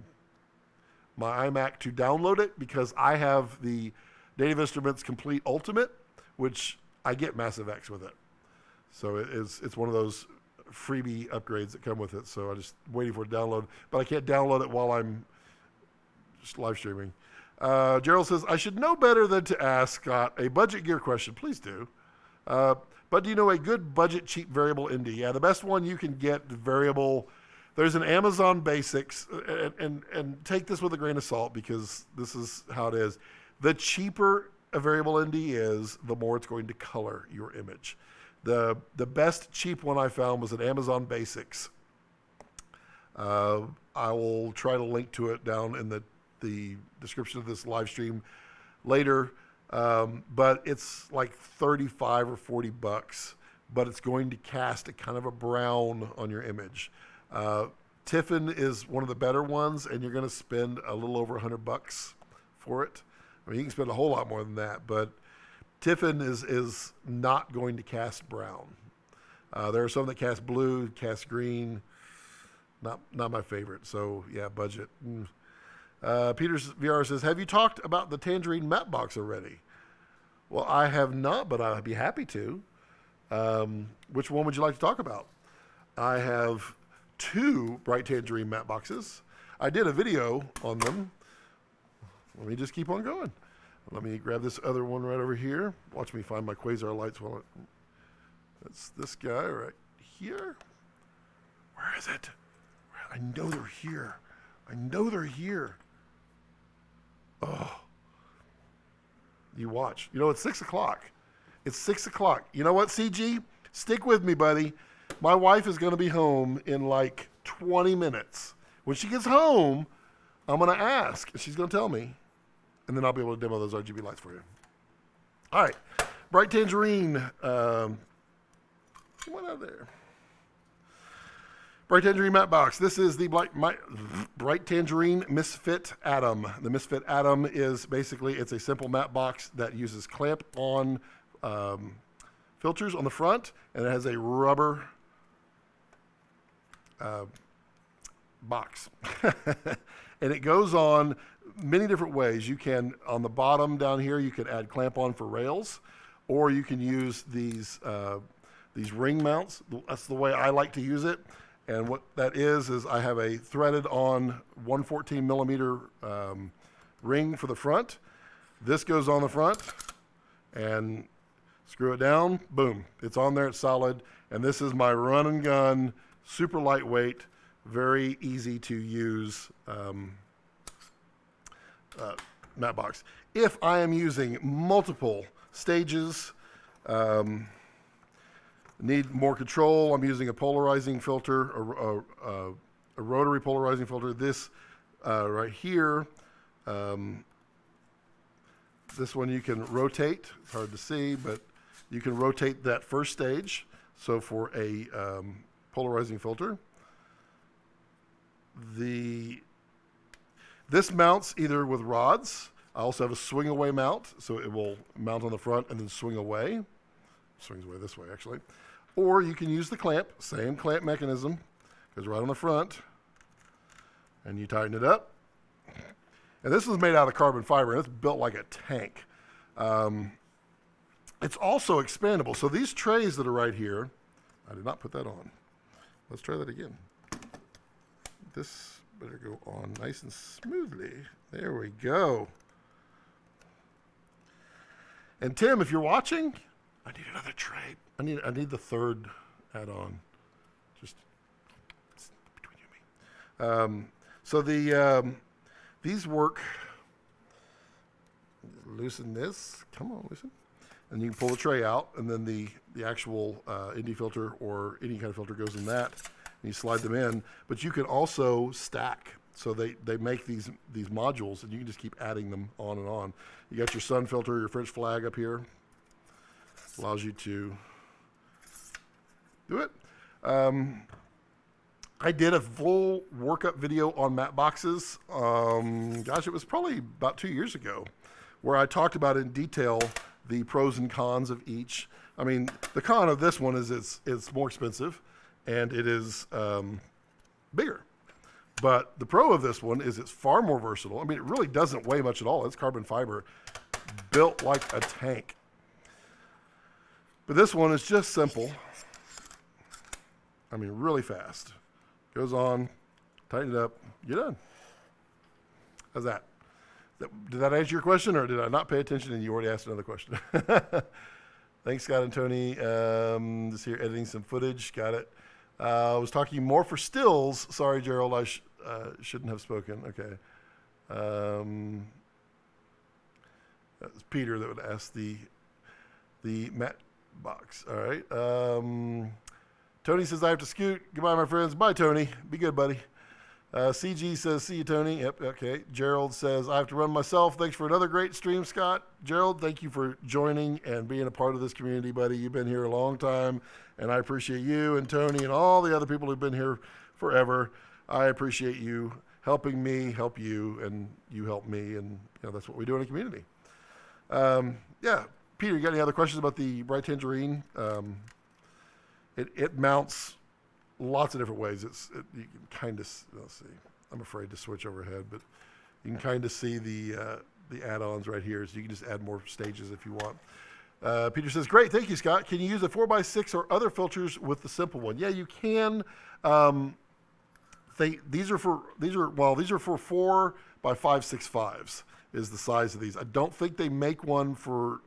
iMac to download it because I have the Native Instruments Complete Ultimate, which I get Massive X with it. So it's one of those freebie upgrades that come with it. So I'm just waiting for it to download, but I can't download it while I'm just live streaming. Gerald says, I should know better than to ask Scott a budget gear question. Please do. But do you know a good budget cheap variable indie? Yeah, the best one you can get variable. There's an Amazon Basics, and take this with a grain of salt because this is how it is. The cheaper a variable indie is, the more it's going to color your image. The best cheap one I found was at Amazon Basics. I will try to link to it down in the description of this live stream later. But it's like 35 or 40 bucks, but it's going to cast a kind of a brown on your image. Tiffin is one of the better ones, and you're going to spend a little over 100 bucks for it. I mean, you can spend a whole lot more than that, but Tiffin is not going to cast brown. There are some that cast blue, cast green. Not my favorite. So yeah, budget. Peters VR says, have you talked about the Tangerine matte box already? Well, I have not, but I'd be happy to. Which one would you like to talk about? I have 2 Bright Tangerine matte boxes. I did a video on them. Let me just keep on going. Let me grab this other one right over here. Watch me find my quasar lights. That's this guy right here. Where is it? I know they're here. I know they're here. Oh, You watch. You know, it's 6 o'clock. It's 6 o'clock. You know what, CG? Stick with me, buddy. My wife is going to be home in like 20 minutes. When she gets home, I'm going to ask, and she's going to tell me, and then I'll be able to demo those RGB lights for you. All right. Bright Tangerine. Come on out there. Bright Tangerine matte box. This is the Bright Tangerine Misfit Atom. The Misfit Atom is basically, it's a simple matte box that uses clamp-on filters on the front, and it has a rubber box. And it goes on many different ways. You can, on the bottom down here, you can add clamp-on for rails, or you can use these ring mounts. That's the way I like to use it. And what that is I have a threaded on 114 millimeter ring for the front. This goes on the front, and screw it down, boom. It's on there, it's solid. And this is my run and gun, super lightweight, very easy to use matte box. If I am using multiple stages, need more control, I'm using a polarizing filter, a rotary polarizing filter. This right here, this one you can rotate. It's hard to see, but you can rotate that first stage. So for a polarizing filter, this mounts either with rods. I also have a swing away mount, so it will mount on the front and then swing away. Swings away this way, actually. Or you can use the clamp, same clamp mechanism, goes right on the front, and you tighten it up. And this is made out of carbon fiber, and it's built like a tank. It's also expandable. So these trays that are right here, I did not put that on. Let's try that again. This better go on nice and smoothly. There we go. And Tim, if you're watching, I need another tray. I need the third add-on. Just between you and me. So these work. Loosen this. Come on, loosen. And you can pull the tray out, and then the actual ND filter or any kind of filter goes in that, and you slide them in. But you can also stack. So they make these modules, and you can just keep adding them on and on. You got your sun filter, your French flag up here. Allows you to do it. I did a full workup video on matte boxes. Gosh, it was probably about 2 years ago, where I talked about in detail the pros and cons of each. I mean, the con of this one is it's more expensive, and it is bigger. But the pro of this one is it's far more versatile. I mean, it really doesn't weigh much at all. It's carbon fiber, built like a tank. But this one is just simple. I mean, really fast. Goes on, tighten it up, you're done. How's that? Did that answer your question, or did I not pay attention and you already asked another question? Thanks, Scott and Tony. Just here editing some footage. Got it. I was talking more for stills. Sorry, Gerald, I shouldn't have spoken. Okay. That was Peter that would ask the matte box. All right. Tony says, I have to scoot. Goodbye, my friends. Bye, Tony. Be good, buddy. CG says, see you, Tony. Yep, okay. Gerald says, I have to run myself. Thanks for another great stream, Scott. Gerald, thank you for joining and being a part of this community, buddy. You've been here a long time, and I appreciate you and Tony and all the other people who've been here forever. I appreciate you helping me help you, and you help me, and that's what we do in a community. Yeah, Peter, you got any other questions about the Bright Tangerine? It mounts lots of different ways. You can kind of, let's see, I'm afraid to switch overhead, but you can kind of see the add-ons right here, so you can just add more stages if you want. Peter says, great, thank you, Scott. Can you use a 4x6 or other filters with the simple one? Yeah, you can. These are for 4 by 5.65s is the size of these. I don't think they make one for,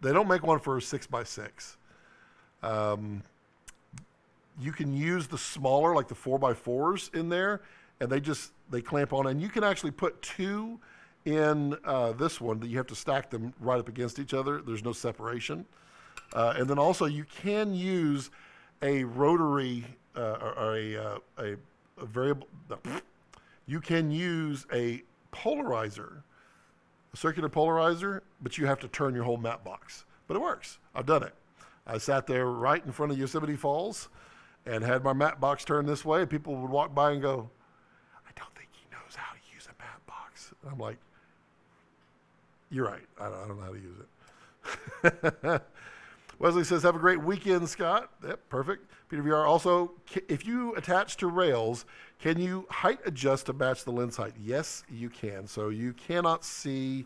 they don't make one for a 6x6. You can use the smaller, like the 4x4s in there, and they clamp on, and you can actually put 2 in this one that you have to stack them right up against each other. There's no separation. And then also you can use a rotary or a variable. You can use a polarizer, a circular polarizer, but you have to turn your whole matte box. But it works. I've done it. I sat there right in front of Yosemite Falls and had my matte box turned this way. People would walk by and go, I don't think he knows how to use a matte box. And I'm like, you're right. I don't know how to use it. Wesley says, have a great weekend, Scott. Yep, perfect. Peter VR, also, if you attach to rails, can you height adjust to match the lens height? Yes, you can. So you cannot see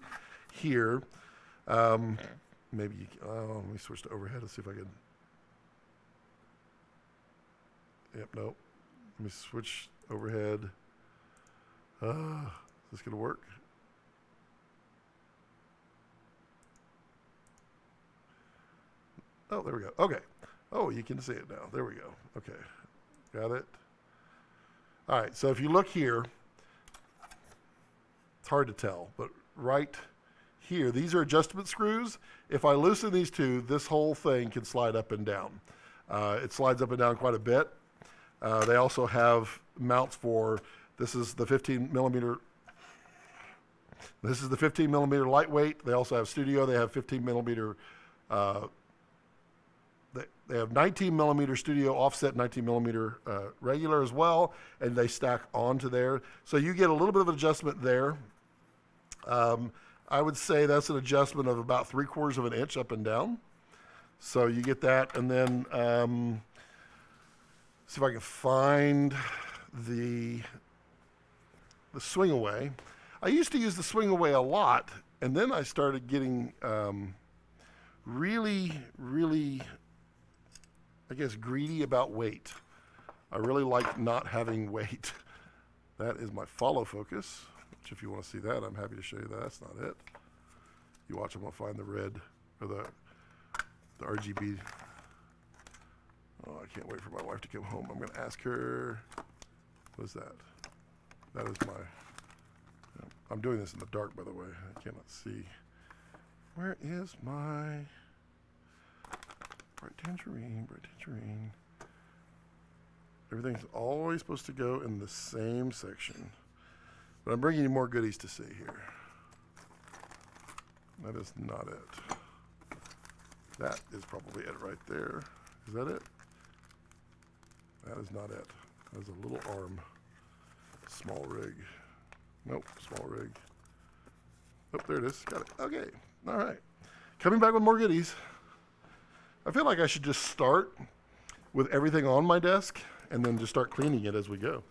here. Maybe you can. Oh, let me switch to overhead and see if I can. Yep, nope. Let me switch overhead. Is this going to work? Oh, there we go. Okay. Oh, you can see it now. There we go. Okay. Got it. All right. So if you look here, it's hard to tell, but right here, these are adjustment screws. If I loosen these two, this whole thing can slide up and down. It slides up and down quite a bit. They also have mounts for, this is the 15 millimeter. This is the 15 millimeter lightweight. They also have studio. They have 15 millimeter, they have 19 millimeter studio offset, 19 millimeter regular as well, and they stack onto there. So you get a little bit of adjustment there. I would say that's an adjustment of about 3/4 of an inch up and down. So you get that, and then see if I can find the swing away. I used to use the swing away a lot, and then I started getting really, I guess, greedy about weight. I really like not having weight. That is my follow focus, which if you want to see that, I'm happy to show you that. That's not it. You watch, I'm going to find the red, or the RGB. Oh, I can't wait for my wife to come home. I'm going to ask her, what is that? That is my, I'm doing this in the dark, by the way. I cannot see. Where is my bright tangerine, bright tangerine? Everything's always supposed to go in the same section. But I'm bringing you more goodies to see here. That is not it. That is probably it right there. Is that it? That is not it. That is a little arm. Small rig. Nope, small rig. Oh, there it is. Got it. Okay. All right. Coming back with more goodies. I feel like I should just start with everything on my desk and then just start cleaning it as we go.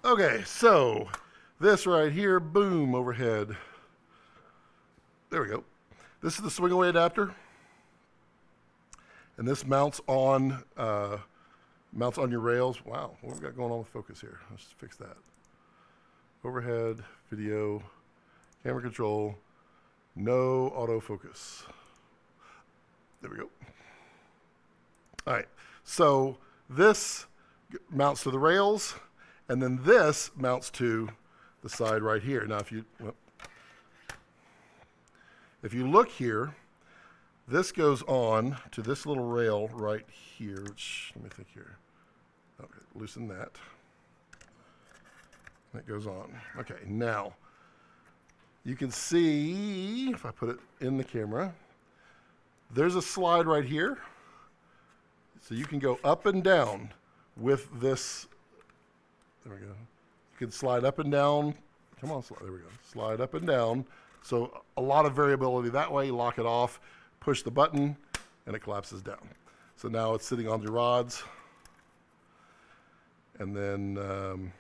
Okay, so this right here, boom, overhead. There we go. This is the swing away adapter. And this mounts on your rails. Wow, what we got going on with focus here? Let's fix that. Overhead, video, camera control, no autofocus. There we go. All right, so this mounts to the rails, and then this mounts to the side right here. Now, if you look here, this goes on to this little rail right here. Which, let me think here. Okay, loosen that. That goes on. Okay, now you can see, if I put it in the camera, there's a slide right here. So you can go up and down with this. There we go. You can slide up and down. Come on, there we go. Slide up and down. So a lot of variability that way. You lock it off, push the button, and it collapses down. So now it's sitting on your rods. And then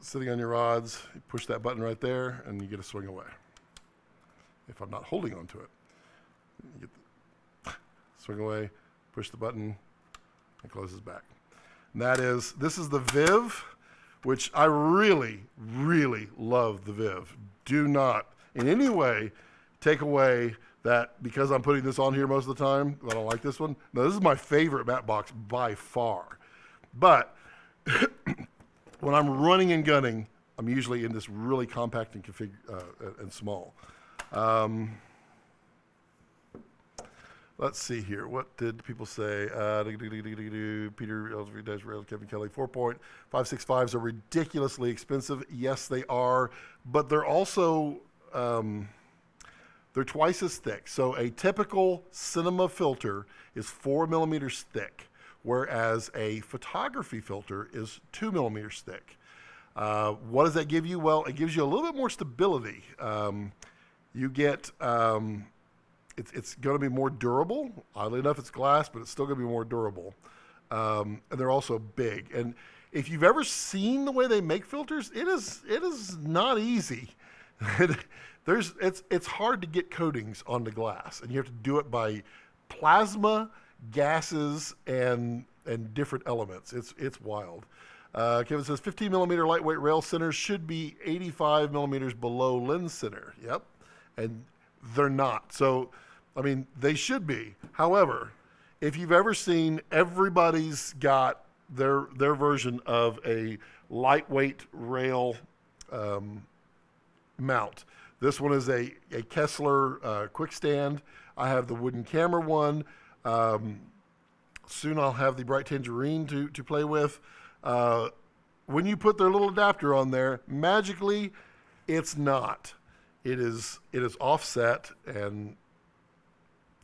sitting on your rods, you push that button right there, and you get a swing away. If I'm not holding onto it, you get the swing away, push the button, and closes back. And this is the Viv, which I really, really love the Viv. Do not in any way take away that because I'm putting this on here most of the time, I don't like this one. No, this is my favorite matte box by far. But when I'm running and gunning, I'm usually in this really compact and and small. Let's see here. What did people say? Peter Ellsbury, Rails, Kevin Kelly. 4.565s are ridiculously expensive. Yes, they are, but they're also they're twice as thick. So a typical cinema filter is 4 millimeters thick, whereas a photography filter is 2 millimeters thick. What does that give you? Well, it gives you a little bit more stability. You get it's going to be more durable. Oddly enough, it's glass, but it's still going to be more durable. And they're also big. And if you've ever seen the way they make filters, it is not easy. It's hard to get coatings on the glass, and you have to do it by plasma, gases, and different elements. It's wild. Kevin says 15 millimeter lightweight rail centers should be 85 millimeters below lens center. Yep, and they're not. So, I mean, they should be. However, if you've ever seen, everybody's got their version of a lightweight rail mount. This one is a Kessler quick stand. I have the wooden camera one. Soon I'll have the bright tangerine to play with. When you put their little adapter on there, magically, it's not. It is offset, and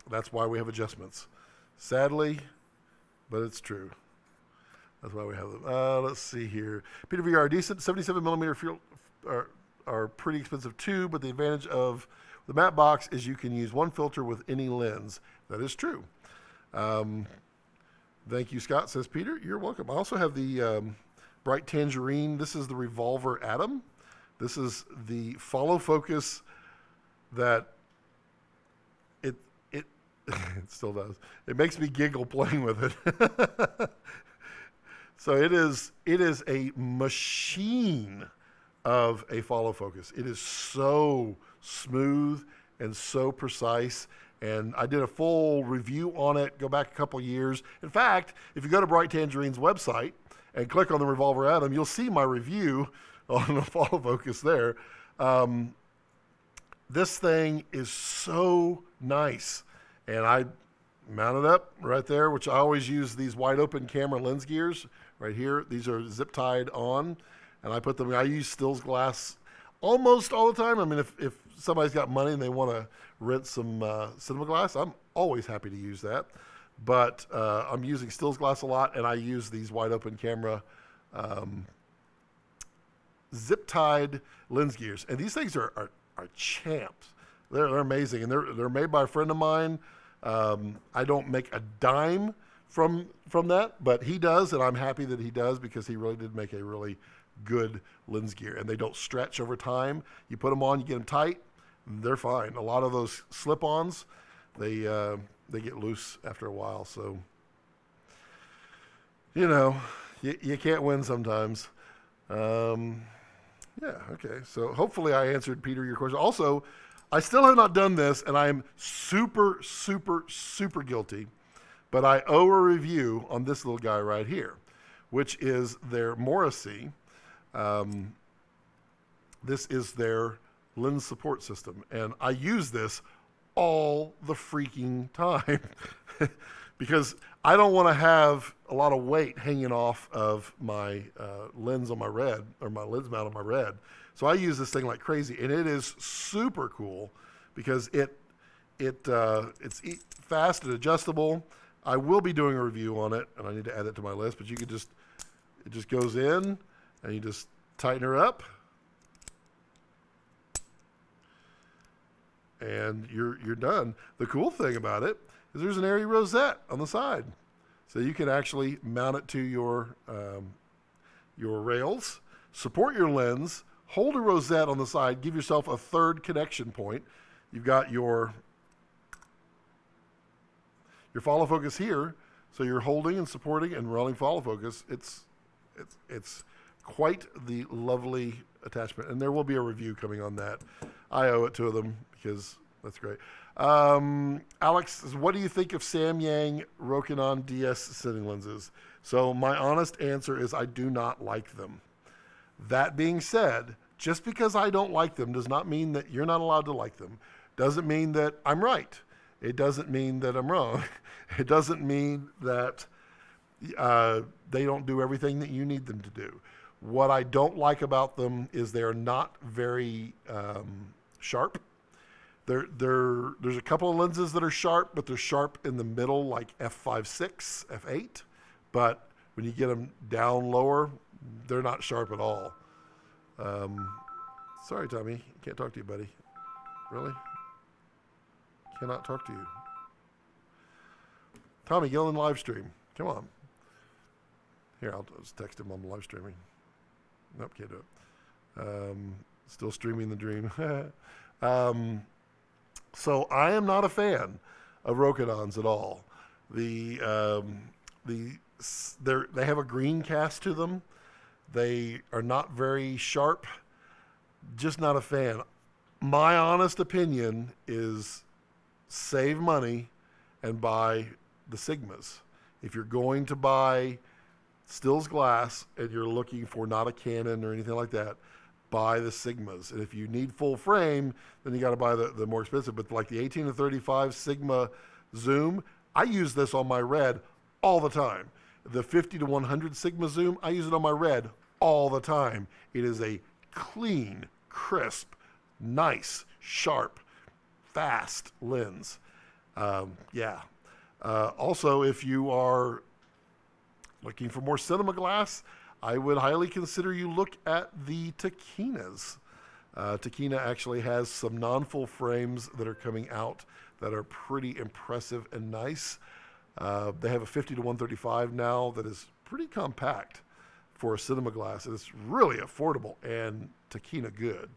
that's why we have adjustments. Sadly, but it's true. That's why we have them. Let's see here. Peter VR are decent. 77 millimeter field are pretty expensive too, but the advantage of the matte box is you can use one filter with any lens. That is true. Thank you, Scott, says Peter. You're welcome. I also have the bright tangerine. This is the revolver atom. This is the follow focus that it it still does. It makes me giggle playing with it. So it is a machine of a follow focus. It is so smooth and so precise. And I did a full review on it, go back a couple years. In fact, if you go to Bright Tangerine's website and click on the Revolver Atom, you'll see my review on the follow focus there. This thing is so nice. And I mounted up right there, which I always use these wide open camera lens gears right here. These are zip tied on, and I put them, I use stills glass almost all the time. I mean, if somebody's got money and they want to rent some cinema glass, I'm always happy to use that. But I'm using stills glass a lot, and I use these wide open camera zip tied lens gears. And these things are champs. They're amazing, and they're made by a friend of mine. I don't make a dime from that, but he does, and I'm happy that he does, because he really did make a really good lens gear, and they don't stretch over time. You put them on, you get them tight, they're fine. A lot of those slip-ons, they get loose after a while, so you can't win sometimes. Yeah, okay. So hopefully I answered, Peter, your question. Also, I still have not done this, and I'm super, super, super guilty, but I owe a review on this little guy right here, which is their Morrissey. This is their lens support system, and I use this all the freaking time because I don't want to have a lot of weight hanging off of my lens on my red, or my lens mount on my red. So I use this thing like crazy, and it is super cool because it's fast and adjustable. I will be doing a review on it, and I need to add it to my list, but it just goes in, and you just tighten her up, and you're done. The cool thing about it is there's an airy rosette on the side, so you can actually mount it to your rails, support your lens, hold a rosette on the side, give yourself a third connection point. You've got your follow focus here, so you're holding and supporting and rolling follow focus. It's quite the lovely attachment, and there will be a review coming on that. I owe it to them because that's great. Alex says, what do you think of Samyang Rokinon DS sitting lenses? So my honest answer is I do not like them. That being said, just because I don't like them does not mean that you're not allowed to like them. Doesn't mean that I'm right. It doesn't mean that I'm wrong. It doesn't mean that they don't do everything that you need them to do. What I don't like about them is they're not very sharp. There's a couple of lenses that are sharp, but they're sharp in the middle, like f5.6, f8. But when you get them down lower, they're not sharp at all. Sorry, Tommy. Can't talk to you, buddy. Really? Cannot talk to you. Tommy, get on the live stream. Come on. Here, I'll just text him. I'm live streaming. Nope, can't do it. Still streaming the dream. So I am not a fan of Rokinons at all. They have a green cast to them. They are not very sharp. Just not a fan. My honest opinion is save money and buy the Sigmas. If you're going to buy stills glass and you're looking for not a Canon or anything like that, buy the Sigmas. And if you need full frame, then you got to buy the more expensive. But like the 18 to 35 Sigma zoom, I use this on my Red all the time. The 50 to 100 Sigma zoom, I use it on my Red all the time. It is a clean, crisp, nice, sharp, fast lens. Also, if you are looking for more cinema glass, I would highly consider you look at the Takinas. Takina actually has some non-full frames that are coming out that are pretty impressive and nice. They have a 50 to 135 now that is pretty compact for a cinema glass. It's really affordable and Takina good.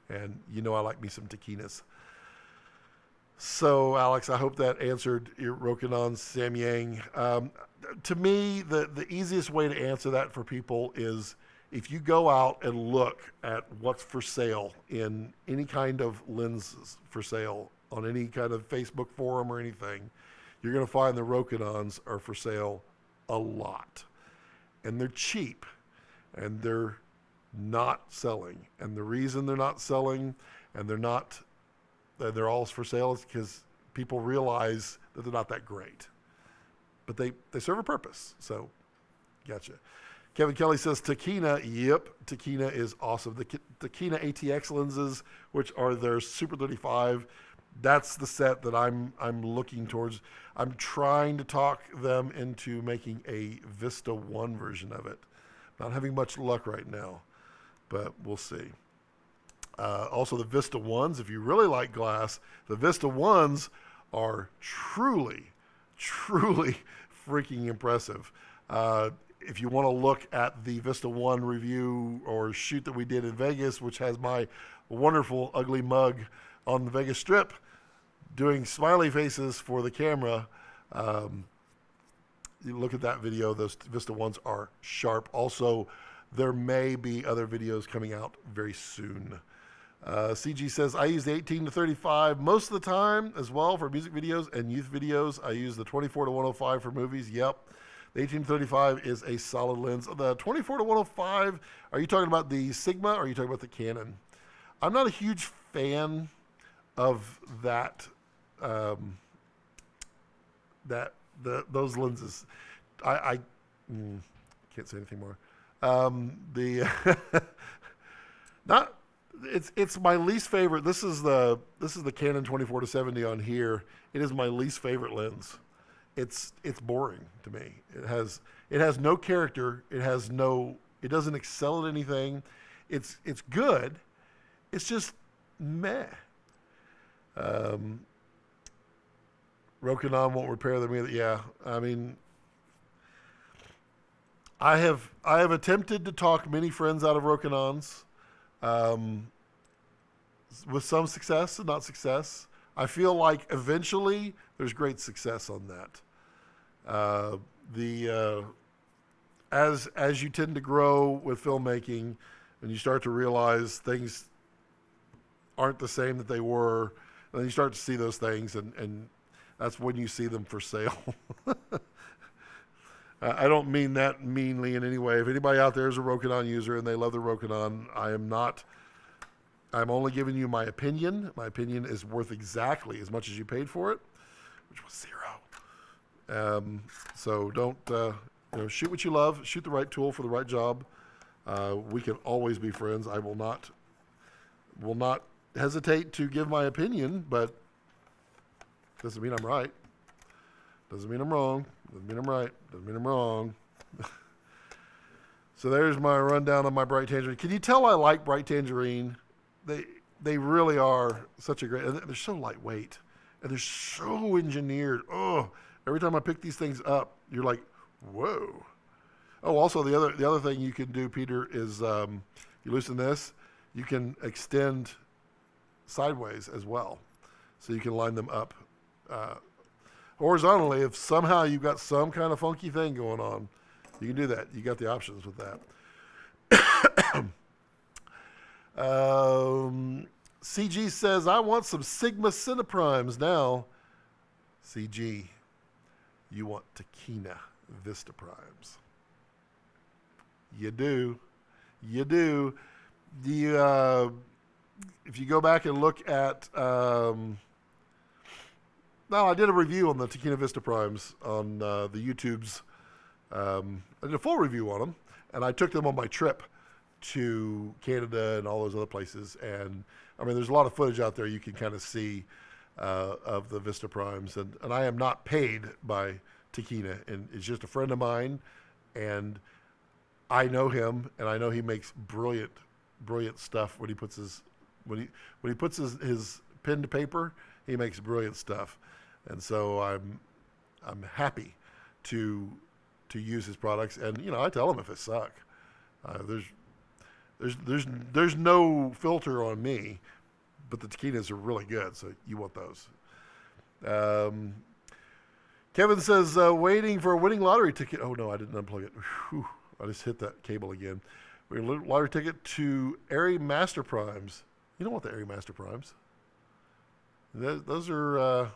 And you know I like me some Takinas. So, Alex, I hope that answered your Rokinon Samyang. To me, the easiest way to answer that for people is if you go out and look at what's for sale in any kind of lenses for sale on any kind of Facebook forum or anything, you're going to find the Rokinons are for sale a lot. And they're cheap. And they're not selling. And the reason they're not selling and they're all for sale is because people realize that they're not that great. But they serve a purpose. So, gotcha. Kevin Kelly says Takina. Yep, Takina is awesome. The Takina ATX lenses, which are their Super 35, that's the set that I'm looking towards. I'm trying to talk them into making a Vista 1 version of it. Not having much luck right now, but we'll see. Also, the Vista 1s, if you really like glass, the Vista 1s are truly freaking impressive. If you want to look at the Vista 1 review or shoot that we did in Vegas, which has my wonderful ugly mug on the Vegas Strip doing smiley faces for the camera, you look at that video. Those Vista 1s are sharp. Also, there may be other videos coming out very soon. CG says, I use the 18 to 35 most of the time as well for music videos and youth videos. I use the 24 to 105 for movies. Yep. The 18 to 35 is a solid lens. The 24 to 105, are you talking about the Sigma or are you talking about the Canon? I'm not a huge fan of that, those lenses. I can't say anything more. It's my least favorite. This is the Canon 24 to 70 on here. It is my least favorite lens. It's boring to me. It has no character. It doesn't excel at anything. It's good. It's just meh. Rokinon won't repair them either. Yeah, I mean, I have attempted to talk many friends out of Rokinons, with some success and not success. I feel like eventually there's great success on that. As you tend to grow with filmmaking, and you start to realize things aren't the same that they were, and then you start to see those things, and that's when you see them for sale. I don't mean that meanly in any way. If anybody out there is a Rokinon user and they love the Rokinon, I am not. I'm only giving you my opinion. My opinion is worth exactly as much as you paid for it, which was zero. So don't shoot what you love. Shoot the right tool for the right job. We can always be friends. I will not hesitate to give my opinion, but doesn't mean I'm right. Doesn't mean I'm wrong. Doesn't mean I'm right. Doesn't mean I'm wrong. So there's my rundown on my Bright Tangerine. Can you tell I like Bright Tangerine? They really are such a great, and they're so lightweight, and they're so engineered. Oh, every time I pick these things up, you're like, whoa. Oh, also the other thing you can do, Peter, is you loosen this, you can extend sideways as well, so you can line them up horizontally. If somehow you've got some kind of funky thing going on, you can do that. You got the options with that. CG says, I want some Sigma Cineprimes now. CG, you want Takina Vista Primes. You do. You do. If you go back and look at... I did a review on the Takina Vista Primes on the YouTubes. I did a full review on them, and I took them on my trip to Canada and all those other places. And I mean, there's a lot of footage out there you can kind of see of the Vista Primes. And I am not paid by Takina, and it's just a friend of mine, and I know him, and I know he makes brilliant stuff when he puts his pen to paper. He makes brilliant stuff, and so I'm happy to use his products. And I tell him if it suck. There's no filter on me, but the Takinas are really good, so you want those. Kevin says, waiting for a winning lottery ticket. Oh, no, I didn't unplug it. Whew, I just hit that cable again. We're going to lottery ticket to Airy Master Primes. You don't want the Airy Master Primes. Those are,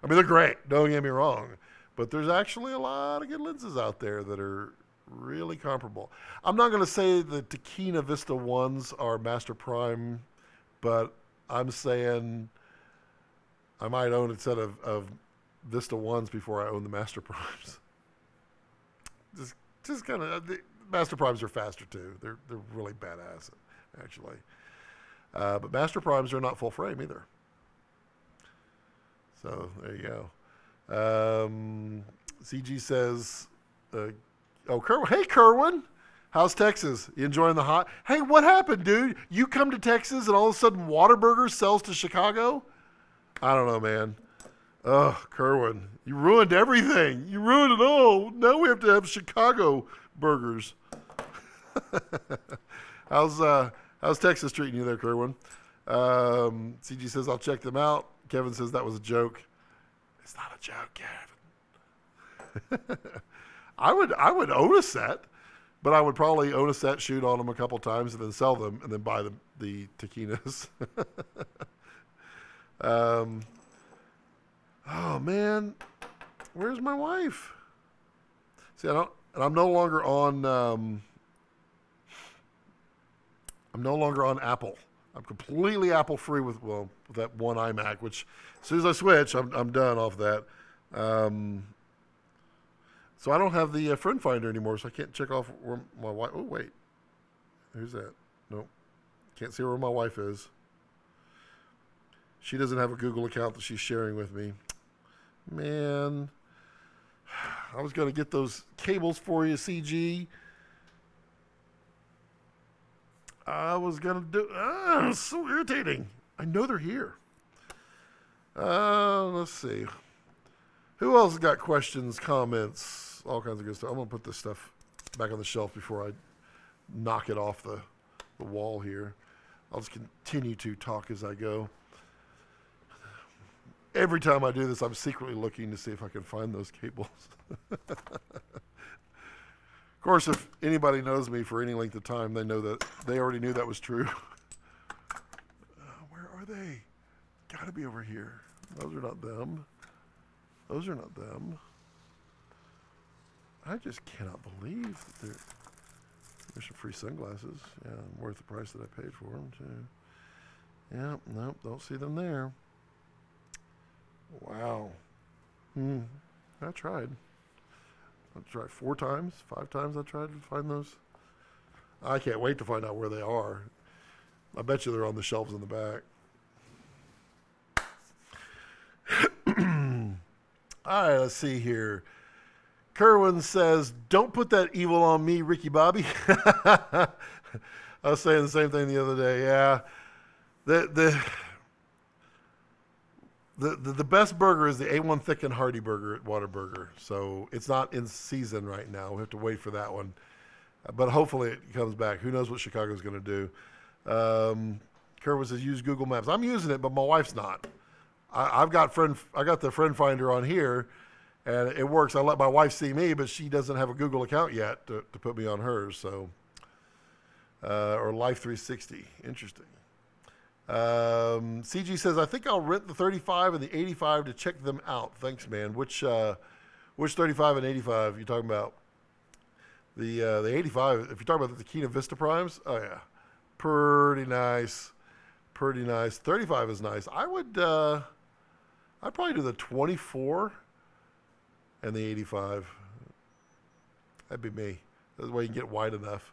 they're great. Don't get me wrong. But there's actually a lot of good lenses out there that are really comparable. I'm not going to say the Takina Vista ones are Master Prime, but I'm saying I might own a set of Vista ones before I own the Master Primes. Just kind of, the Master Primes are faster too. They're really badass, actually. But Master Primes are not full frame either. So there you go. CG says, hey, Kerwin, how's Texas? You enjoying the hot? Hey, what happened, dude? You come to Texas and all of a sudden Whataburger sells to Chicago? I don't know, man. Ugh, Kerwin, you ruined everything. You ruined it all. Now we have to have Chicago burgers. How's Texas treating you there, Kerwin? CG says, I'll check them out. Kevin says that was a joke. It's not a joke, Kevin. I would own a set, but I would probably own a set, shoot on them a couple times, and then sell them, and then buy the Takinas. Oh man, where's my wife? See, I'm no longer on. I'm no longer on Apple. I'm completely Apple free with that one iMac. Which as soon as I switch, I'm done off that. So I don't have the friend finder anymore, so I can't check off where my wife. Oh wait, who's that? Nope, can't see where my wife is. She doesn't have a Google account that she's sharing with me. Man, I was going to get those cables for you, CG. I was going to do... it's so irritating. I know they're here. Let's see. Who else got questions, comments, all kinds of good stuff? I'm going to put this stuff back on the shelf before I knock it off the wall here. I'll just continue to talk as I go. Every time I do this, I'm secretly looking to see if I can find those cables. Of course, if anybody knows me for any length of time, they know that they already knew that was true. Where are they? Got to be over here. Those are not them. Those are not them. I just cannot believe that there's some free sunglasses. Yeah, worth the price that I paid for them, too. Yeah, nope, don't see them there. Wow. I tried. I tried 4 times, 5 times I tried to find those. I can't wait to find out where they are. I bet you they're on the shelves in the back. All right, let's see here. Kerwin says, "Don't put that evil on me, Ricky Bobby." I was saying the same thing the other day. Yeah, the best burger is the A1 Thick and Hearty burger at Whataburger. So it's not in season right now. We have to wait for that one, but hopefully it comes back. Who knows what Chicago's going to do? Kerwin says, "Use Google Maps." I'm using it, but my wife's not. I got the friend finder on here, and it works. I let my wife see me, but she doesn't have a Google account yet to put me on hers. So, or Life 360, interesting. CG says, "I think I'll rent the 35 and the 85 to check them out." Thanks, man. Which 35 and 85 are you talking about? The 85. If you're talking about the Kina Vista Primes, oh yeah, pretty nice. Pretty nice. 35 is nice. I'd probably do the 24 and the 85. That'd be me. That's why you can get wide enough.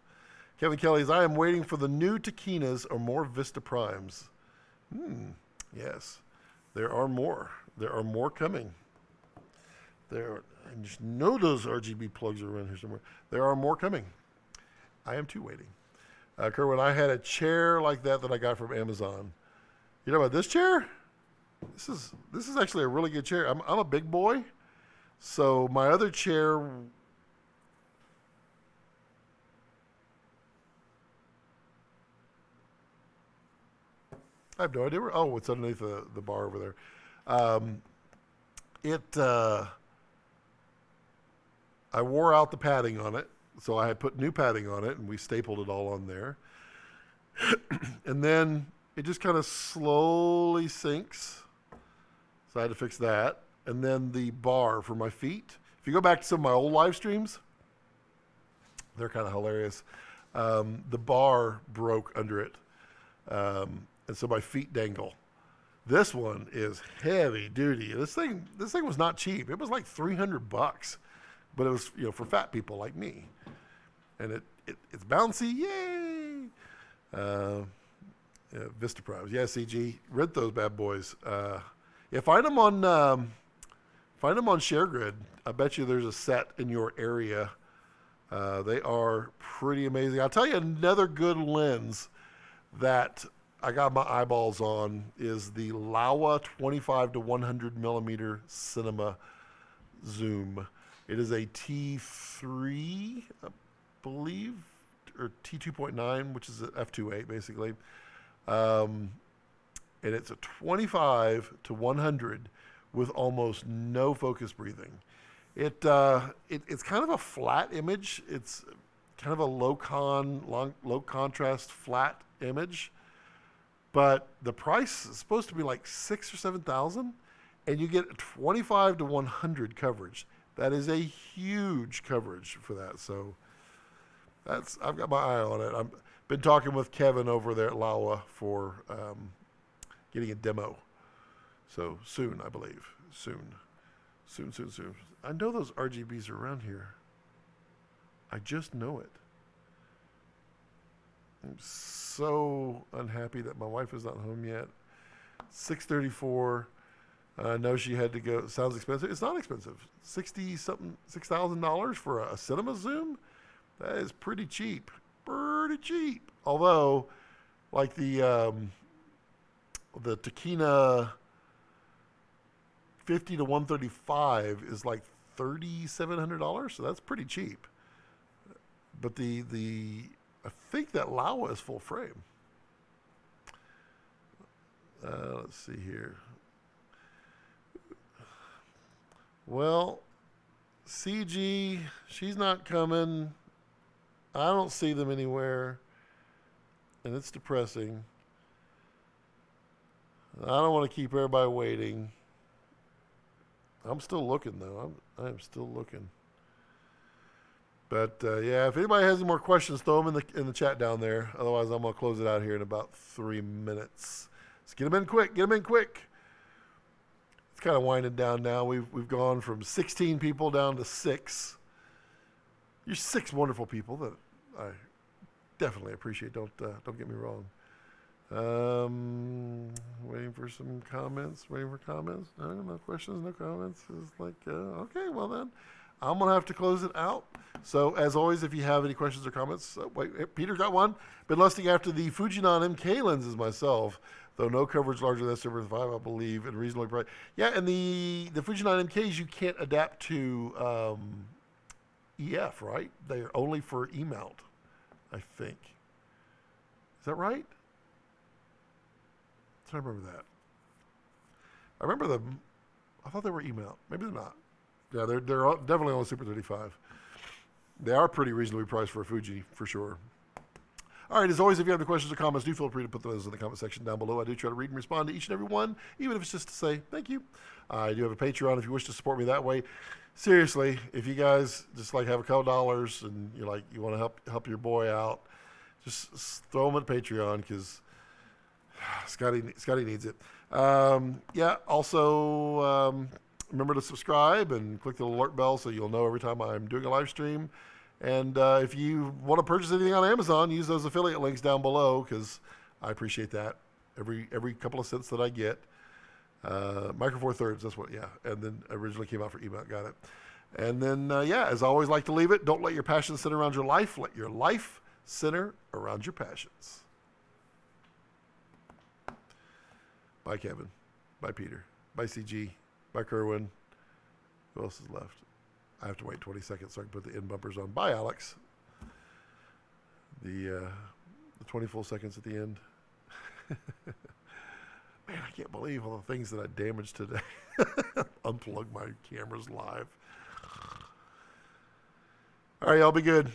Kevin Kelly's, "I am waiting for the new Taquinas or more Vista Primes." Yes. There are more. There are more coming. I just know those RGB plugs are around here somewhere. There are more coming. I am too waiting. Kerwin, I had a chair like that I got from Amazon. You know about this chair? This is actually a really good chair. I'm a big boy, so my other chair. I have no idea where. Oh, it's underneath the bar over there. I wore out the padding on it, so I had put new padding on it, and we stapled it all on there. And then it just kind of slowly sinks. So I had to fix that. And then the bar for my feet. If you go back to some of my old live streams, they're kind of hilarious. The bar broke under it. And so my feet dangle. This one is heavy duty. This thing was not cheap. It was like $300, but it was for fat people like me. And it's bouncy, yay! Vista Primes, yeah. CG, rent those bad boys. Find them on ShareGrid. I bet you there's a set in your area. They are pretty amazing. I'll tell you another good lens that I got my eyeballs on is the Laowa 25 to 100 millimeter cinema zoom. It is a T3, I believe, or T2.9, which is an f2.8 basically. And it's a 25 to 100 with almost no focus breathing. It's kind of a flat image. It's kind of a low contrast flat image. But the price is supposed to be like $6,000 or $7,000, and you get 25 to 100 coverage. That is a huge coverage for that. So I've got my eye on it. I've been talking with Kevin over there at Laowa for getting a demo. So soon, I believe. Soon. I know those RGBs are around here. I just know it. I'm so unhappy that my wife is not home yet. $634. I know she had to go. It sounds expensive. It's not expensive. $6,000 for a cinema zoom? That is pretty cheap. Pretty cheap. Although, like the Taquina 50 to 135 is like $3,700, so that's pretty cheap. But I think that Laowa is full frame. Let's see here. Well, CG, she's not coming. I don't see them anywhere, and it's depressing. I don't want to keep everybody waiting. I'm still looking, though. I am still looking. But yeah, if anybody has any more questions, throw them in the chat down there. Otherwise, I'm gonna close it out here in about 3 minutes. Let's get them in quick. Get them in quick. It's kind of winding down now. We've gone from 16 people down to 6. You're 6 wonderful people that I definitely appreciate. Don't get me wrong. Waiting for some comments. Waiting for comments. No questions. No comments. It's like okay. Well then, I'm gonna have to close it out. So as always, if you have any questions or comments, wait, Peter got one. Been lusting after the Fujinon MK lenses myself, though no coverage larger than 7.5, I believe, and reasonably bright. Yeah, and the Fujinon MKs you can't adapt to EF, right? They are only for E mount, I think. Is that right? I remember that. I remember them. I thought they were E mount. Maybe they're not. Yeah, they're definitely on the Super 35. They are pretty reasonably priced for a Fuji, for sure. All right, as always, if you have any questions or comments, do feel free to put those in the comment section down below. I do try to read and respond to each and every one, even if it's just to say thank you. I do have a Patreon if you wish to support me that way. Seriously, if you guys just like have a couple dollars and you want to help your boy out, just throw them at Patreon because Scotty needs it. Yeah, also remember to subscribe and click the alert bell so you'll know every time I'm doing a live stream. And if you want to purchase anything on Amazon, use those affiliate links down below because I appreciate that. Every couple of cents that I get. Micro Four Thirds, that's what, yeah. And then originally came out for email, got it. And then, yeah, as I always like to leave it, don't let your passions center around your life. Let your life center around your passions. Bye, Kevin. Bye, Peter. Bye, CG. Bye, Kerwin. Who else is left? I have to wait 20 seconds so I can put the end bumpers on. Bye, Alex. The 20 full seconds at the end. Man, I can't believe all the things that I damaged today. Unplug my cameras live. All right, y'all be good.